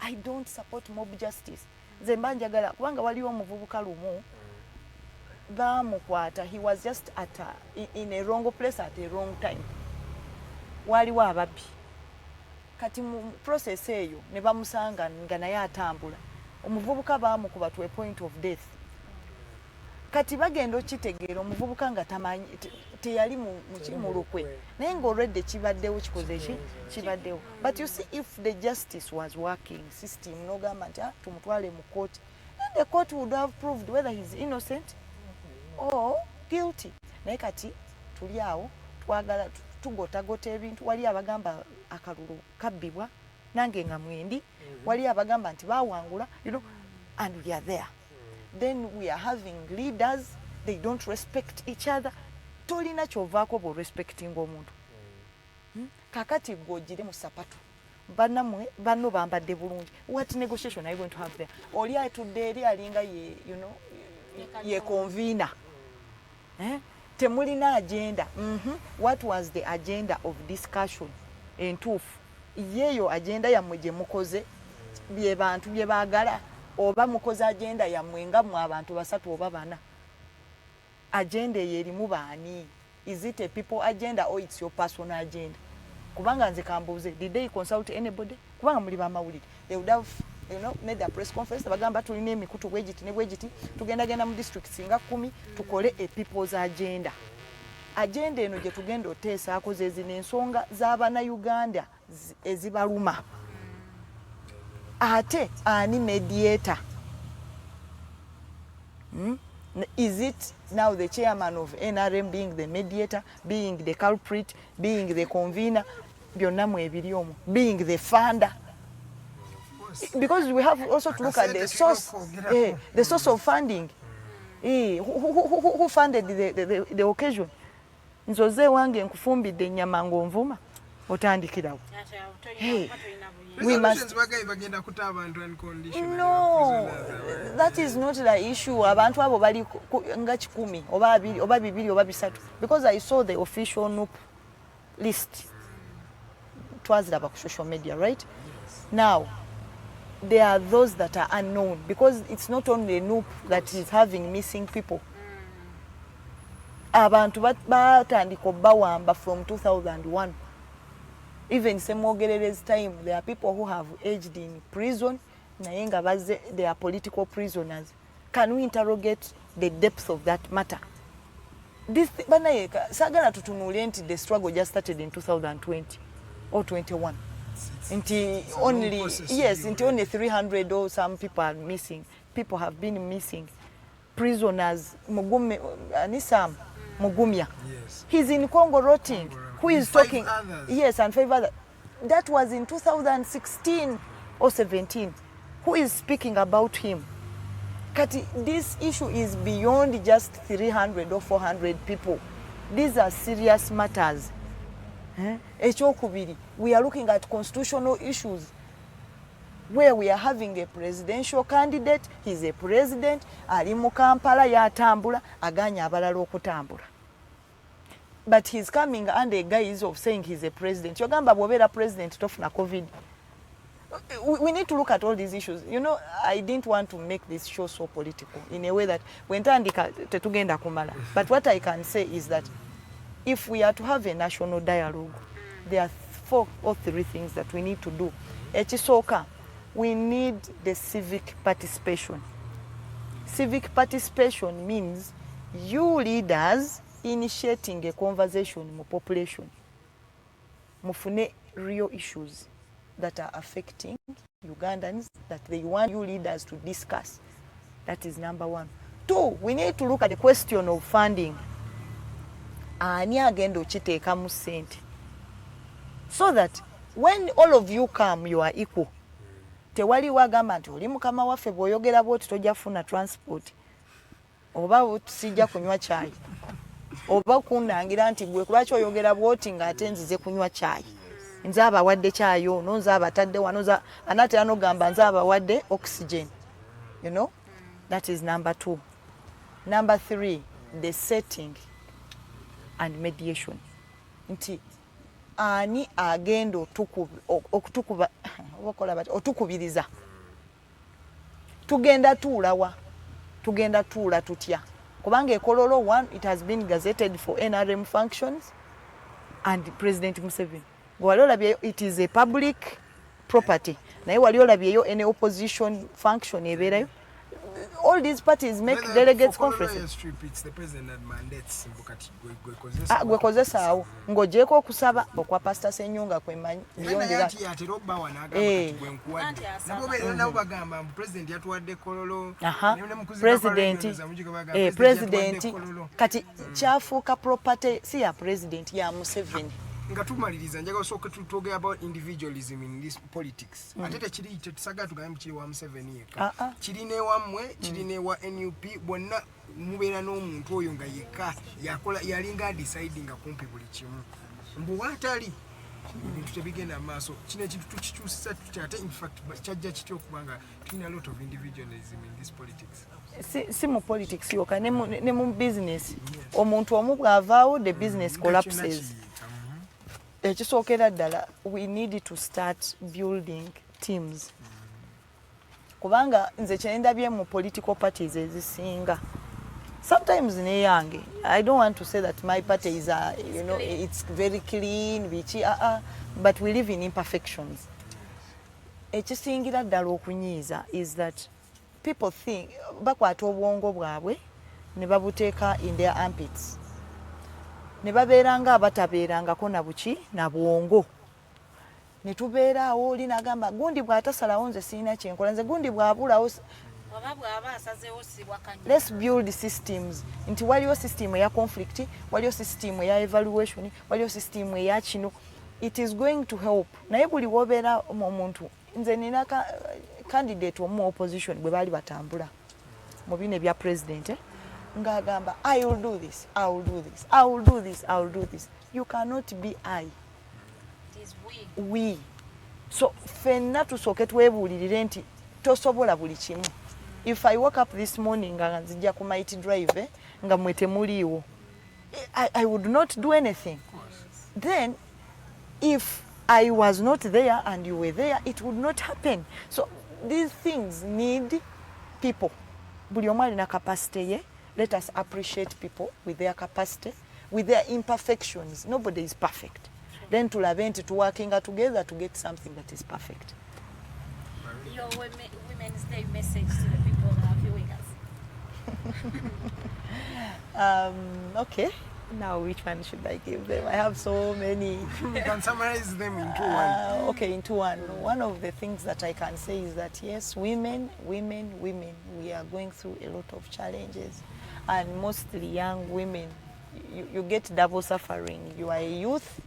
[SPEAKER 11] I don't support mob justice. Nze mba njagala kubanga waliwo omuvubuka lumu bamukwata, he was just in a wrong place at a wrong time. Waliwo ababbi. Kati mu process eyo ne bamusanga nga naye atambula. Omuvubuka baamukuba to a point of death. Kati bagenda okitegeera omuvubuka nga tamanyi teyali mu lukwe naye ng'olwedde kibaddewo kikoze kibaddewo. But you see, if the justice was working system n'ogamba nti tumutwale mu court, then the court would have proved whether he's innocent or guilty. Naye kati tuli awo twagala tugotagota ebintu. Wali abagamba akalulu kabbibwa nange nga mwendi, wali abagamba nti baawangula, and we are there. Then we are having leaders, they don't respect each other. Tulina kyovaako bwe respecting omuntu. Kakati gw'ogire mu sapatu bannamwe banno bambadde bulungi. What negotiation are you going to have there? Oli atudde eri alinga ye convener. Temulina agenda. What was the agenda of discussion entuufu? Yeeyo agenda yammwe gye mukoze bye bantu bye baagala, oba mukoze agenda yammwe nga mu abantu basatu oba bana? Agenda eyo erimu baani? Is it a people agenda or it's your personal agenda? Kubanga nze kambuuze, did they consult anybody? Kubanga muli bamawulire, they would have made a press conference bagamba tulina emikutu bwegiti ne bwegiti, tugendagenda mu district singa 10 tukole a people's agenda. Agenda eno gye tugenda oteesaako ze zino ensonga z'Abannayuganda ezibaluma. ate ani mediator? Is it now the chairman of NRM being the mediator, being the culprit, being the convener, byonna mwebiri omwo, being the funder? Because we have also to look at the source, the source of funding. Who funded the occasion? Nzoze wange nkufumbidde ennyama ng'onvuma otandikirawo. We must. No, that is not the issue. Abantu abo bali nga 10 oba 2 oba 2 oba 3, because I saw the official NUP list. It was about social media, right? Now, there are those that are unknown, because it's not only NUP that is having missing people. Abantu batandika bawamba from 2001. Even Semogerer's time, there are people who have aged in prison. Naye nga bazze, they are political prisoners. Can we interrogate the depth of that matter? This banaye sagala tutunulie nti the struggle just started in 2020 or 21. Nti only, yes, nti only 300 or some people are missing. People have been missing. Prisoners, Mugume, Anisam, Mugumya. Yes. He's in Congo rotting. Who is talking? Yes, and 5 others. That was in 2016 or 17. Who is speaking about him? Kati, this issue is beyond just 300 or 400 people. These are serious matters. We are looking at constitutional issues where we are having a presidential candidate. He's a president. Ali mu Kampala yatambula aganya abalala okutambula. But he's coming under a guise of saying he's a president. Yogamba bw'obeera president tofuna COVID. We need to look at all these issues. You know, I didn't want to make this show so political in a way that when tandika tetugenda kumala. But what I can say is that if we are to have a national dialogue, there are 4 or 3 things that we need to do. Ekisooka, we need the civic participation. Civic participation means you leaders initiating a conversation in the population. Mufune real issues that are affecting Ugandans that they want you leaders to discuss. That is number 1. 2, we need to look at the question of funding. Ani agenda okiteekamu ssente. So that when all of you come, you are equal. Tewali wagamba nti oli mukama waffe bw'oyogera bw'oti tojja kufuna transport. Oba sijja kunywa chai. Oba kunangira nti gwe lwaki oyogera bw'oti ng'ate nzize kunywa chai. Nze abawadde chayo, nonze abatadde wano anate anogamba nze abawadde oxygen. You know? That is number 2. Number 3, the setting and mediation. Nti ani agenda okutukuba okola bati otukubiriza. Tugenda tuulawa. Tugenda tuula tutya. Kubanga ekololo 1, it has been gazetted for NRM functions and President Museveni. Wali olabye it is a public property. Naye wali olabyeyo any opposition function ebeerayo. All these parties make delegates conferences.
[SPEAKER 10] It's the president that mandates
[SPEAKER 11] gwe kozesaawo ng'ogyeko okusaba okwa Pastor Senyonga kwemanyi biyondera president kati kyafuuka property si ya president ya Museveni.
[SPEAKER 10] Nga tumaliriza njagala osooke tutoge about individualism in this politics. Ate kiri tetusaga tugambe kiri wa Museveni yekka. Kiri ne wammwe, kiri ne wa NUP bonna mubeera n'omuntu oyo nga yekka yakola yalinga deciding kumpi buli kimu. Mbu watali ebintu tebigenda maaso. Kino ekintu tukikyusisa tukyate in fact kyajja kityo okubanga tulina a lot of individualism in this politics.
[SPEAKER 11] Si mu politics yoka ne mu business. Omuntu omu bw'avaawo the business collapses. Ekisookera ddala, we need to start building teams. Kubanga nze kyendabye mu political parties ezisinga. Sometimes neyange, I don't want to say that my party is you know, it's very clean, but we live in imperfections. Ekisingira ddala okunyiiza is that people think bakwata obwongo bwabwe ne babuteeka in their armpits. Ne babeeranga abatabeerangako na buki na bwongo. ne tubeeraawo oli n'agamba gundi bw'atasalawo nze sirina kyenkola nze gundi bw'abulawo. Let's build systems. Nti waliwo system eya conflict, waliwo system eya evaluation, waliwo system eya kino. It is going to help. Naye buli wobeera omuntu nze nina candidate omu opposition bwe baali batambula mu bino ebya president ng'agamba I will do this, I will do this, I will do this, I will do this. You cannot be I.
[SPEAKER 12] It is
[SPEAKER 11] we. So ffenna tusooke twebuulirire nti tosobola buli kimu. If I woke up this morning nga nzija ku Mighty Drive nga mwe temuliiwo, I would not do anything. Then if I was not there and you were there, it would not happen. So these things need people. Buli omu alina capacity ye. Let us appreciate people with their capacity, with their imperfections. Nobody is perfect. Then tulabe nti working together to get something that is perfect.
[SPEAKER 12] Your Women's Day message to the people that are viewing us.
[SPEAKER 11] Okay. Now, which one should I give them? I have so many.
[SPEAKER 10] You can summarize them into one.
[SPEAKER 11] Okay, into one. One of the things that I can say is that yes, women, we are going through a lot of challenges, and mostly young women. You get double suffering. You are a youth,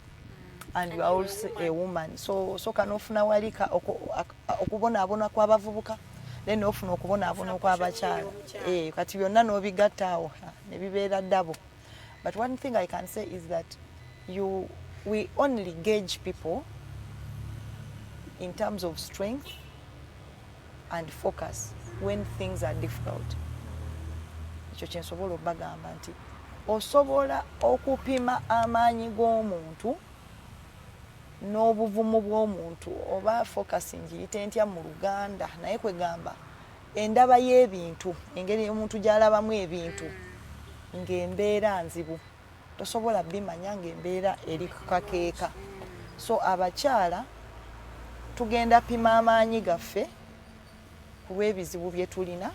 [SPEAKER 11] and you are also a woman. So kanofuna walika okubonaabona kw'abavubuka, then ofuna okubonaabona kw'abakyala. Kati byonna n'obigatta awo ne bibeera double. But one thing I can say is that we only gauge people in terms of strength and focus when things are difficult. Ekyo kye nsobola okubagamba nti osobola okupima amaanyi g'omuntu n'obuvumu bw'omuntu oba focusing yite ntya mu Luganda naye kwegamba endaba y'ebintu engeri omuntu gy'alabamu ebintu ng'embeera nzibu tosobola bimanya ng'embeera eri kukakeeka. So abakyala tugenda pima amaanyi gaffe ku lw'ebizibu bye tulina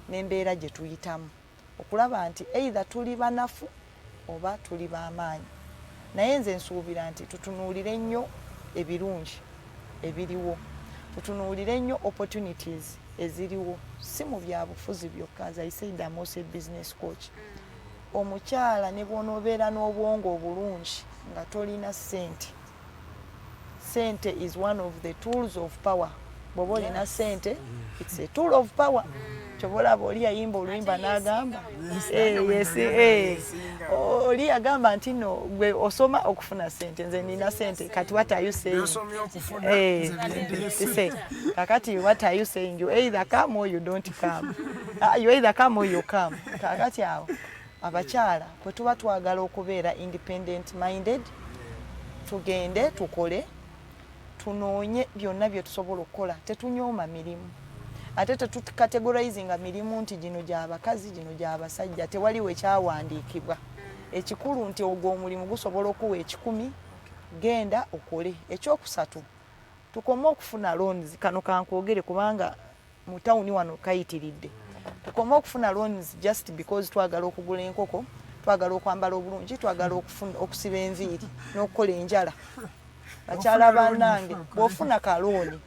[SPEAKER 11] n'embeera gye tuyitamu okulaba nti either tuli banafu oba tuli b'amaanyi. Naye nze nsuubira nti tutunuulire nnyo ebirungi ebiriwo, tutunuulire nnyo opportunities eziriwo, si mu byabufuzi byokka. As I said, I'm also a business coach. Omukyala ne bw'onoobeera n'obwongo obulungi nga tolina ssente. Ssente is one of the tools of power. Bw'oba olina ssente, it's a tool of power. Kyobolaba oli yayimba oluyimba n'agamba oli yagamba nti no gwe osoma okufuna ssente, nze nina ssente, kati what are you saying? Kakati what are you saying? You either come or you don't come. You either come or you come. Kakati awo abakyala bwe tuba twagala okubeera independent minded, tugende tukole, tunoonye byonna bye tusobola okukola, tetunyooma mirimu. Ate tetukategorizinga mirimu nti gino gy'abakazi gino gy'abasajja, tewaliwo ekyawandiikibwa. Ekikulu nti ogwo omulimu gusobola okuwa 10, genda okole. Ekyokusatu tukome okufuna loans. Kano kankwogere kubanga mu tawuni wano kayitiridde. Tukome okufuna loans just because twagala okugula enkoko, twagala okwambala obulungi, twagala okusiba enviiri n'okukola enjala. Bakyala bannange bw'ofuna kalooni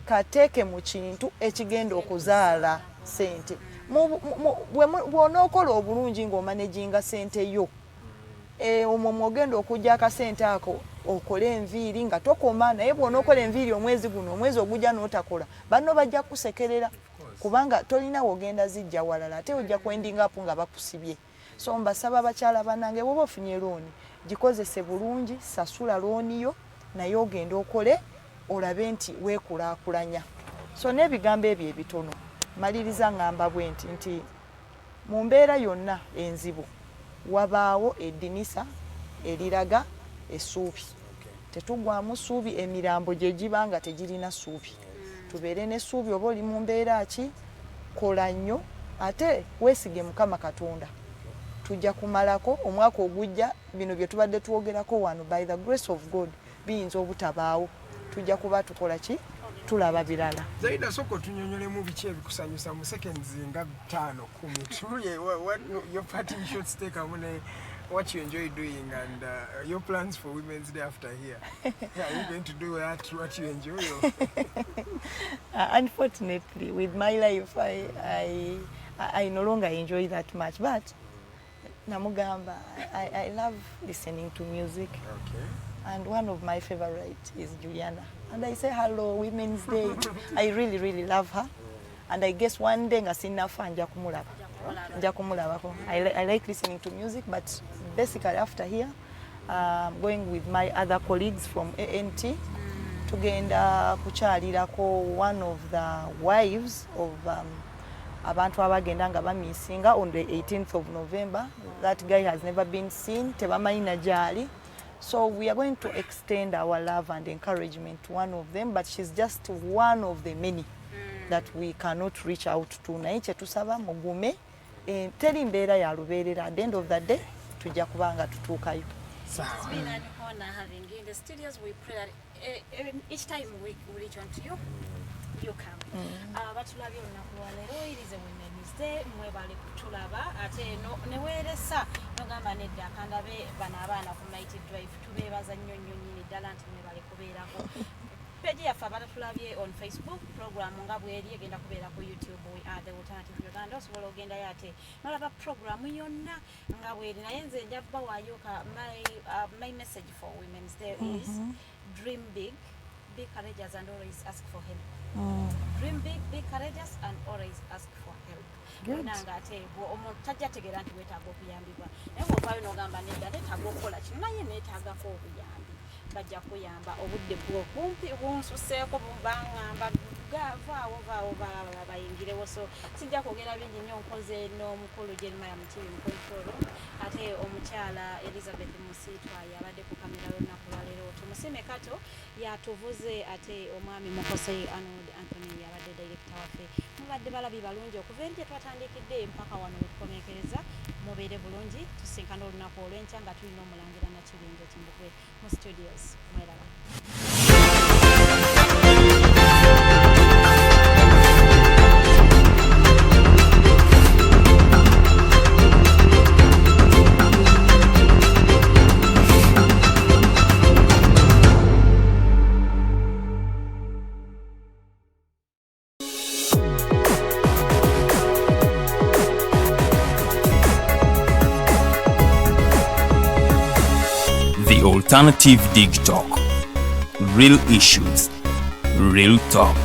[SPEAKER 11] kateeke mu kintu ekigenda okuzaala ssente. Bw'onookola obulungi ng'omanaginga ssente yo, omwo mwogenda okujja akasente ako okole enviiri nga tokoma. Naye bw'onookola enviiri omwezi guno, omwezi ogujja n'otakola, banno bajja kusekerera kubanga tolina wogenda zijja walala, ate ojja kwendingapo nga bakusibye. So mbasaba bakyala bannange bw'oba ofunye looni gikozese bulungi, sasula looni yo naye ogenda okole olabe nti weekulaakulanya. So n'ebigambo ebyo ebitono maliriza ngamba bwe nti mu mbeera yonna enzibu wabaawo eddinisa eriraga essuubi. Tetugwamu ssuubi emirambo gye giba nga tegirina ssuubi. Tubeere n'essuubi oba oli mu mbeera ki, kola nnyo ate weesige Mukama Katonda. Tujja kumalako omwaka ogujja bino bye tubadde twogerako wano, by the grace of God biyinza obutabaawo. Tujja kuba tukola ki?
[SPEAKER 4] tulaba birala.
[SPEAKER 10] Zerida soko tunyonyolemu biki ebikusanyusa mu seconds nga 5-10. What your party should take amune what you enjoy doing and your plans for Women's Day after here. Are you going to do what you enjoy?
[SPEAKER 11] Unfortunately, with my life, I no longer enjoy that much. But Namugamba, I love listening to music.
[SPEAKER 10] Okay.
[SPEAKER 11] And one of my favorites is Juliana. And I say hello, Women's Day. I really, really love her. And I guess one day nja kumulaba. I like listening to music, but basically after here, going with my other colleagues from ANT, tugenda kukyalirako one of the wives of abantu abagenda nga bamisinga on the 18th of November. That guy has never been seen. Tebamanyi na gyali. So we are going to extend our love and encouragement to one of them, but she's just one of the many that we cannot reach out to. Naye kye tusaba mugume teri mbeera ya lubeerera. At the end of the day tujja kubanga tutuukayo.
[SPEAKER 12] It's been an honor having you in the studios. We pray that each time we reach out to you, you come. Batulabye olunaku lwa leero, it is a Women's Day. Mwebale kutulaba ate neweeresa nogamba nedda kandabe bano abaana ku Mighty Drive tubeebaza nnyo nnyini ddala nti mwebale kubeerako. Page yaffe abatatulabye on Facebook program nga bweri egenda kubeera ku YouTube. We are the Alternative Uganda. Osobola ogendayo ate nolaba program yonna nga bweri naye nze nja kubawaayo my message for Women's Day is dream big, be courageous and always ask for help. Dream big, be courageous and always ask for help. Nanga ate omuntu tajja tegeera nti weetaaga okuyambibwa naye bw'ovaayo n'ogamba nedda neetaaga okukola kino naye neetaagako obuyambi bajja kuyamba obudde bwokumpi bunsuseeko bubaŋŋamba vaawo bayingirewo so sijja kwogera bingi nnyo nkoze n'omukulu Jeremiah Mutiri mu control ate omukyala Elizabeth Musitwa yabadde ku kamera y'olunaku lwa leero tumusime kato yatuvuze ate omwami Mukose Arnold Anthony yabadde director waffe mubadde balabi balungi okuva eri gye twatandikidde mpaka wano wetukomekereza mubeere bulungi tusinkana olunaku olw'enkya nga tulina omulangira na Kiringo Kimbugwe mu studios mweraba.
[SPEAKER 1] Alternative Dig Talk. Real issues, real talk.